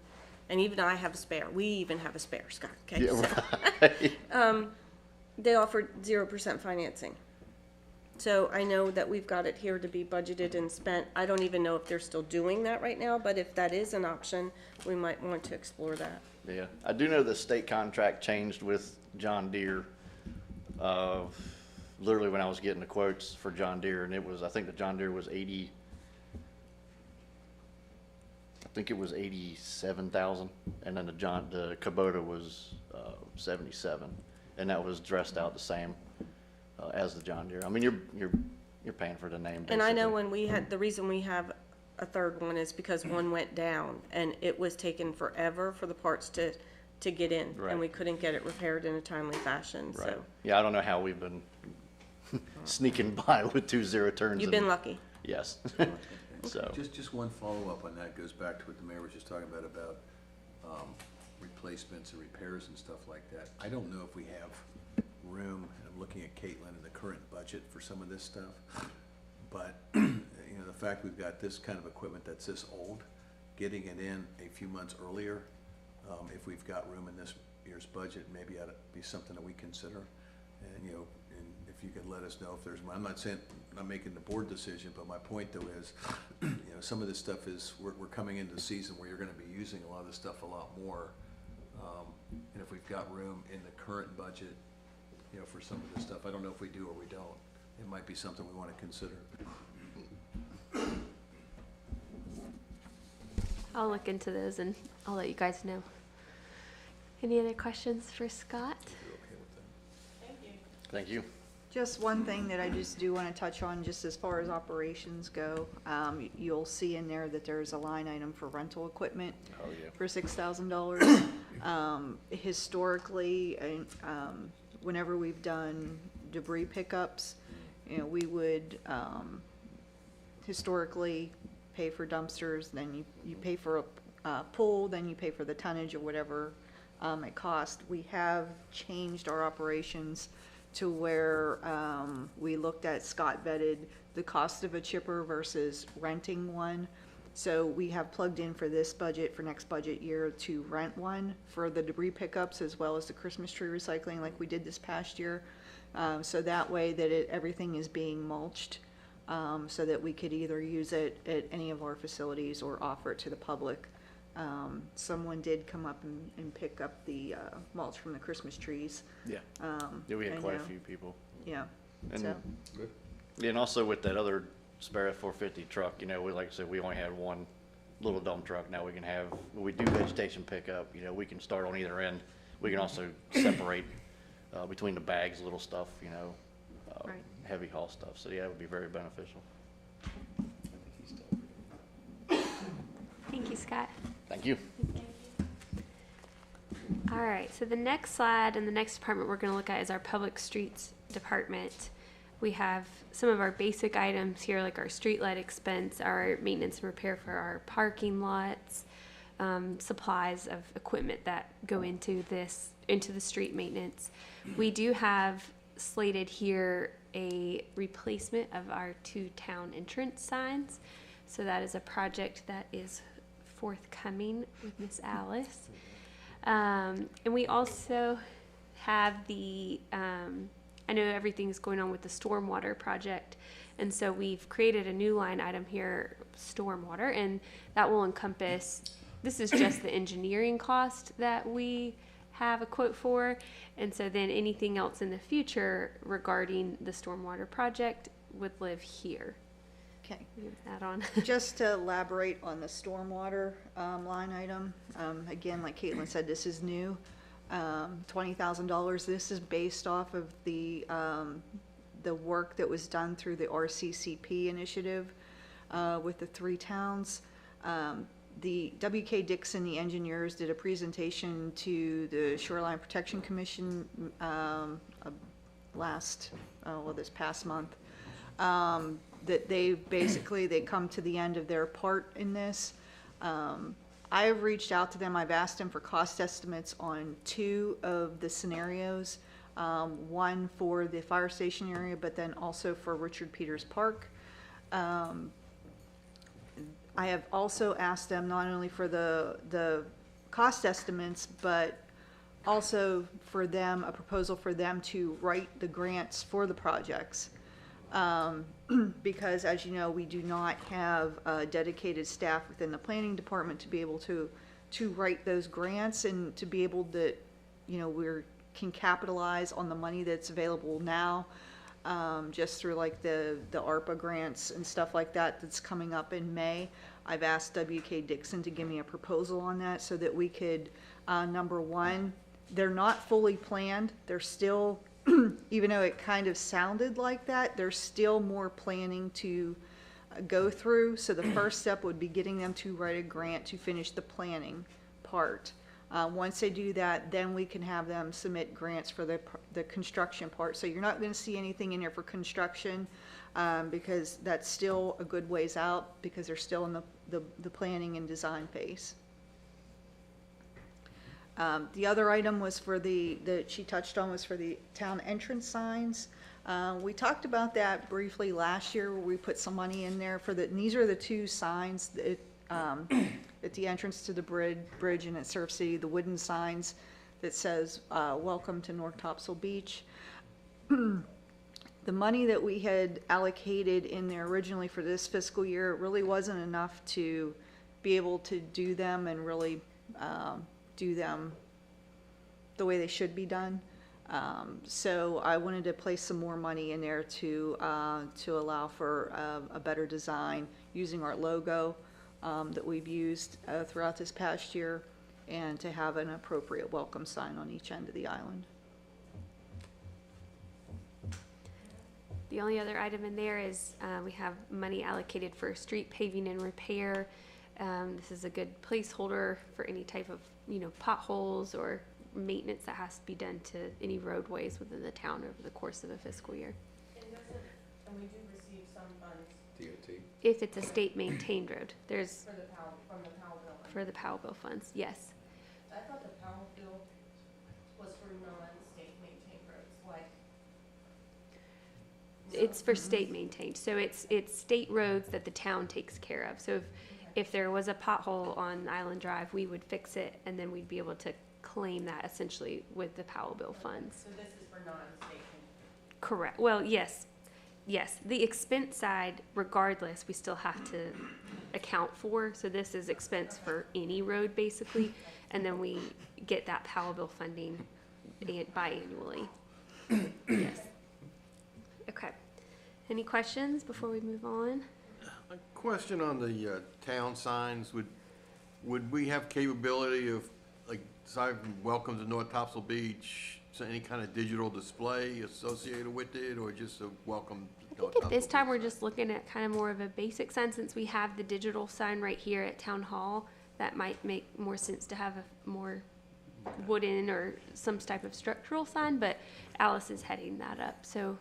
and even I have a spare, we even have a spare, Scott, okay? Yeah, So, right. they offered 0% financing. So I know that we've got it here to be budgeted and spent. I don't even know if they're still doing that right now, but if that is an option, we might want to explore that. Yeah, I do know the state contract changed with John Deere. Literally when I was getting the quotes for John Deere, and I think the John Deere was 87,000, and then the Kubota was 77, and that was dressed out the same as the John Deere. I mean, you're paying for the name. And I know basically. when we had, the reason we have a third one is because one went down and it was taken forever for the parts to get in. Right. And we couldn't get it repaired in a timely fashion, Right. so. Yeah, I don't know how we've been sneaking by with 2 zero turns. You've been lucky. Yes. So. Just one follow-up on that, goes back to what the mayor was just talking about replacements and repairs and stuff like that. I don't know if we have room, and I'm looking at Caitlin in the current budget for some of this stuff, but, you know, the fact we've got this kind of equipment that's this old, getting it in a few months earlier, if we've got room in this year's budget, maybe ought to be something that we consider. And, you know, and if you could let us know if there's, I'm not saying, I'm not making the board decision, but my point though is, you know, some of this stuff is, we're coming into the season where you're gonna be using a lot of this stuff a lot more. And if we've got room in the current budget, you know, for some of this stuff, I don't know if we do or we don't. It might be something we wanna consider. I'll look into those and I'll let you guys know. Any other questions for Scott? Thank you. Just one thing that I just do want to touch on, just as far as operations go, you'll see in there that there's a line item for rental equipment Oh, yeah. for $6,000. Historically, and whenever we've done debris pickups, you know, we would historically pay for dumpsters, then you pay for a pool, then you pay for the tonnage or whatever it cost. We have changed our operations to where we looked at, Scott vetted the cost of a chipper versus renting one. So we have plugged in for this budget, for next budget year, to rent one for the debris pickups as well as the Christmas tree recycling like we did this past year. So that way that everything is being mulched, so that we could either use it at any of our facilities or offer it to the public. Someone did come up and pick up the mulch from the Christmas trees. Yeah. Yeah, we had I quite a know. few people. Yeah, And, so, yeah, and also with that other spare F-450 truck, you know, we, like I said, we only had one little dump truck. Now we can have, when we do vegetation pickup, you know, we can start on either end. We can also separate between the bags, little stuff, you know, Right. heavy haul stuff. So yeah, it would be very beneficial. Thank you, Scott. Thank you. All right, so the next slide and the next department we're going to look at is our public streets department. We have some of our basic items here, like our street light expense, our maintenance and repair for our parking lots, supplies of equipment that go into the street maintenance. We do have slated here a replacement of our 2 town entrance signs. So that is a project that is forthcoming with Miss Alice. And we also have I know everything's going on with the stormwater project, and so we've created a new line item here, stormwater, and that will encompass, this is just the engineering cost that we have a quote for, and so then anything else in the future regarding the stormwater project would live here. okay. Move that on. Just to elaborate on the stormwater line item, again, like Caitlin said, this is new. $20,000. This is based off of the work that was done through the RCCP initiative with the 3 towns. The WK Dixon, the engineers, did a presentation to the Shoreline Protection Commission this past month. That they come to the end of their part in this. I have reached out to them. I've asked them for cost estimates on 2 of the scenarios. One for the fire station area, but then also for Richard Peters Park. I have also asked them not only for the cost estimates, but also for them, a proposal for them to write the grants for the projects. Because as you know, we do not have dedicated staff within the planning department to be able to write those grants and to be able to, you know, can capitalize on the money that's available now, just through like the ARPA grants and stuff like that that's coming up in May. I've asked WK Dixon to give me a proposal on that so that we could, number one, they're not fully planned. They're still, even though it kind of sounded like that, there's still more planning to go through. So the first step would be getting them to write a grant to finish the planning part. Once they do that, then we can have them submit grants for the construction part. So you're not going to see anything in here for construction because that's still a good ways out because they're still in the planning and design phase. The other item was for that she touched on was for the town entrance signs. We talked about that briefly last year where we put some money in there for and these are the 2 signs that, at the entrance to the bridge and at Surf City, the wooden signs that says, welcome to North Topsail Beach. The money that we had allocated in there originally for this fiscal year really wasn't enough to be able to do them and really do them the way they should be done. So I wanted to place some more money in there to allow for a better design using our logo that we've used throughout this past year, and to have an appropriate welcome sign on each end of the island. The only other item in there is we have money allocated for street paving and repair. This is a good placeholder for any type of, potholes or maintenance that has to be done to any roadways within the town over the course of a fiscal year. And we do receive some funds DOT? If it's a state maintained road, there's, from the Powell bill. for the Powell bill funds, yes. I thought the Powell bill was for non-state maintained roads, like. It's for state maintained, so it's state roads that the town takes care of. So if there was a pothole on Island Drive, we would fix it, and then we'd be able to claim that essentially with the Powell bill funds. So this is for non-state. Correct, well, yes, the expense side, regardless, we still have to account for, so this is expense for any road, basically, and then we get that Powell bill funding biannually. Yes. Okay. Any questions before we move on? A question on the town signs, would we have capability of, like, aside from welcome to North Topsail Beach, so any kind of digital display associated with it, or just a welcome to North I think at this Topsail time, Beach we're sign? just looking at kind of more of a basic sign, since we have the digital sign right here at Town Hall. That might make more sense to have a more wooden or some type of structural sign, but Alice is heading that up, so.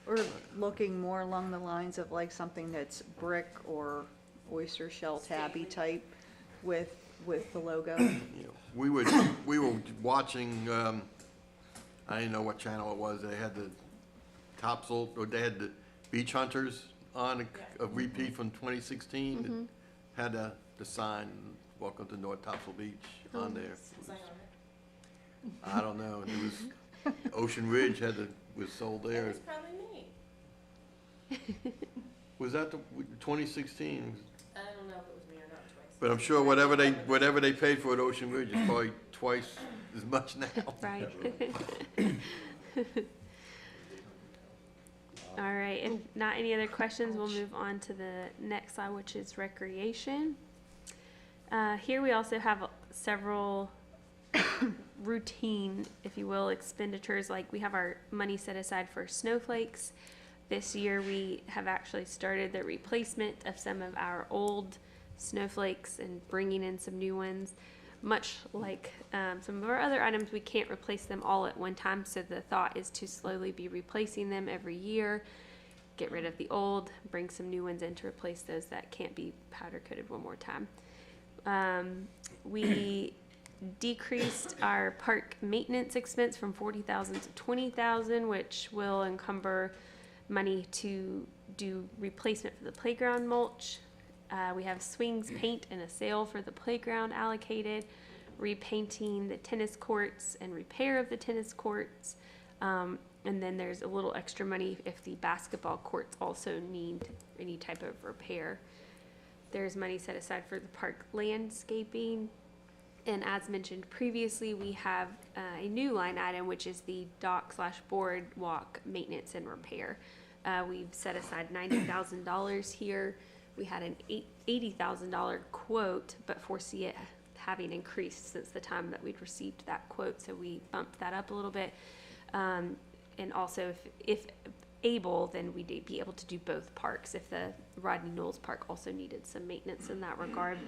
We're looking more along the lines of like something that's brick or oyster shell tabby type with the logo. You know, we were watching, I didn't know what channel it was, they had the Topsail, or they had the Beach Hunters on, a repeat from 2016. That had the sign, welcome to North Topsail Beach on there. I don't know, and it was, Ocean Ridge was sold there. It's probably me. Was that the 2016? I don't know if it was me or not twice. But I'm sure whatever they paid for at Ocean Ridge is probably twice as much now. Right. All right, if not any other questions, we'll move on to the next slide, which is recreation. Here we also have several routine, if you will, expenditures. Like we have our money set aside for snowflakes. This year we have actually started the replacement of some of our old snowflakes and bringing in some new ones. Much like some of our other items, we can't replace them all at one time, so the thought is to slowly be replacing them every year, get rid of the old, bring some new ones in to replace those that can't be powder coated one more time. We decreased our park maintenance expense from $40,000 to $20,000, which will encumber money to do replacement for the playground mulch. We have swings, paint, and a sale for the playground allocated, repainting the tennis courts and repair of the tennis courts. And then there's a little extra money if the basketball courts also need any type of repair. There's money set aside for the park landscaping. And as mentioned previously, we have a new line item, which is the dock/boardwalk maintenance and repair. We've set aside $90,000 here. We had an $80,000 quote, but foresee it having increased since the time that we'd received that quote, so we bumped that up a little bit. And also, if able, then we'd be able to do both parks if the Rodney Knowles Park also needed some maintenance in that regard.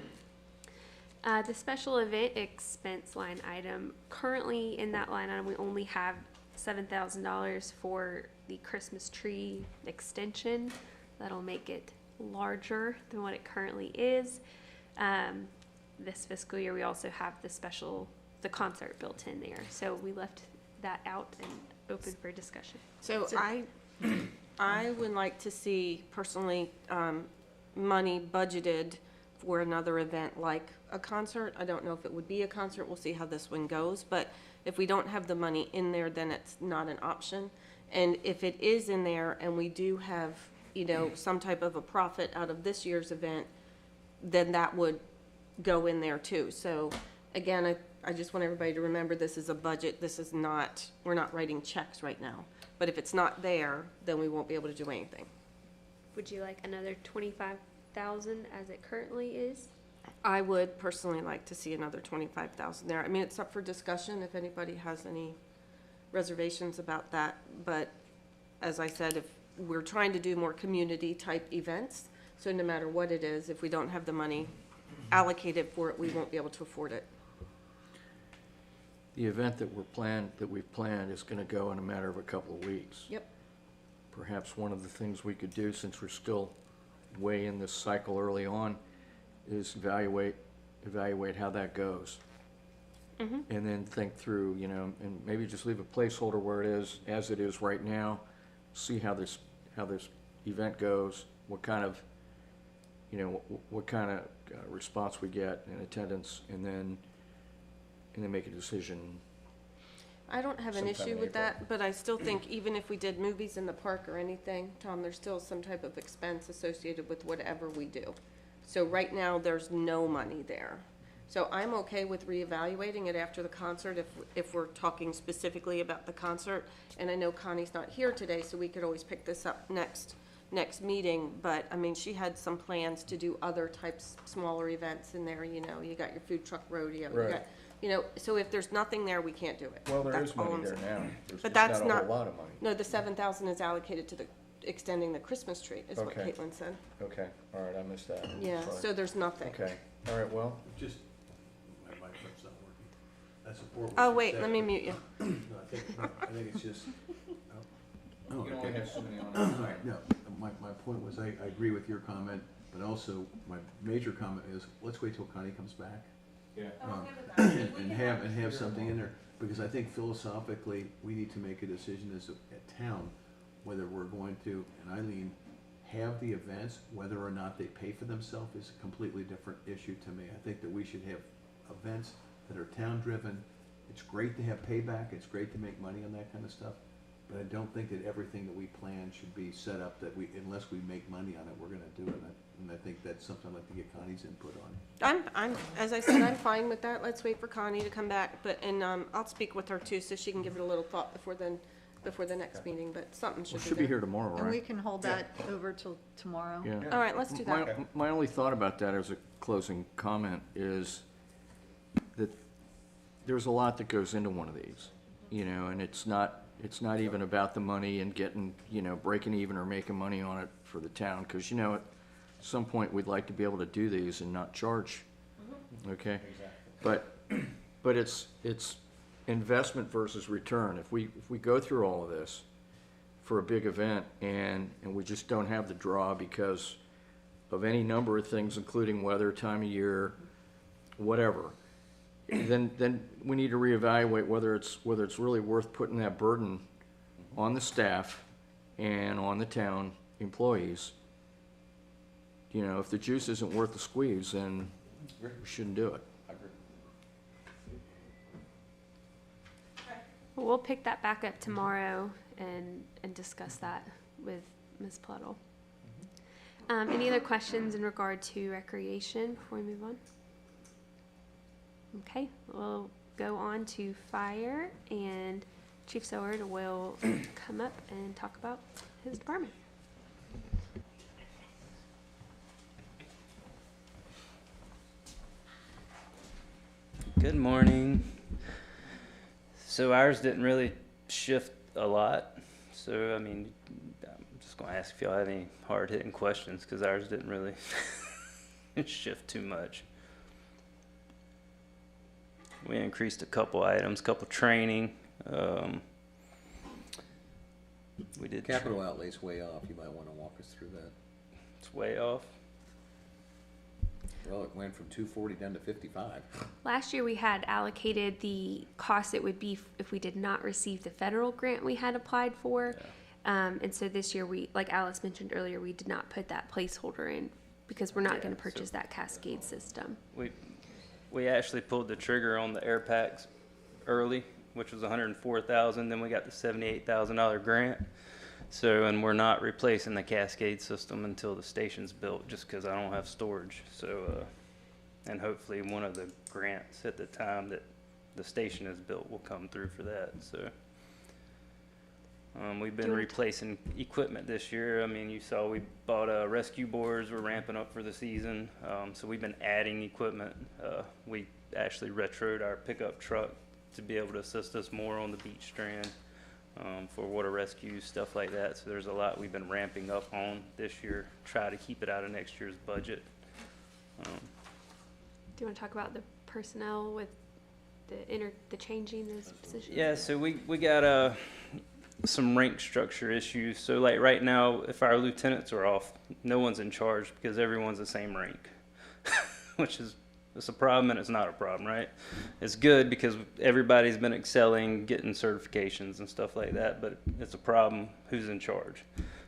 The special event expense line item, currently in that line item, we only have $7,000 for the Christmas tree extension. That'll make it larger than what it currently is. This fiscal year, we also have the concert built in there. So we left that out and open for discussion. So I would like to see personally, money budgeted for another event like a concert. I don't know if it would be a concert. We'll see how this one goes. But if we don't have the money in there, then it's not an option. And if it is in there and we do have, some type of a profit out of this year's event, then that would go in there too. So again, I just want everybody to remember this is a budget. This is not, we're not writing checks right now. But if it's not there, then we won't be able to do anything. Would you like another $25,000 25,000 as it currently is. I would personally like to see another 25,000 there. I mean, it's up for discussion if anybody has any reservations about that. But as I said, if we're trying to do more community-type events, so no matter what it is, if we don't have the money allocated for it, we won't be able to afford it. The event that we've planned is gonna go in a matter of a couple of weeks. Yep. Perhaps one of the things we could do, since we're still way in this cycle early on, is evaluate how that goes. And then think through, you know, and maybe just leave a placeholder where it is, as it is right now, see how this event goes, what kind of, you know, what kind of response we get in attendance, and then make a decision. I don't have an Sometime issue in with April. that, but I still think even if we did movies in the park or anything, Tom, there's still some type of expense associated with whatever we do. So right now, there's no money there. So I'm okay with reevaluating it after the concert if we're talking specifically about the concert. And I know Connie's not here today, so we could always pick this up next meeting. But, I mean, she had some plans to do other types, smaller events in there, you know. You got your food truck rodeo. Right. You got, you know, so if there's nothing there, we can't do it. Well, there That's is all money I'm there saying. now. There's But just that's not a not, whole lot of money. no, the 7,000 is allocated to the, extending the Christmas tree, is what Okay. Caitlin said. Okay, all right, I missed that. Yeah, Sorry. so there's nothing. Okay, all right, well, Just, my microphone's not working. I support what Oh, you wait, said, let me but- mute you. No, I think it's just. you can only have so many on that side. No, my point was, I agree with your comment, but also my major comment is, let's wait till Connie comes back. Yeah. And have something in there, because I think philosophically, we need to make a decision as a town, whether we're going to, and Eileen, have the events, whether or not they pay for themselves is a completely different issue to me. I think that we should have events that are town-driven. It's great to have payback, it's great to make money on that kind of stuff, but I don't think that everything that we plan should be set up that we, unless we make money on it, we're gonna do it. And I think that's something I'd like to get Connie's input on. I'm, as I said, I'm fine with that. Let's wait for Connie to come back, but, and, I'll speak with her too, so she can give it a little thought before the next meeting, but something Well, should should be be here there. tomorrow, And we right? can hold that over till tomorrow. Yeah. All right, let's do that. My only thought about that as a closing comment is that there's a lot that goes into one of these, you know, and it's not even about the money and getting, you know, breaking even or making money on it for the town, because, you know, at some point, we'd like to be able to do these and not charge, okay? But it's investment versus return. If we go through all of this for a big event and we just don't have the draw because of any number of things, including weather, time of year, whatever, then we need to reevaluate whether it's really worth putting that burden on the staff and on the town employees. You know, if the juice isn't worth the squeeze, then we shouldn't do it. Well, we'll pick that back up tomorrow and discuss that with Ms. Pluddle. Any other questions in regard to recreation before we move on? Okay, we'll go on to fire, and Chief Seward will come up and talk about his department. Good morning. So ours didn't really shift a lot. So, I mean, I'm just going to ask if y'all have any hard-hitting questions, because ours didn't really shift too much. We increased a couple items, couple training. We did. Capital outlay's way off, you might wanna walk us through that. It's way off. Well, it went from 240 down to 55. Last year, we had allocated the cost it would be if we did not receive the federal grant we had applied for. And so this year, like Alice mentioned earlier, we did not put that placeholder in because we're not going to purchase that Cascade system. We actually pulled the trigger on the air packs early, which was $104,000. Then we got the $78,000 grant. So, and we're not replacing the Cascade system until the station's built, just because I don't have storage. So, and hopefully one of the grants at the time that the station is built will come through for that. So, We've been replacing equipment this year. I mean, you saw we bought rescue boards. We're ramping up for the season. So we've been adding equipment. We actually retroed our pickup truck to be able to assist us more on the beach strand for water rescue, stuff like that. So there's a lot we've been ramping up on this year. Try to keep it out of next year's budget. Do you want to talk about the personnel with the changing those positions? Yeah, so we got some rank structure issues. So like right now, if our lieutenants are off, no one's in charge because everyone's the same rank, which is it's a problem and it's not a problem, right? It's good because everybody's been excelling, getting certifications and stuff like that, but it's a problem who's in charge.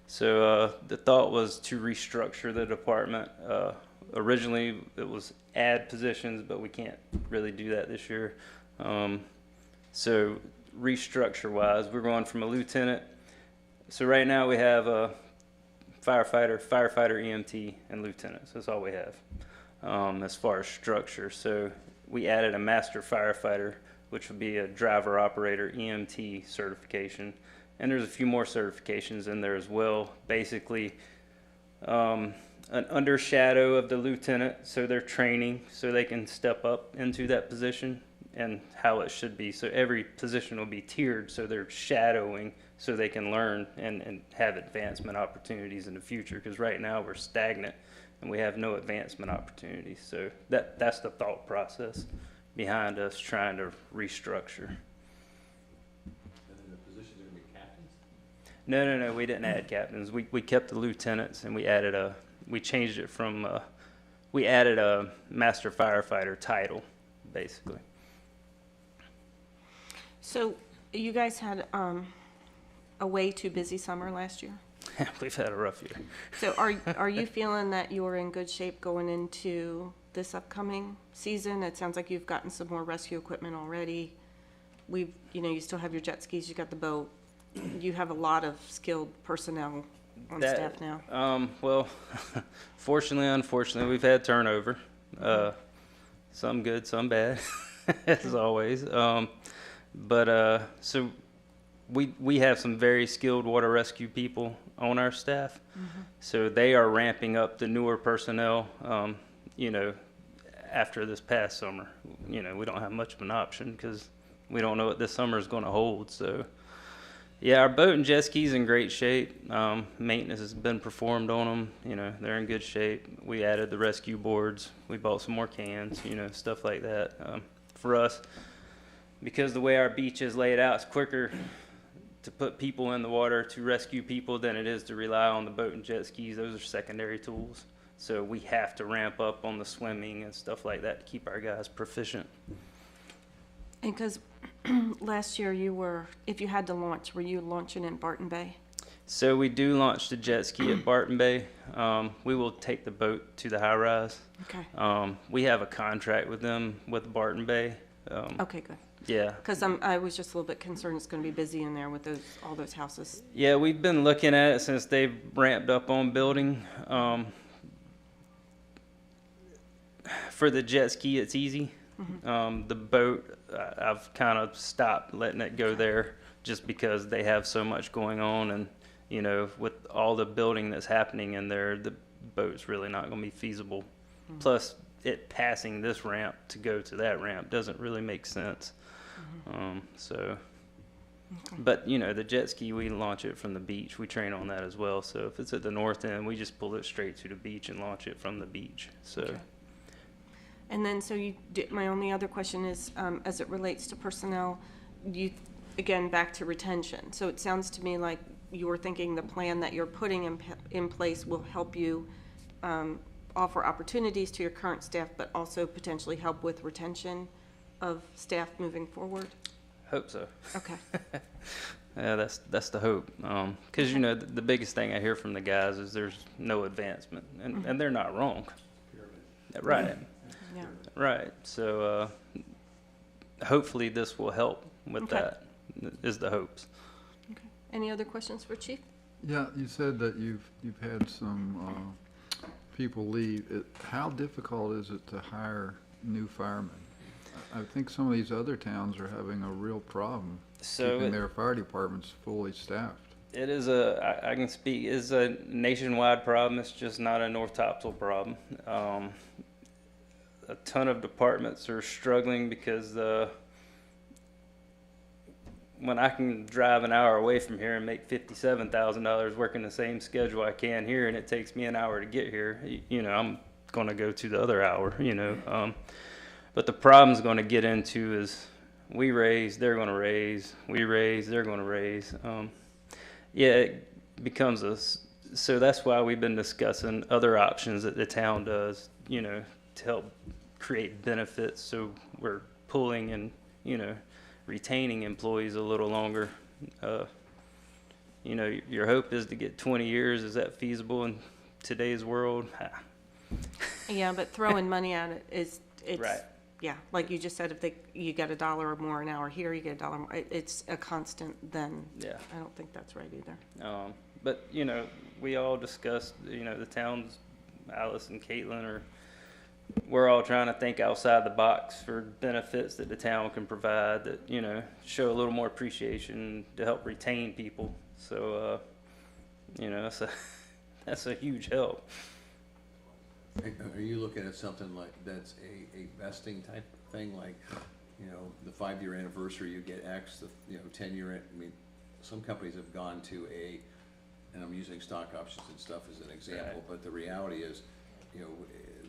So the thought was to restructure the department. Originally, it was add positions, but we can't really do that this year. So restructure-wise, we're going from a lieutenant. So right now we have a firefighter, EMT, and lieutenants. That's all we have as far as structure. So we added a master firefighter, which would be a driver operator EMT certification. And there's a few more certifications in there as well. Basically, an undershadow of the lieutenant, so they're training so they can step up into that position and how it should be. So every position will be tiered, so they're shadowing so they can learn and have advancement opportunities in the future, because right now we're stagnant and we have no advancement opportunities. So that's the thought process behind us trying to restructure. And then the positions are gonna be captains? No, we didn't add captains. We kept the lieutenants and we added we changed it from, we added a master firefighter title, basically. So you guys had a way too busy summer last year. We've had a rough year. So are you feeling that you're in good shape going into this upcoming season? It sounds like you've gotten some more rescue equipment already. You still have your jet skis, you got the boat. You have a lot of skilled personnel on staff now. Well, fortunately, unfortunately, we've had turnover. Some good, some bad, as always. So we have some very skilled water rescue people on our staff. Mm-hmm. So they are ramping up the newer personnel, after this past summer. We don't have much of an option because we don't know what this summer is going to hold. So yeah, our boat and jet skis in great shape. Maintenance has been performed on them. They're in good shape. We added the rescue boards. We bought some more cans, stuff like that. For us, because the way our beach is laid out, it's quicker to put people in the water to rescue people than it is to rely on the boat and jet skis. Those are secondary tools. So we have to ramp up on the swimming and stuff like that to keep our guys proficient. And because last year if you had to launch, were you launching in Barton Bay? So we do launch the jet ski at Barton Bay. We will take the boat to the high rise. Okay. We have a contract with them with Barton Bay. Okay, good. Yeah. Because I was just a little bit concerned it's going to be busy in there with all those houses. Yeah, we've been looking at it since they've ramped up on building. For the jet ski, it's easy. Mm-hmm. The boat, I've kind of stopped letting it go there just because they have so much going on, and with all the building that's happening in there, the boat's really not going to be feasible. Mm-hmm. Plus, it passing this ramp to go to that ramp doesn't really make sense. Mm-hmm. But the jet ski, we launch it from the beach. We train on that as well. So if it's at the north end, we just pull it straight to the beach and launch it from the beach. So. Okay. And then, my only other question is, as it relates to personnel, again, back to retention. So it sounds to me like you were thinking the plan that you're putting in place will help you offer opportunities to your current staff, but also potentially help with retention of staff moving forward? Hope so. Okay. Yeah, that's the hope. Because the biggest thing I hear from the guys is there's no advancement, and they're not wrong. Right. Yeah. Right. So hopefully this will help with that. Is the hopes. Okay. Any other questions for Chief? Yeah, you said that you've had some people leave. How difficult is it to hire new firemen? I think some of these other towns are having a real problem So keeping it- their fire departments fully staffed. It is I can speak, it's a nationwide problem. It's just not a North Topsail problem. A ton of departments are struggling because when I can drive an hour away from here and make $57,000 working the same schedule I can here, and it takes me an hour to get here, you know, I'm going to go to the other hour, you know. But the problem's going to get into is we raise, they're going to raise, we raise, they're going to raise. Yeah, it becomes so that's why we've been discussing other options that the town does, you know, to help create benefits. So we're pulling and, you know, retaining employees a little longer. You know, your hope is to get 20 years. Is that feasible in today's world? Yeah, but throwing money at it it's, Right. yeah, like you just said, if you get $1 or more an hour here, you get $1 more, it's a constant, then Yeah. I don't think that's right either. But, you know, we all discussed, you know, the towns, Alice and Caitlin, we're all trying to think outside the box for benefits that the town can provide that, you know, show a little more appreciation to help retain people. So, you know, that's a huge help. Are you looking at something like, that's a vesting type of thing, like, you know, the 5-year anniversary, you get X, the, you know, 10-year, I mean, some companies have gone to and I'm using stock options and stuff as an example, Right. but the reality is, you know,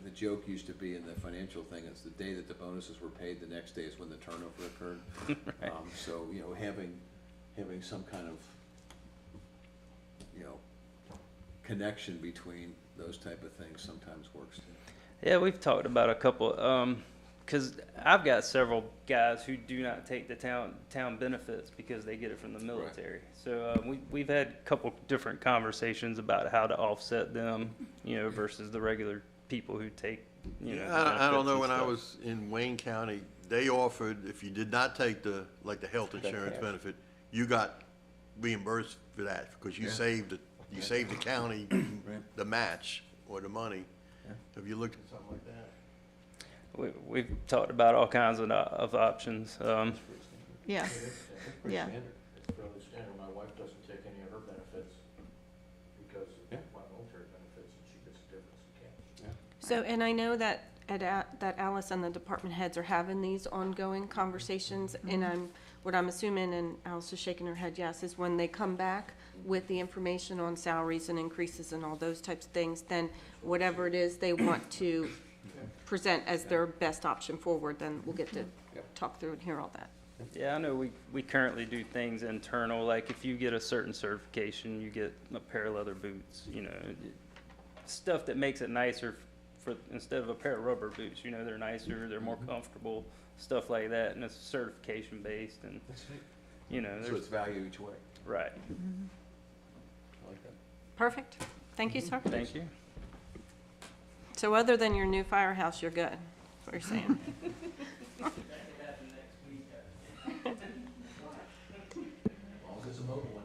the joke used to be in the financial thing, it's the day that the bonuses were paid, the next day is when the turnover occurred. Right. So, you know, having some kind of, you know, connection between those type of things sometimes works too. Yeah, we've talked about a couple, because I've got several guys who do not take the town benefits because they get it from the military. So we've had a couple different conversations about how to offset them, you know, versus the regular people who take, you know. the I don't benefits know, and when I stuff. was in Wayne County, they offered, if you did not take the health insurance benefit, you got reimbursed for that, because you saved the county the match or the money. Have you looked at something like that? We've talked about all kinds of options. Yeah, yeah. It's fairly standard. My wife doesn't take any of her benefits because of my military benefits, and she gets the difference in cash. So, and I know that that Alice and the department heads are having these ongoing conversations, and what I'm assuming, and Alice is shaking her head yes, is when they come back with the information on salaries and increases and all those types of things, then whatever it is they want to present as their best option forward, then we'll get to talk through and hear all that. Yeah, I know we currently do things internal, like if you get a certain certification, you get a pair of leather boots, you know, stuff that makes it nicer for, instead of a pair of rubber boots, you know, they're nicer, they're more comfortable, stuff like that, and it's certification based, and, you know, So there's, it's value each way. right, I like that. Perfect. Thank you, sir. thank you. So other than your new firehouse, you're good, that's what you're saying. As long as it's a mobile one.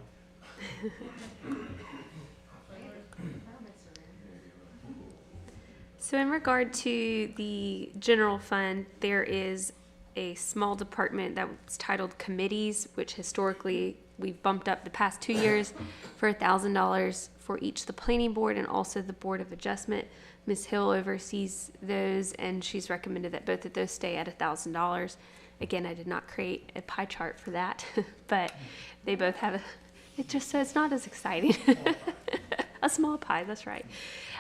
So in regard to the general fund, there is a small department that's titled committees, which historically we've bumped up the past 2 years for $1,000 for each the planning board and also the board of adjustment. Ms. Hill oversees those, and she's recommended that both of those stay at $1,000. Again, I did not create a pie chart for that, but they both have it just so it's not as exciting. A small pie, that's right.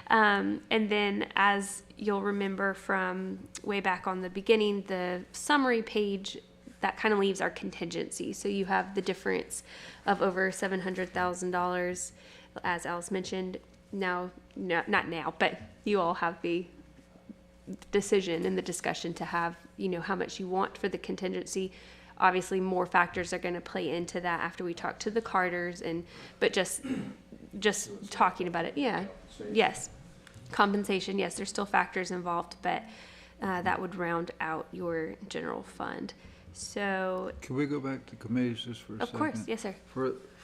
And then, as you'll remember from way back on the beginning, the summary page, that kind of leaves our contingency. So you have the difference of over $700,000, as Alice mentioned. Now, no, not now, but you all have the decision and the discussion to have, you know, how much you want for the contingency. Obviously, more factors are going to play into that after we talk to the Carters, but just talking about it, yeah, yes. Compensation, yes, there's still factors involved, but that would round out your general fund. So, Can we go back to committees just for a of second? course, yes, sir.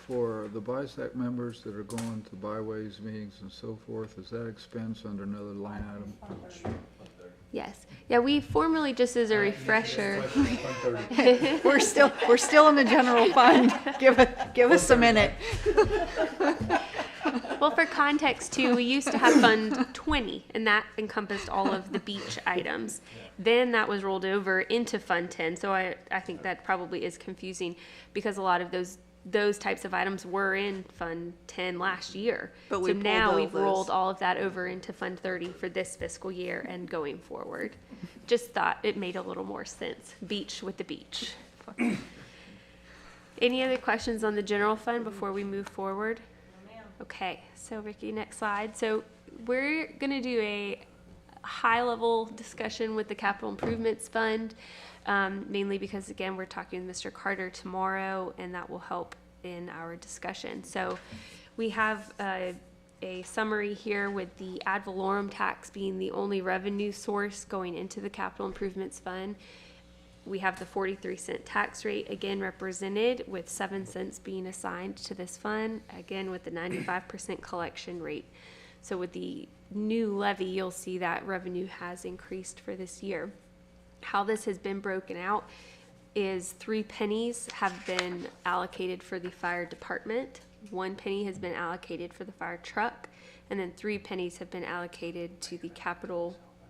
For the BISAC members that are going to byways meetings and so forth, is that expense under another line item? Yes. Yeah, we formally, just as a refresher, We're still in the general fund. Give us a minute. well, for context too, we used to have Fund 20, and that encompassed all of the beach items. Then that was rolled over into Fund 10, so I think that probably is confusing because a lot of those types of items were in Fund 10 last year. But we so pulled now all we've those. rolled all of that over into Fund 30 for this fiscal year and going forward. Just thought it made a little more sense. Beach with the beach. Any other questions on the general fund before we move forward? Okay, so Ricky, next slide. So we're gonna do a high-level discussion with the capital improvements fund, mainly because again, we're talking with Mr. Carter tomorrow, and that will help in our discussion. So we have a summary here with the ad valorem tax being the only revenue source going into the capital improvements fund. We have the 43-cent tax rate again represented, with 7 cents being assigned to this fund, again with the 95% collection rate. So with the new levy, you'll see that revenue has increased for this year. How this has been broken out is 3 pennies have been allocated for the fire department, 1 penny has been allocated for the fire truck, and then 3 pennies have been allocated to the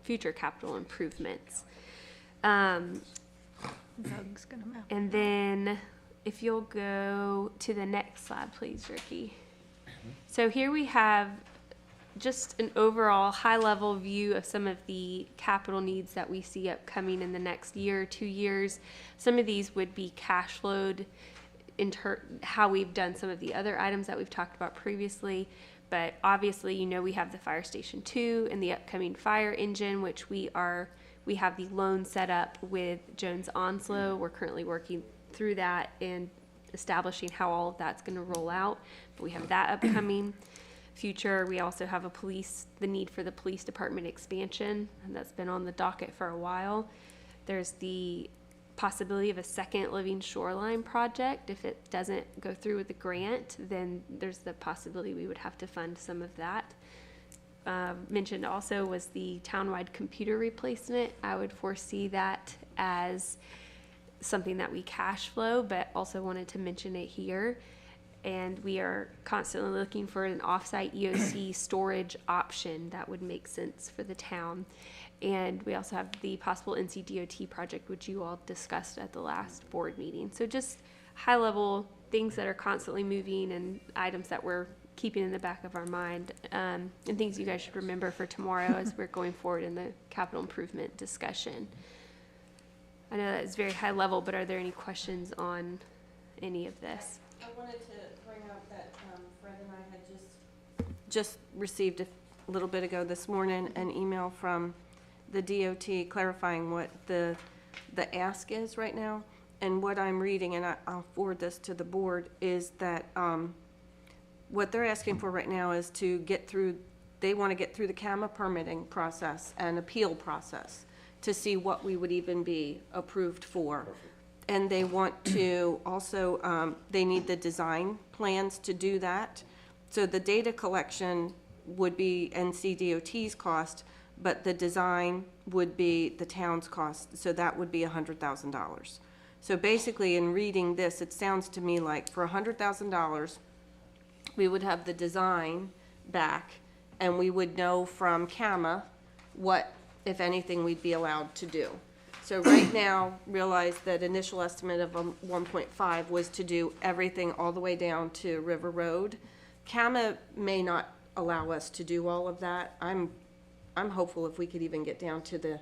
future capital improvements. Doug's gonna mount. And then if you'll go to the next slide, please, Ricky. So here we have just an overall high-level view of some of the capital needs that we see upcoming in the next year, 2 years. Some of these would be cash flowed how we've done some of the other items that we've talked about previously. But obviously, you know, we have the Fire Station 2 and the upcoming fire engine, which we have the loan set up with Jones Onslow. We're currently working through that and establishing how all of that's going to roll out. But we have that upcoming. Future, we also have the need for the police department expansion, and that's been on the docket for a while. There's the possibility of a second living shoreline project. If it doesn't go through with the grant, then there's the possibility we would have to fund some of that. Mentioned also was the townwide computer replacement. I would foresee that as something that we cash flow, but also wanted to mention it here. And we are constantly looking for an offsite EOC storage option that would make sense for the town. And we also have the possible NCDOT project, which you all discussed at the last board meeting. So just high level things that are constantly moving and items that we're keeping in the back of our mind, and things you guys should remember for tomorrow as we're going forward in the capital improvement discussion. I know that is very high level, but are there any questions on any of this? I wanted to bring up that Fred and I had just received a little bit ago this morning an email from the DOT clarifying what the ask is right now. And what I'm reading, and I'll forward this to the board, is that what they're asking for right now is to get through, they want to get through the CAMA permitting process and appeal process to see what we would even be approved for. Perfect. And they want to also, they need the design plans to do that. So the data collection would be NCDOT's cost, but the design would be the town's cost. So that would be $100,000. So basically, in reading this, it sounds to me like for $100,000, we would have the design back, and we would know from CAMA what, if anything, we'd be allowed to do. So right now, realize that initial estimate of 1.5 was to do everything all the way down to River Road. CAMA may not allow us to do all of that. I'm hopeful if we could even get down to the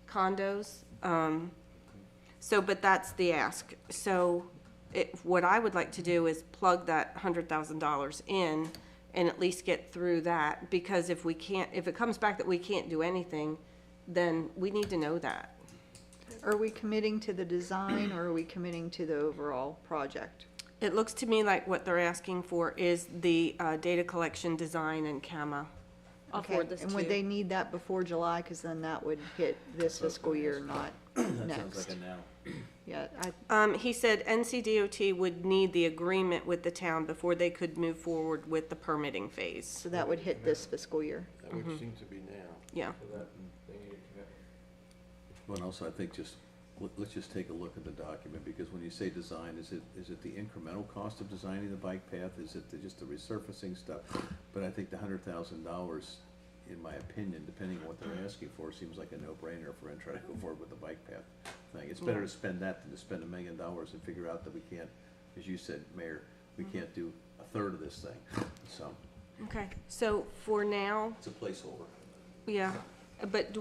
condos. But that's the ask. So what I would like to do is plug that $100,000 in and at least get through that, because if it comes back that we can't do anything, then we need to know that. Are we committing to the design, or are we committing to the overall project? It looks to me like what they're asking for is the data collection design and CAMA. I'll Okay, forward this and to would you. they need that before July? Because then that would hit this fiscal year, not That sounds next. like a now. Yeah, He said NCDOT would need the agreement with the town before they could move forward with the permitting phase. so that would hit this fiscal year. That would seem to be now. Yeah. Well, and also I think just, let's just take a look at the document, because when you say design, is it the incremental cost of designing the bike path? Is it just the resurfacing stuff? But I think the $100,000, in my opinion, depending on what they're asking for, seems like a no-brainer if we're gonna try to go forward with the bike path thing. It's better to spend that than to spend $1 million and figure out that we can't, as you said, Mayor, we can't do a third of this thing, so. Okay, so for now, It's a placeholder. yeah, but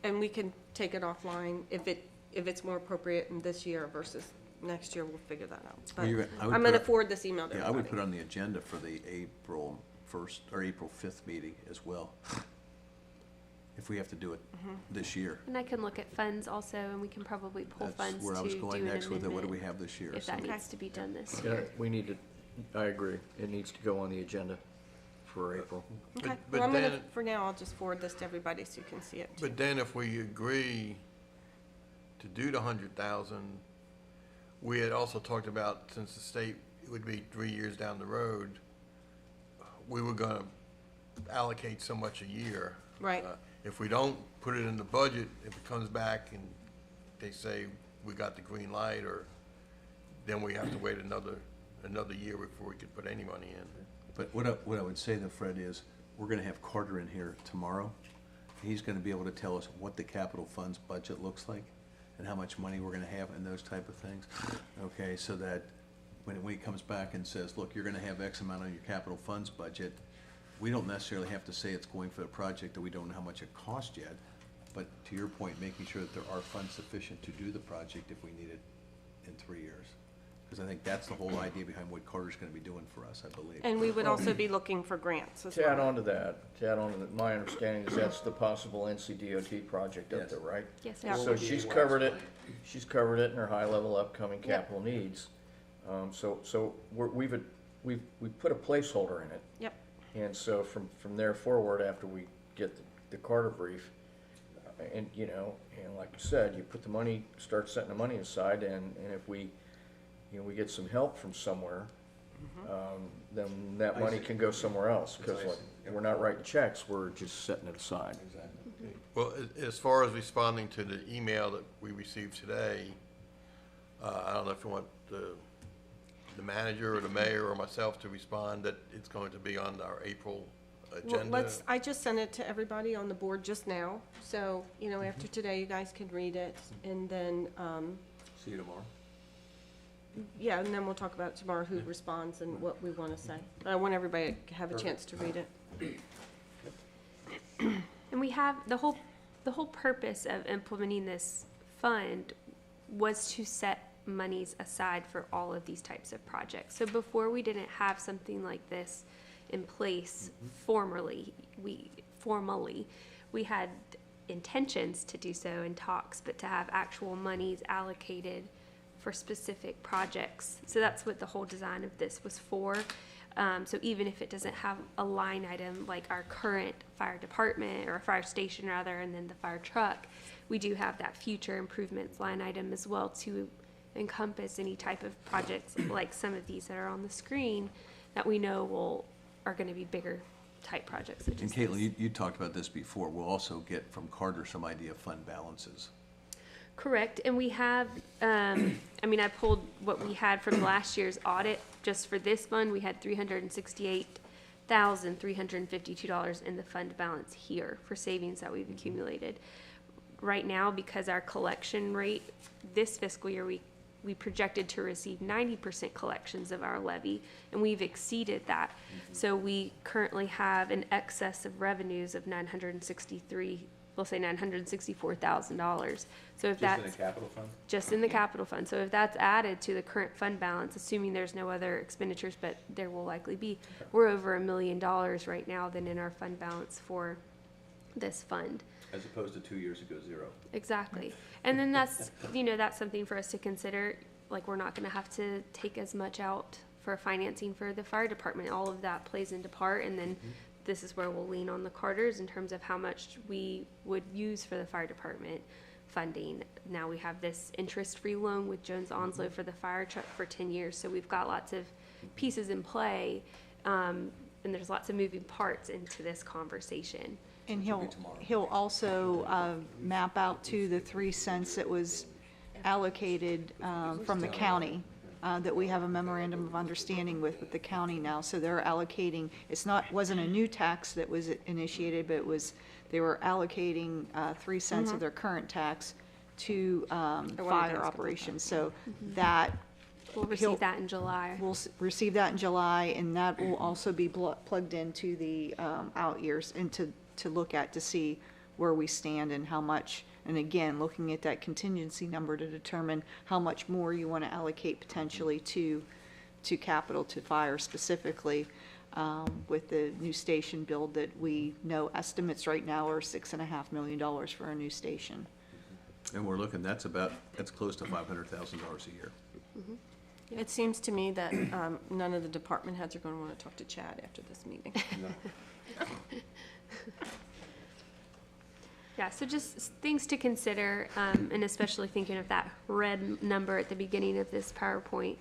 and we can take it offline if it's more appropriate in this year versus next year, we'll figure that out. But Well, I would I'm put gonna it- forward this email to Yeah, I everybody. would put on the agenda for the April 1st, or April 5th meeting as well, if we have to do it this year. And I can look at funds also, and we can probably pull That's funds where I to was do going an next with it. What do we amendment have this year? if So- that needs to be done this Yeah, year. we need to, I agree, it needs to go on the agenda for April. Okay, but well, I'm gonna, then- for now, I'll just forward this to everybody so you can see it. But then if we agree to do the 100,000, we had also talked about, since the state would be 3 years down the road, we were gonna allocate so much a year. Right. If we don't put it in the budget, if it comes back and they say we got the green light, or then we have to wait another year before we could put any money in. But what I would say though, Fred, is we're gonna have Carter in here tomorrow. He's gonna be able to tell us what the capital funds budget looks like and how much money we're gonna have and those type of things. Okay, so that when he comes back and says, look, you're gonna have X amount on your capital funds budget, we don't necessarily have to say it's going for a project that we don't know how much it costs yet. But to your point, making sure that there are funds sufficient to do the project if we need it in 3 years. Because I think that's the whole idea behind what Carter's gonna be doing for us, I believe. And we would also be looking for grants as To add well. on to that, my understanding is that's the possible NCDOT project up Yes. there, right? Yes, Yeah. sir. So she's covered it in her high-level upcoming capital needs. So we've put a placeholder in it. Yep, And so from there forward, after we get the Carter brief, and, and like you said, you put the money, start setting the money aside, and if we get some help from somewhere, then that money can go somewhere else, because we're not writing checks, we're just setting it aside. Exactly. Well, as far as responding to the email that we received today, I don't know if you want the manager or the mayor or myself to respond that it's going to be on our April well, agenda. I just sent it to everybody on the board just now, so, after today, you guys can read it, and then, See you tomorrow. yeah, and then we'll talk about it tomorrow, who responds and what we want to say. I want everybody to have a chance to read it. And we have, the whole purpose of implementing this fund was to set monies aside for all of these types of projects. So before, we didn't have something like this in place formally. We had intentions to do so in talks, but to have actual monies allocated for specific projects. So that's what the whole design of this was for. So even if it doesn't have a line item like our current fire department, or fire station rather, and then the fire truck, we do have that future improvements line item as well to encompass any type of projects like some of these that are on the screen that we know are going to be bigger type projects. Such And as Caitlin, this. you talked about this before. We'll also get from Carter some idea of fund balances. Correct, and we have, I pulled what we had from last year's audit. Just for this fund, we had $368,352 in the fund balance here for savings that we've accumulated. Right now, because our collection rate this fiscal year, we projected to receive 90% collections of our levy, and we've exceeded that. So we currently have an excess of revenues of $964,000. So if that's capital fund? just in the capital fund, so if that's added to the current fund balance, assuming there's no other expenditures, but there will likely be, we're over $1 million right now than in our fund balance for this fund. As opposed to 2 years ago, zero. Exactly. And then that's, that's something for us to consider. Like, we're not gonna have to take as much out for financing for the fire department. All of that plays into part, and then this is where we'll lean on the Carters in terms of how much we would use for the fire department funding. Now we have this interest-free loan with Jones Onslow for the fire truck for 10 years, so we've got lots of pieces in play, and there's lots of moving parts into this conversation. And Which will be tomorrow. he'll also map out to the 3 cents that was allocated from the county, that we have a memorandum of understanding with the county now. So they're allocating, wasn't a new tax that was initiated, but they were allocating 3 cents of their current tax to fire operations. So that We'll receive that in July. we'll receive that in July, and that will also be plugged into the out years, and to look at to see where we stand and how much, and again, looking at that contingency number to determine how much more you want to allocate potentially to capital, to fire specifically, with the new station build that we know estimates right now are $6.5 million for a new station. And we're looking, that's close to $500,000 a year. It seems to me that none of the department heads are going to want to talk to Chad after this meeting. Yeah, so just things to consider, and especially thinking of that red number at the beginning of this PowerPoint.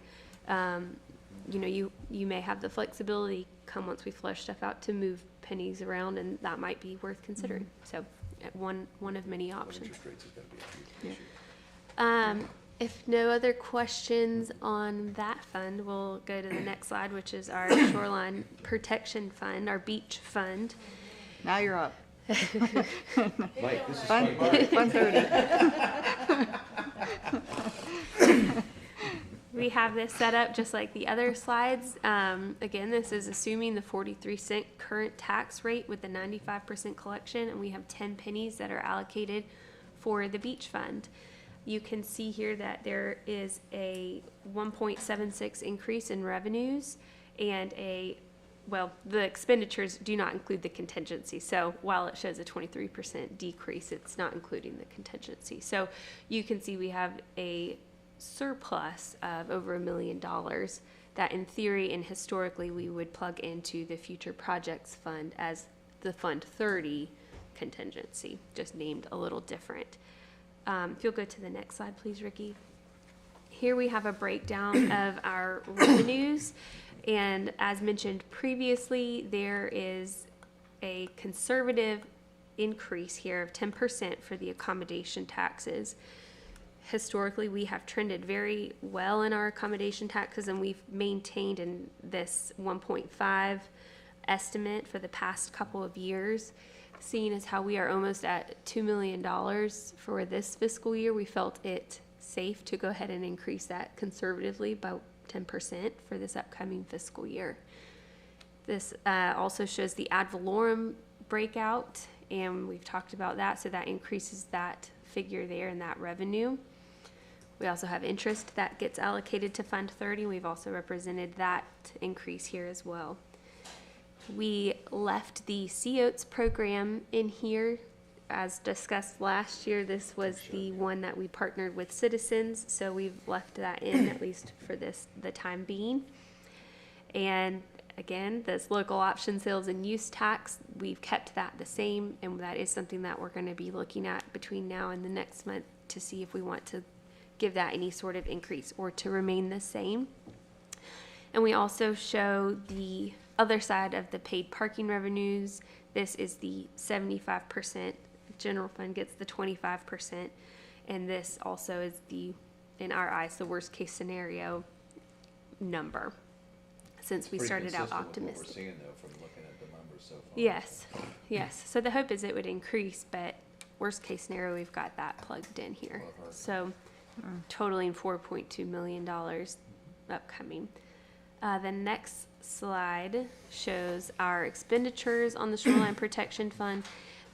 You may have the flexibility come once we flush stuff out to move pennies around, and that might be worth considering. So one of many options. Interest rates is going to be a huge issue. If no other questions on that fund, we'll go to the next slide, which is our shoreline protection fund, our beach fund. Now you're up. Mike, this is Fun 30. We have this set up just like the other slides. Again, this is assuming the 43-cent current tax rate with the 95% collection, and we have 10 pennies that are allocated for the beach fund. You can see here that there is a 1.76 increase in revenues and the expenditures do not include the contingency. So while it shows a 23% decrease, it's not including the contingency. So you can see we have a surplus of over $1 million that in theory and historically we would plug into the future projects fund as the Fund 30 contingency, just named a little different. If you'll go to the next slide, please, Ricky. Here we have a breakdown of our revenues, and as mentioned previously, there is a conservative increase here of 10% for the accommodation taxes. Historically, we have trended very well in our accommodation taxes, and we've maintained in this 1.5 estimate for the past couple of years. Seeing as how we are almost at $2 million for this fiscal year, we felt it safe to go ahead and increase that conservatively by 10% for this upcoming fiscal year. This also shows the ad valorem breakout, and we've talked about that, so that increases that figure there and that revenue. We also have interest that gets allocated to Fund 30. We've also represented that increase here as well. We left the COATS program in here. As discussed last year, this was the one that we partnered with citizens, so we've left that in at least for the time being. And again, this local option sales and use tax, we've kept that the same, and that is something that we're going to be looking at between now and the next month to see if we want to give that any sort of increase or to remain the same. And we also show the other side of the paid parking revenues. This is the 75%. General fund gets the 25%. And this also is in our eyes, the worst case scenario number, since we started out optimistic. What we're seeing though from looking at the numbers so far. Yes, yes. So the hope is it would increase, but worst case scenario, we've got that plugged in here. So totaling $4.2 million upcoming. The next slide shows our expenditures on the Shoreline Protection Fund.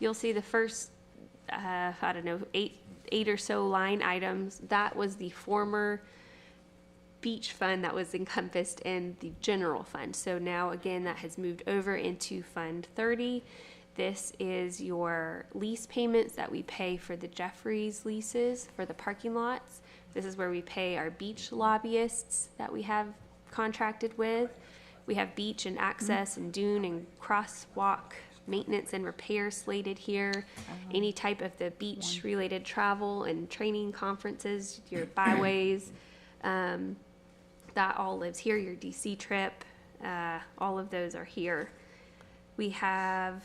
You'll see the first, eight or so line items. That was the former beach fund that was encompassed in the general fund. So now again, that has moved over into Fund 30. This is your lease payments that we pay for the Jeffries leases for the parking lots. This is where we pay our beach lobbyists that we have contracted with. We have beach and access and dune and crosswalk maintenance and repair slated here. Any type of the beach related travel and training conferences, your byways, that all lives here. Your DC trip, all of those are here. We have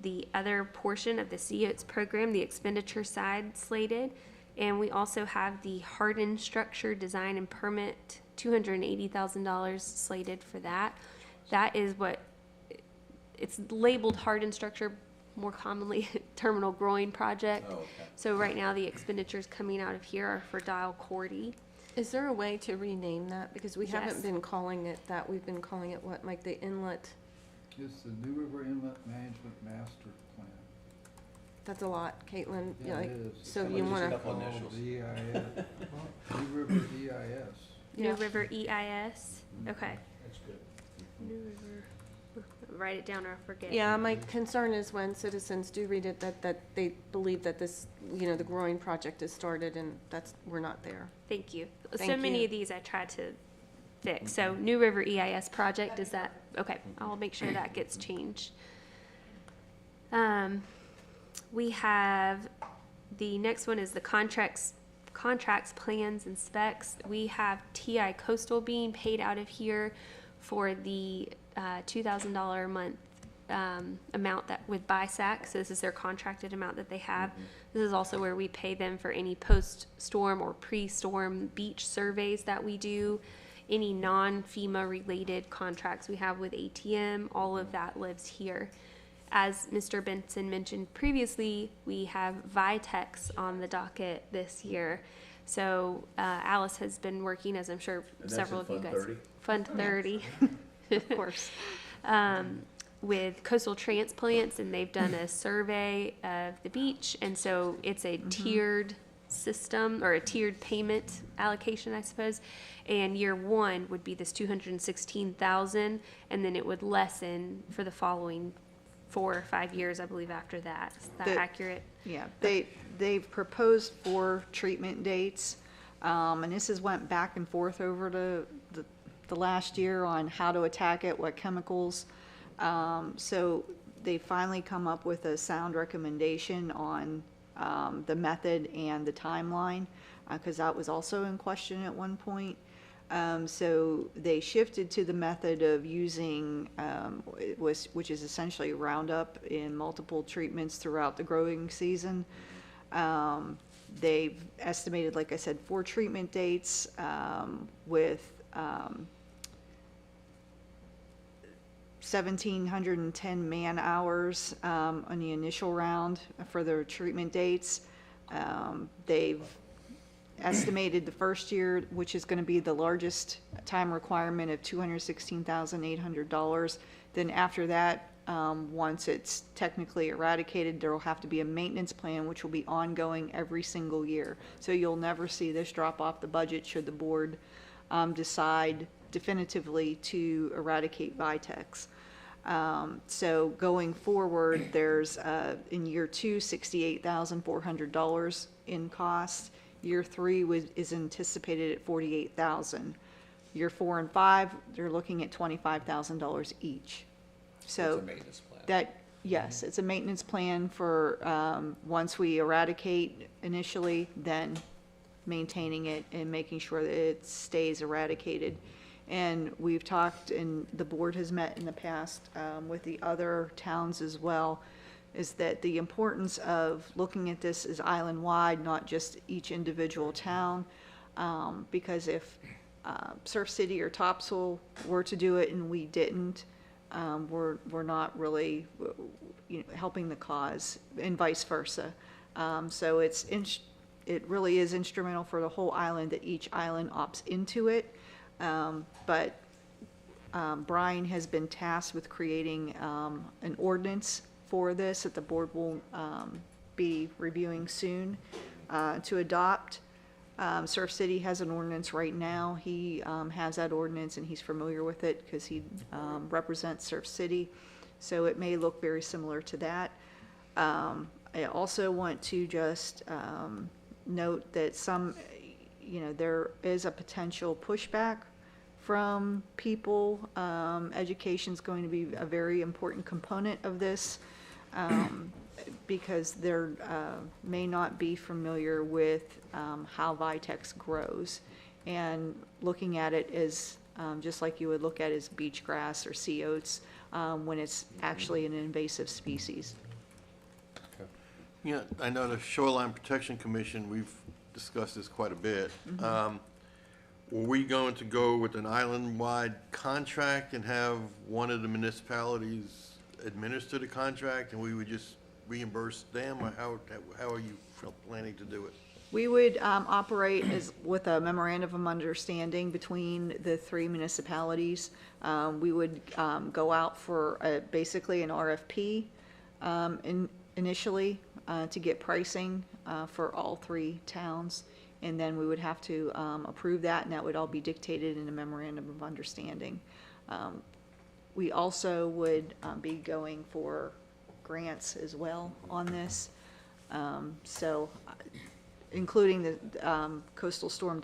the other portion of the COTS program, the expenditure side slated. And we also have the hardened structure design and permit, $280,000 slated for that. That is what, it's labeled hardened structure, more commonly terminal groin project. Oh, okay. So right now, the expenditures coming out of here are for Dial Cordy. Is there a way to rename that? Because we Yes. haven't been calling it that. We've been calling it what, like the inlet? It's the New River Inlet Management Master Plan. That's a lot, Caitlin. Yeah, like, it is. So Come you on, just want a to, couple Called initials. the EIS, New River EIS. New Yeah. River EIS. Okay. That's good. New River. Write it down or I'll forget. yeah, my concern is when citizens do read it, that they believe that this, the groin project is started and we're not there. Thank you. So Thank many you. of these I tried to fix. So New River EIS project, is that, okay, I'll make sure that gets changed. We have, the next one is the contracts, plans, and specs. We have TI Coastal being paid out of here for the $2,000 a month amount that with BISAC. So this is their contracted amount that they have. This is also where we pay them for any post-storm or pre-storm beach surveys that we do. Any non-FEMA related contracts we have with ATM, all of that lives here. As Mr. Benson mentioned previously, we have Vitex on the docket this year. So Alice has been working, as I'm sure And that's several in of you Fund guys. 30? Fund 30. Of course. With Coastal Transplants, and they've done a survey of the beach, and so it's a tiered system, or a tiered payment allocation, I suppose. And year one would be this 216,000, and then it would lessen for the following 4 or 5 years, I believe, after that. Is that accurate? Yeah, they've proposed 4 treatment dates, and this has went back and forth over the last year on how to attack it, what chemicals. So they finally come up with a sound recommendation on the method and the timeline, because that was also in question at one point. So they shifted to the method of using, which is essentially Roundup in multiple treatments throughout the growing season. They've estimated, like I said, 4 treatment dates with 1,710 man-hours on the initial round for their treatment dates. They've estimated the first year, which is going to be the largest time requirement of $216,800. Then after that, once it's technically eradicated, there will have to be a maintenance plan, which will be ongoing every single year. So you'll never see this drop off the budget should the board decide definitively to eradicate Vitex. So going forward, there's in year 2, $68,400 in costs. Year 3 is anticipated at $48,000. Year 4 and 5, they're looking at $25,000 each. So It's a maintenance plan. that, yes, it's a maintenance plan for once we eradicate initially, then maintaining it and making sure that it stays eradicated. And we've talked, and the board has met in the past with the other towns as well, is that the importance of looking at this as island-wide, not just each individual town, because if Surf City or Topsail were to do it and we didn't, we're not really helping the cause, and vice versa. So it really is instrumental for the whole island that each island opts into it. But Brian has been tasked with creating an ordinance for this that the board will be reviewing soon to adopt. Surf City has an ordinance right now. He has that ordinance and he's familiar with it because he represents Surf City. So it may look very similar to that. I also want to just note that there is a potential pushback from people. Education's going to be a very important component of this because they're may not be familiar with how Vitex grows, and looking at it as just like you would look at as beach grass or sea oats, when it's actually an invasive species. Yeah, I know the Shoreline Protection Commission, we've discussed this quite a bit. Were we going to go with an island-wide contract and have one of the municipalities administer the contract, and we would just reimburse them, or how are you planning to do it? We would operate as, with a memorandum of understanding between the three municipalities. We would go out for basically an RFP initially to get pricing for all three towns. And then we would have to approve that, and that would all be dictated in a memorandum of understanding. We also would be going for grants as well on this. So including the Coastal Storm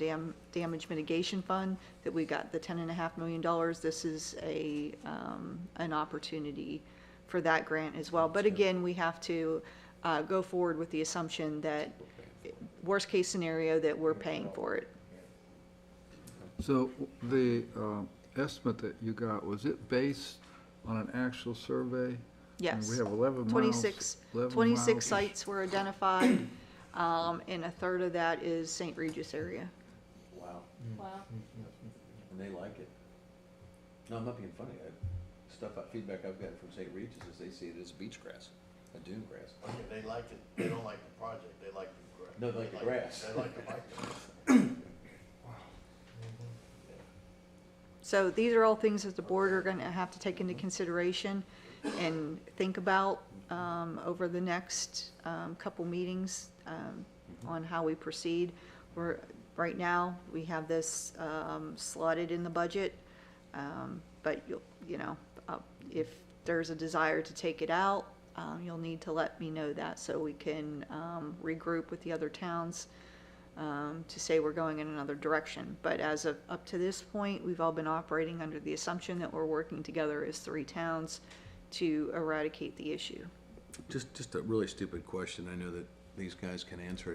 Damage Mitigation Fund that we got the $10.5 million. This is an opportunity for that grant as well. But again, we have to go forward with the assumption that worst case scenario that we're paying for it. So the estimate that you got, was it based on an actual survey? Yes. And we have 11 miles. 26 miles. sites were identified, and a third of that is St. Regis area. Wow, Wow. and they like it. No, I'm not being funny. Feedback I've gotten from St. Regis is they see it as beach grass, a dune grass. Okay, they like it, they don't like the project, they like the grass. No, they like the grass. They like the grass. So these are all things that the board are going to have to take into consideration and think about over the next couple meetings on how we proceed. Right now, we have this slotted in the budget, but if there's a desire to take it out, you'll need to let me know that so we can regroup with the other towns to say we're going in another direction. But as of up to this point, we've all been operating under the assumption that we're working together as three towns to eradicate the issue. Just a really stupid question. I know that these guys can answer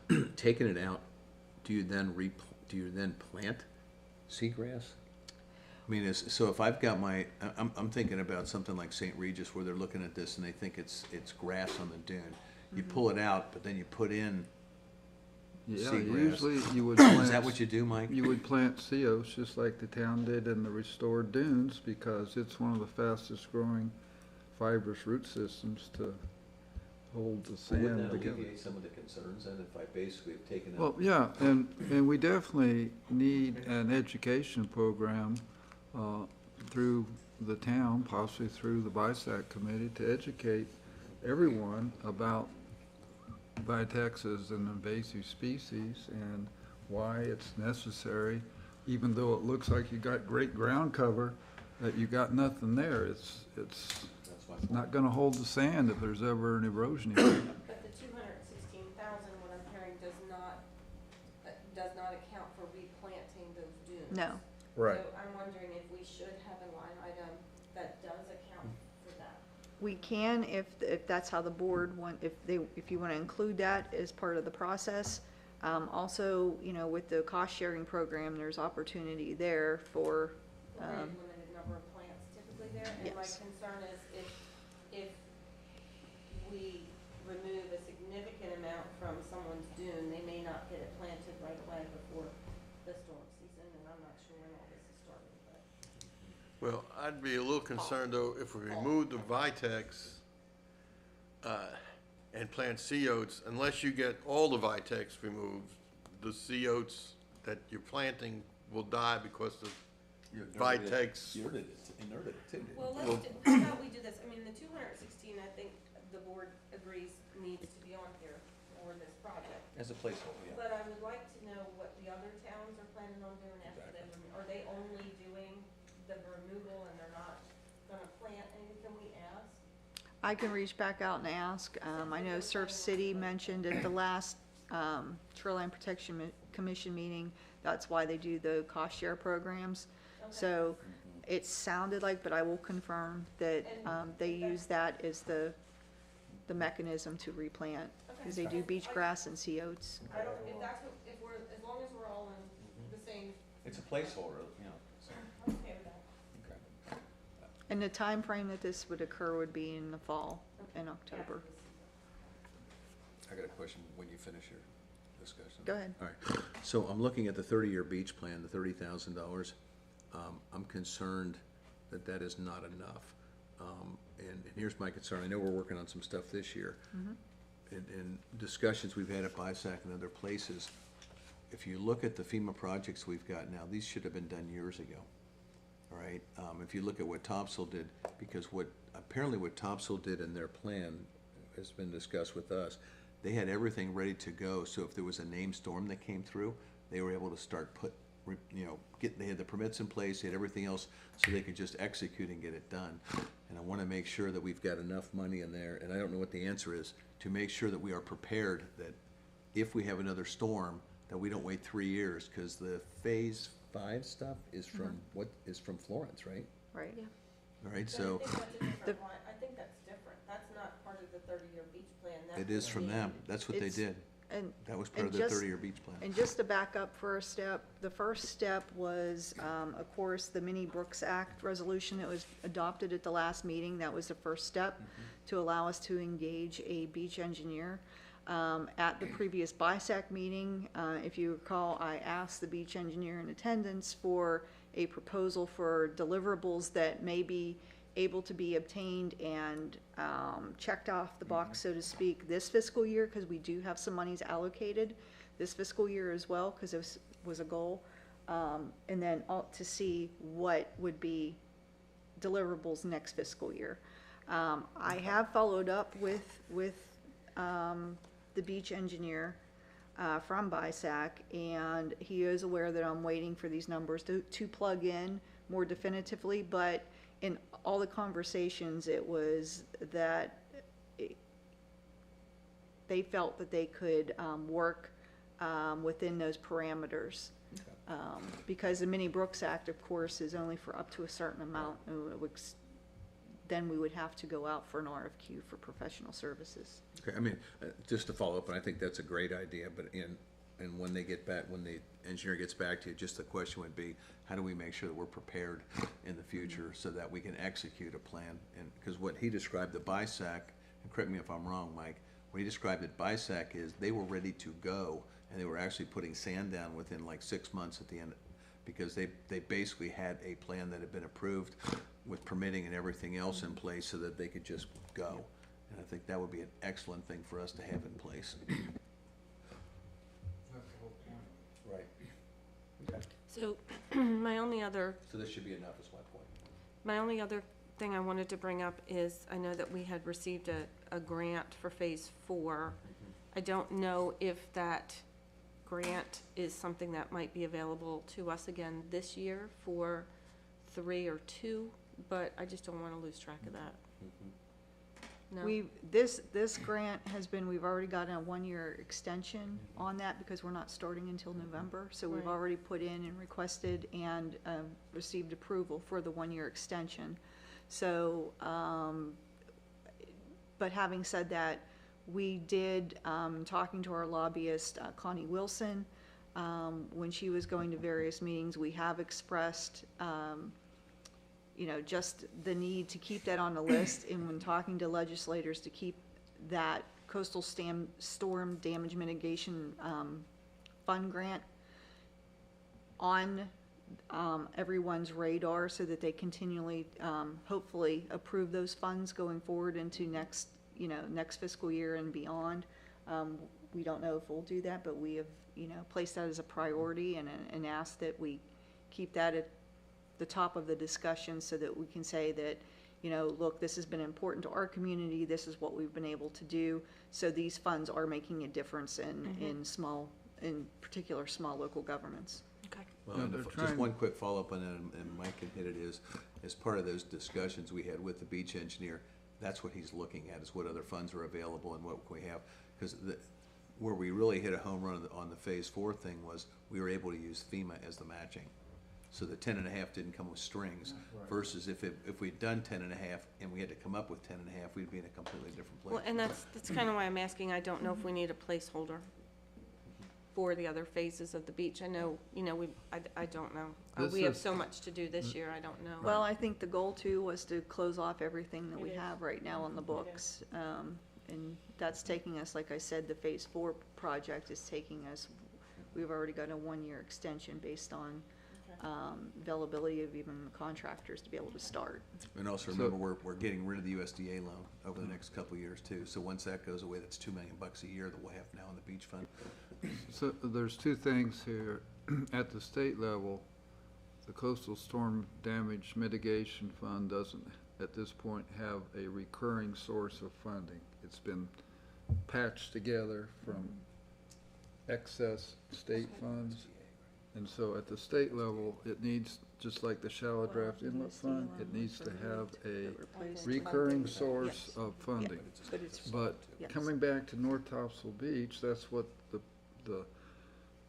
it. Taking it out, do you then plant seagrass? I mean, so if I've got I'm thinking about something like St. Regis where they're looking at this and they think it's grass on the dune. You pull it out, but then you put in Yeah, seagrass. usually you would plant. Is that what you do, Mike? You would plant sea oats just like the town did in the restored dunes because it's one of the fastest growing fibrous root systems to hold the sand Wouldn't that together. alleviate some of the concerns then if I basically have taken out? Well, yeah, and we definitely need an education program through the town, possibly through the BISAC committee, to educate everyone about Vitex as an invasive species and why it's necessary, even though it looks like you got great ground cover, that you got nothing there. It's not gonna hold the sand if there's ever an erosion event. But the 216,000, what I'm hearing, does not account for replanting those dunes. No. Right. So I'm wondering if we should have a line item that does account for that. We can if that's how the board if you want to include that as part of the process. Also, with the cost sharing program, there's opportunity there for, We're at a limited number of plants typically there, and my Yes. concern is if we remove a significant amount from someone's dune, they may not get it planted right away before the storm season, and I'm not sure when all this is starting, but. Well, I'd be a little concerned though, if we remove the Vitex and plant sea oats, unless you get all the Vitex removed, the sea oats that you're planting will die because of Vitex. You inerted it too, didn't you? Well, how about we do this, I mean, the 216, I think the board agrees needs to be on here for this project. As a placeholder, yeah. But I would like to know what the other towns are planning on doing after they, are they only doing the removal and they're not gonna plant anything? Can we ask? I can reach back out and ask. I know Surf City mentioned at the last Shoreline Protection Commission meeting, that's why they do the cost share programs. So it sounded like, but I will confirm that they use that as the mechanism to replant, because they do beach grass and sea oats. I don't, if that's what, if we're, as long as we're all in the same. It's a placeholder, And the time frame that this would occur would be in the fall, in October. I got a question when you finish your discussion. Go ahead. All right, so I'm looking at the 30-year beach plan, the $30,000. I'm concerned that that is not enough. And here's my concern, I know we're working on some stuff this year. In discussions we've had at BISAC and other places, if you look at the FEMA projects we've got now, these should have been done years ago. All right, if you look at what Topsail did, because apparently what Topsail did in their plan has been discussed with us, they had everything ready to go, so if there was a named storm that came through, they were able to start they had the permits in place, they had everything else, so they could just execute and get it done. And I want to make sure that we've got enough money in there, and I don't know what the answer is, to make sure that we are prepared that if we have another storm, that we don't wait 3 years, because the Phase 5 stuff is from, is from Florence, right? Right. Yeah. All right, But so I think that's a different one. I think that's different. That's not part of the 30-year beach plan. That's it is from the- them, that's what they It's- did. And That was part and of their just- 30-year beach plan. And just to back up for a step, the first step was, of course, the Mini Brooks Act resolution that was adopted at the last meeting. That was the first step to allow us to engage a beach engineer. At the previous BISAC meeting, if you recall, I asked the beach engineer in attendance for a proposal for deliverables that may be able to be obtained and checked off the box, so to speak, this fiscal year, because we do have some monies allocated this fiscal year as well, because this was a goal. And then to see what would be deliverables next fiscal year. I have followed up with the beach engineer from BISAC, and he is aware that I'm waiting for these numbers to plug in more definitively, but in all the conversations, it was that they felt that they could work within those parameters. Because the Mini Brooks Act, of course, is only for up to a certain amount. Then we would have to go out for an RFQ for professional services. Okay, I mean, just to follow up, and I think that's a great idea, but and when they get back, when the engineer gets back to you, just the question would be, how do we make sure that we're prepared in the future so that we can execute a plan? And, because what he described, the BISAC, and correct me if I'm wrong, Mike, what he described at BISAC is they were ready to go, and they were actually putting sand down within like 6 months at the end, because they basically had a plan that had been approved with permitting and everything else in place so that they could just go. And I think that would be an excellent thing for us to have in place. Right. Okay. So my only other So this should be enough is my point. My only other thing I wanted to bring up is, I know that we had received a grant for Phase 4. I don't know if that grant is something that might be available to us again this year for 3 or 2, but I just don't want to lose track of that. No? This grant has been, we've already gotten a 1-year extension on that because we're not starting until November. So we've Right. already put in and requested and received approval for the 1-year extension. So, but having said that, we did, talking to our lobbyist, Connie Wilson, when she was going to various meetings, we have expressed, just the need to keep that on the list, and when talking to legislators, to keep that coastal storm damage mitigation fund grant on everyone's radar, so that they continually, hopefully, approve those funds going forward into next fiscal year and beyond. We don't know if we'll do that, but we have, placed that as a priority and asked that we keep that at the top of the discussion, so that we can say that, look, this has been important to our community, this is what we've been able to do, so these funds are making a difference in particular small local governments. Okay. Well, No, and they're just trying- one quick follow-up on that, and Mike can hit it, is, as part of those discussions we had with the beach engineer, that's what he's looking at, is what other funds are available and what we have. Because where we really hit a home run on the Phase 4 thing was, we were able to use FEMA as the matching. So the 10.5 didn't come with strings, versus if we'd done 10.5 and we had to come up with 10.5, we'd be in a completely different place. Well, and that's kind of why I'm asking. I don't know if we need a placeholder. for the other phases of the beach? I know, I don't know. This We have is- so much to do this year, I don't know. Well, I think the goal too was to close off everything that we have right now on the books. And that's taking us, like I said, the Phase 4 project is taking us, we've already got a 1-year extension based on availability of even contractors to be able to start. And also remember, we're getting rid of the USDA loan over the next couple of years too. So once that goes away, that's $2 million a year that we'll have now in the beach fund. So there's two things here. At the state level, the Coastal Storm Damage Mitigation Fund doesn't, at this point, have a recurring source of funding. It's been patched together from excess state funds. And so at the state level, it needs, just like the shallow draft inlet fund, it needs to have a recurring source of funding. But coming back to North Topsail Beach, that's what the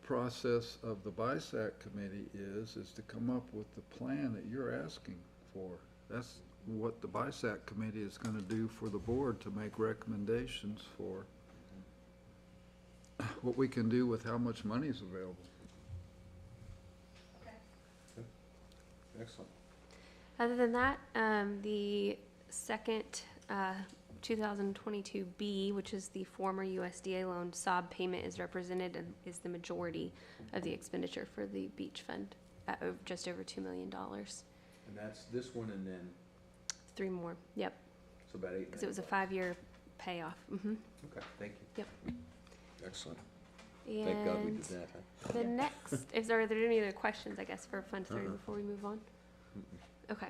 process of the BISAC committee is to come up with the plan that you're asking for. That's what the BISAC committee is gonna do for the board, to make recommendations for what we can do with how much money is available. Excellent. Other than that, the second 2022B, which is the former USDA loan, SOB payment is represented and is the majority of the expenditure for the beach fund at just over $2 million. And that's this one and then, 3 more, yep, so about $8 million. because it was a 5-year payoff. Okay, thank you. Yep. Excellent. Thank God we did And that, huh? the next, are there any other questions, I guess, for Fund 3 before we move on? Okay.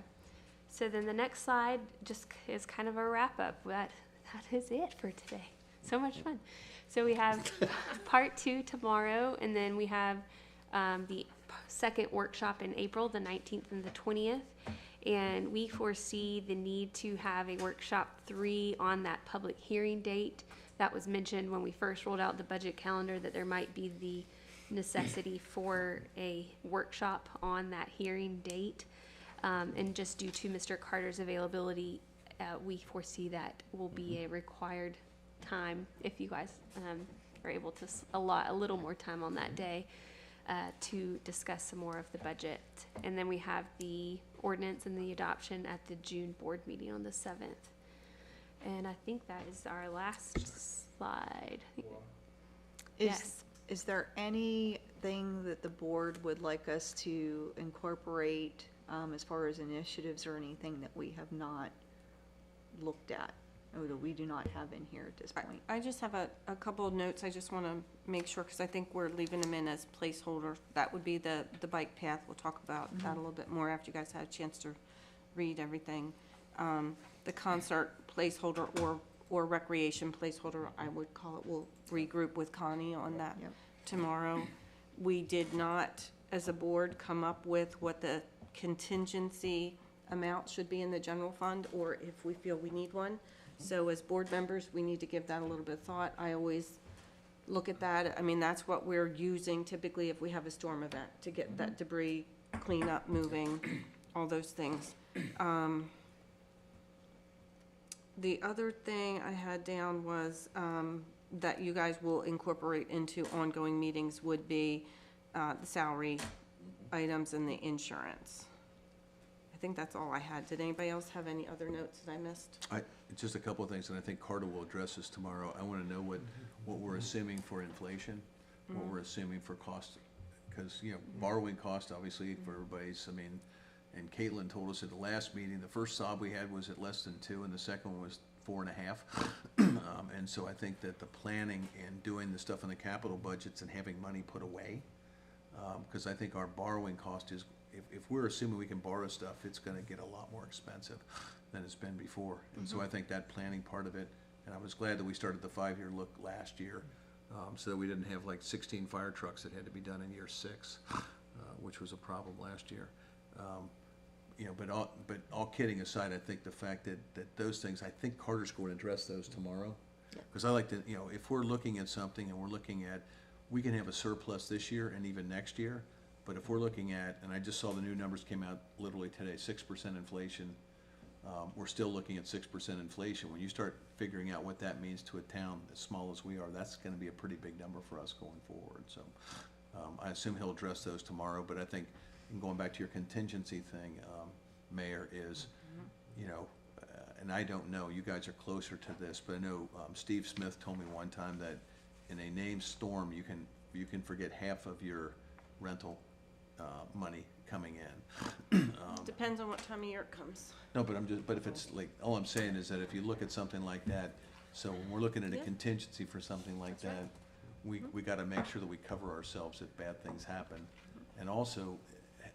So then the next slide just is kind of a wrap up. That is it for today. So much fun. So we have part 2 tomorrow, and then we have the second workshop in April, the 19th and the 20th. And we foresee the need to have a workshop 3 on that public hearing date. That was mentioned when we first rolled out the budget calendar, that there might be the necessity for a workshop on that hearing date. And just due to Mr. Carter's availability, we foresee that will be a required time if you guys are able to allot a little more time on that day to discuss some more of the budget. And then we have the ordinance and the adoption at the June board meeting on the 7th. And I think that is our last slide. Yes. Is there anything that the board would like us to incorporate as far as initiatives or anything that we have not looked at, or that we do not have in here at this point? I just have a couple of notes. I just want to make sure, because I think we're leaving them in as placeholder. That would be the bike path. We'll talk about that a little bit more after you guys had a chance to read everything. The concert placeholder or recreation placeholder, I would call it. We'll regroup with Connie on that tomorrow. We did not, as a board, come up with what the contingency amount should be in the general fund, or if we feel we need one. So as board members, we need to give that a little bit of thought. I always look at that. I mean, that's what we're using typically if we have a storm event, to get that debris clean up, moving, all those things. The other thing I had down was that you guys will incorporate into ongoing meetings would be the salary items and the insurance. I think that's all I had. Did anybody else have any other notes that I missed? Just a couple of things, and I think Carter will address this tomorrow. I want to know what we're assuming for inflation, what we're assuming for cost, because, borrowing cost, obviously, for everybody's, and Caitlin told us at the last meeting, the first SOB we had was at less than 2, and the second one was 4.5. And so I think that the planning and doing the stuff in the capital budgets and having money put away, because I think our borrowing cost is, if we're assuming we can borrow stuff, it's gonna get a lot more expensive than it's been before. And so I think that planning part of it, and I was glad that we started the 5-year look last year, so that we didn't have like 16 fire trucks that had to be done in year 6, which was a problem last year. But all kidding aside, I think the fact that those things, I think Carter's going to address those tomorrow. Because I like to, if we're looking at something and we're looking at, we can have a surplus this year and even next year, but if we're looking at, and I just saw the new numbers came out literally today, 6% inflation, we're still looking at 6% inflation. When you start figuring out what that means to a town as small as we are, that's gonna be a pretty big number for us going forward, so. I assume he'll address those tomorrow, but I think, and going back to your contingency thing, Mayor, is, you know, and I don't know, you guys are closer to this, but I know, Steve Smith told me one time that in a named storm, you can forget half of your rental, money coming in. Depends on what time of year it comes. No, but if it's like, all I'm saying is that if you look at something like that, so when we're looking at a Yeah. contingency for something like That's right. that, we gotta make sure that we cover ourselves if bad things happen. And also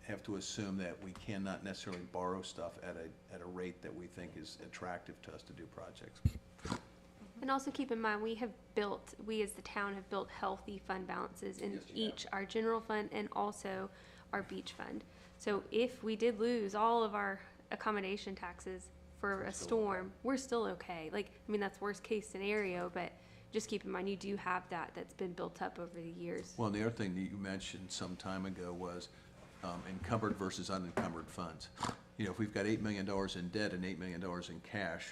have to assume that we cannot necessarily borrow stuff at a rate that we think is attractive to us to do projects. And also keep in mind, we as the town have built healthy fund balances in Yes, you have. each, our general fund and also our beach fund. So if we did lose all of our accommodation taxes for a storm, we're still okay. Like, I mean, that's worst case scenario, but just keep in mind, you do have that's been built up over the years. Well, and the other thing that you mentioned some time ago was encumbered versus unencumbered funds. You know, if we've got $8 million in debt and $8 million in cash,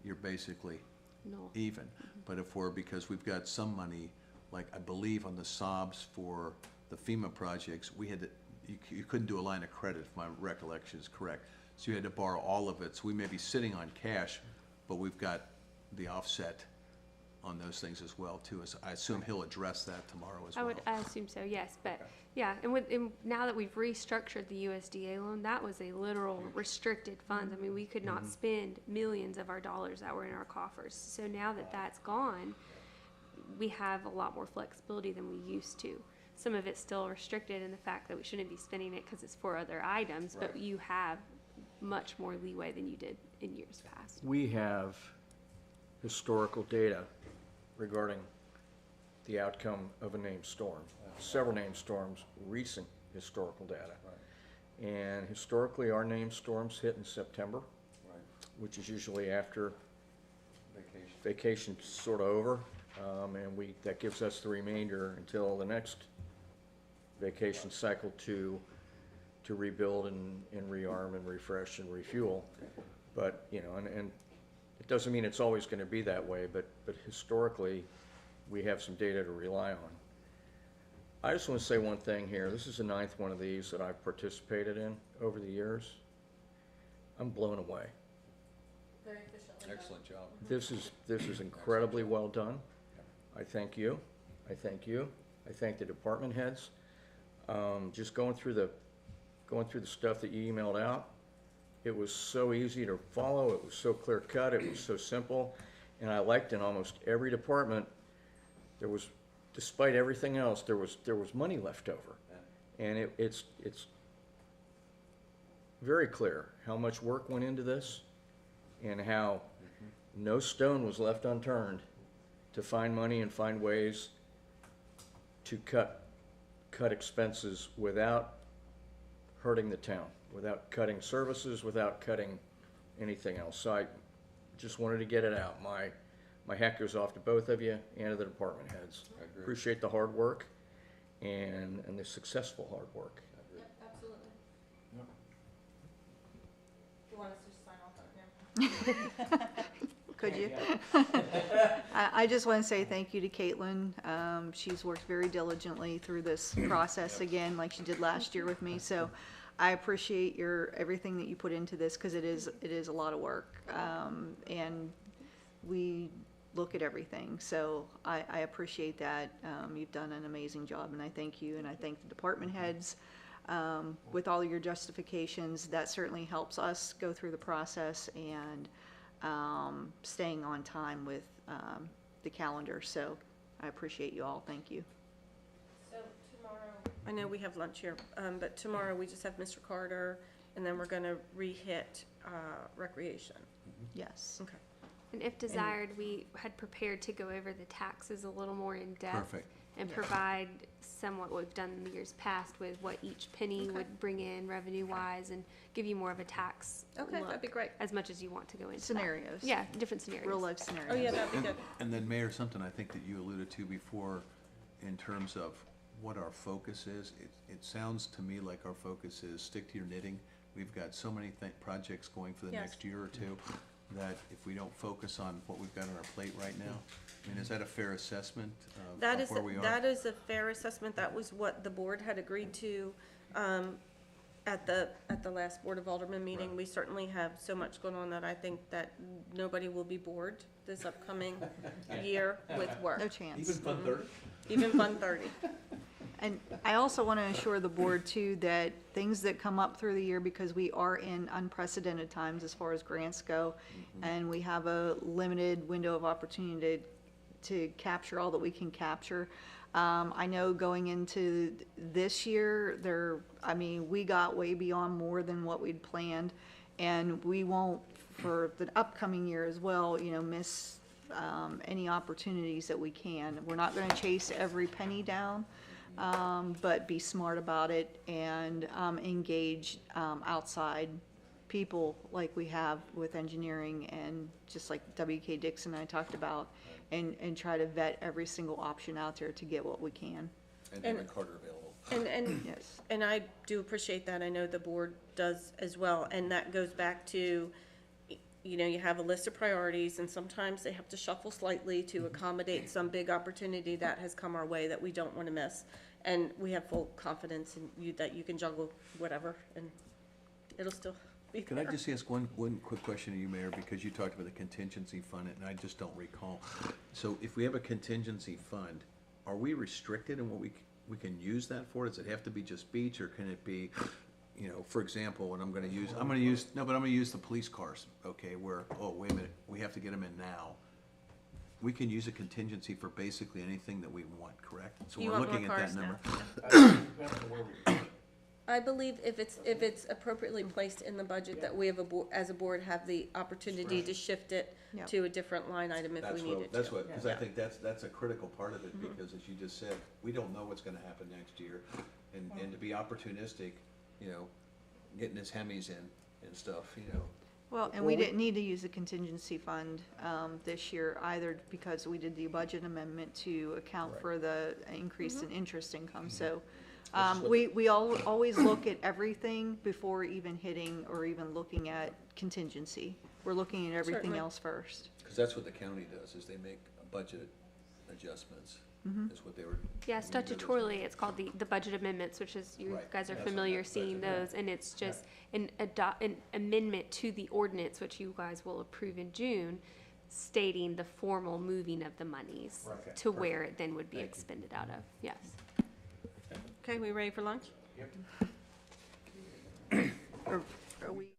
you're basically No. even. But because we've got some money, like I believe on the SOBs for the FEMA projects, you couldn't do a line of credit if my recollection is correct. So you had to borrow all of it. So we may be sitting on cash, but we've got the offset on those things as well too. So I assume he'll address that tomorrow as well. I assume so, yes, but, yeah, and now that we've restructured the USDA loan, that was a literal restricted fund. I mean, we could not spend millions of our dollars that were in our coffers. So now that that's gone, we have a lot more flexibility than we used to. Some of it's still restricted in the fact that we shouldn't be spending it because it's for other items, but you have much more leeway than you did in years past. We have historical data regarding the outcome of a named storm. Several named storms, recent historical data. And historically, our named storms hit in September, which is usually after vacation's sort of over. And that gives us the remainder until the next vacation cycle to rebuild and rearm and refresh and refuel. But, you know, and it doesn't mean it's always going to be that way, but historically, we have some data to rely on. I just want to say one thing here. This is the 9th one of these that I've participated in over the years. I'm blown away. Very efficiently. Excellent job. This is incredibly well done. I thank you. I thank you. I thank the department heads. Just going through the stuff that you emailed out, it was so easy to follow. It was so clear cut. It was so simple, and I liked in almost every department there was, despite everything else, there was money left over, and it's very clear how much work went into this, and how no stone was left unturned to find money and find ways to cut expenses without hurting the town, without cutting services, without cutting anything else. So I just wanted to get it out. My hat goes off to both of you and to the department heads. I agree. Appreciate the hard work and the successful hard work. Absolutely. You want us to sign off on it now? Could you? I just want to say thank you to Caitlin. She's worked very diligently through this process again, like she did last year with me. So I appreciate everything that you put into this, because it is a lot of work. And we look at everything. So I appreciate that. You've done an amazing job, and I thank you, and I thank the department heads. With all your justifications, that certainly helps us go through the process and staying on time with the calendar. So I appreciate you all. Thank you. So tomorrow, I know we have lunch here, but tomorrow we just have Mr. Carter, and then we're going to re-hit recreation. Yes. Okay. And if desired, we had prepared to go over the taxes a little more in depth. Perfect. And provide somewhat what we've done in the years past with what each penny Okay. would bring in revenue-wise, and give you more of a tax Okay, that'd be look, great. as much as you want to go into that. Scenarios. Yeah, different scenarios. Real life scenarios. Oh, yeah, that'd be good. And then, Mayor, something I think that you alluded to before in terms of what our focus is, it sounds to me like our focus is stick to your knitting, we've got so many projects going for the Yes. next year or two, that if we don't focus on what we've got on our plate right now, I mean, is that a fair assessment That of is, where we are? that is a fair assessment. That was what the board had agreed to at the last Board of Aldermen meeting. Right. We certainly have so much going on that I think that nobody will be bored this upcoming year with work. No chance. Even Fund 30? Even Fund 30. And I also want to assure the board too that things that come up through the year, because we are in unprecedented times as far as grants go, and we have a limited window of opportunity to capture all that we can capture. I know going into this year, we got way beyond more than what we'd planned, and we won't, for the upcoming year as well, miss any opportunities that we can. We're not going to chase every penny down, but be smart about it and engage outside people like we have with engineering and just like W.K. Dixon and I talked about, and try to vet every single option out there to get what we can. And having Carter available. And Yes. And I do appreciate that. I know the board does as well. And that goes back to, you have a list of priorities, and sometimes they have to shuffle slightly to accommodate some big opportunity that has come our way that we don't want to miss. And we have full confidence in you that you can juggle whatever, and it'll still be Can I there. just ask one quick question to you, Mayor, because you talked about the contingency fund, and I just don't recall. So if we have a contingency fund, are we restricted in what we can use that for? Does it have to be just beach, or can it be, for example, and I'm gonna use the police cars, okay, where, oh, wait a minute, we have to get them in now. We can use a contingency for basically anything that we want, correct? So You we're want more looking at cars that now? number. I believe if it's appropriately placed in the budget, that we have as a board have the opportunity to shift it Yep. to a different line item if we needed to. That's what, because I Yeah. think that's a critical part of it, because as you just said, we don't know what's gonna happen next year. And to be opportunistic, getting his Hemis in and stuff, Well, and we didn't need to use the contingency fund this year either, because we did the budget amendment to account for the increase in interest income. So we always look at everything before even hitting or even looking at contingency. We're looking at everything Certainly. else first. because that's what the county does, is they make budget adjustments, is what they were. Yeah, statutorily, it's called the budget amendments, which is, you Right. guys are That's familiar what- seeing those, and it's just an amendment to the ordinance, which you guys will approve in June, stating the formal moving of the monies Okay, to where it then would be expended out of, yes. Okay, we ready for lunch? Are we?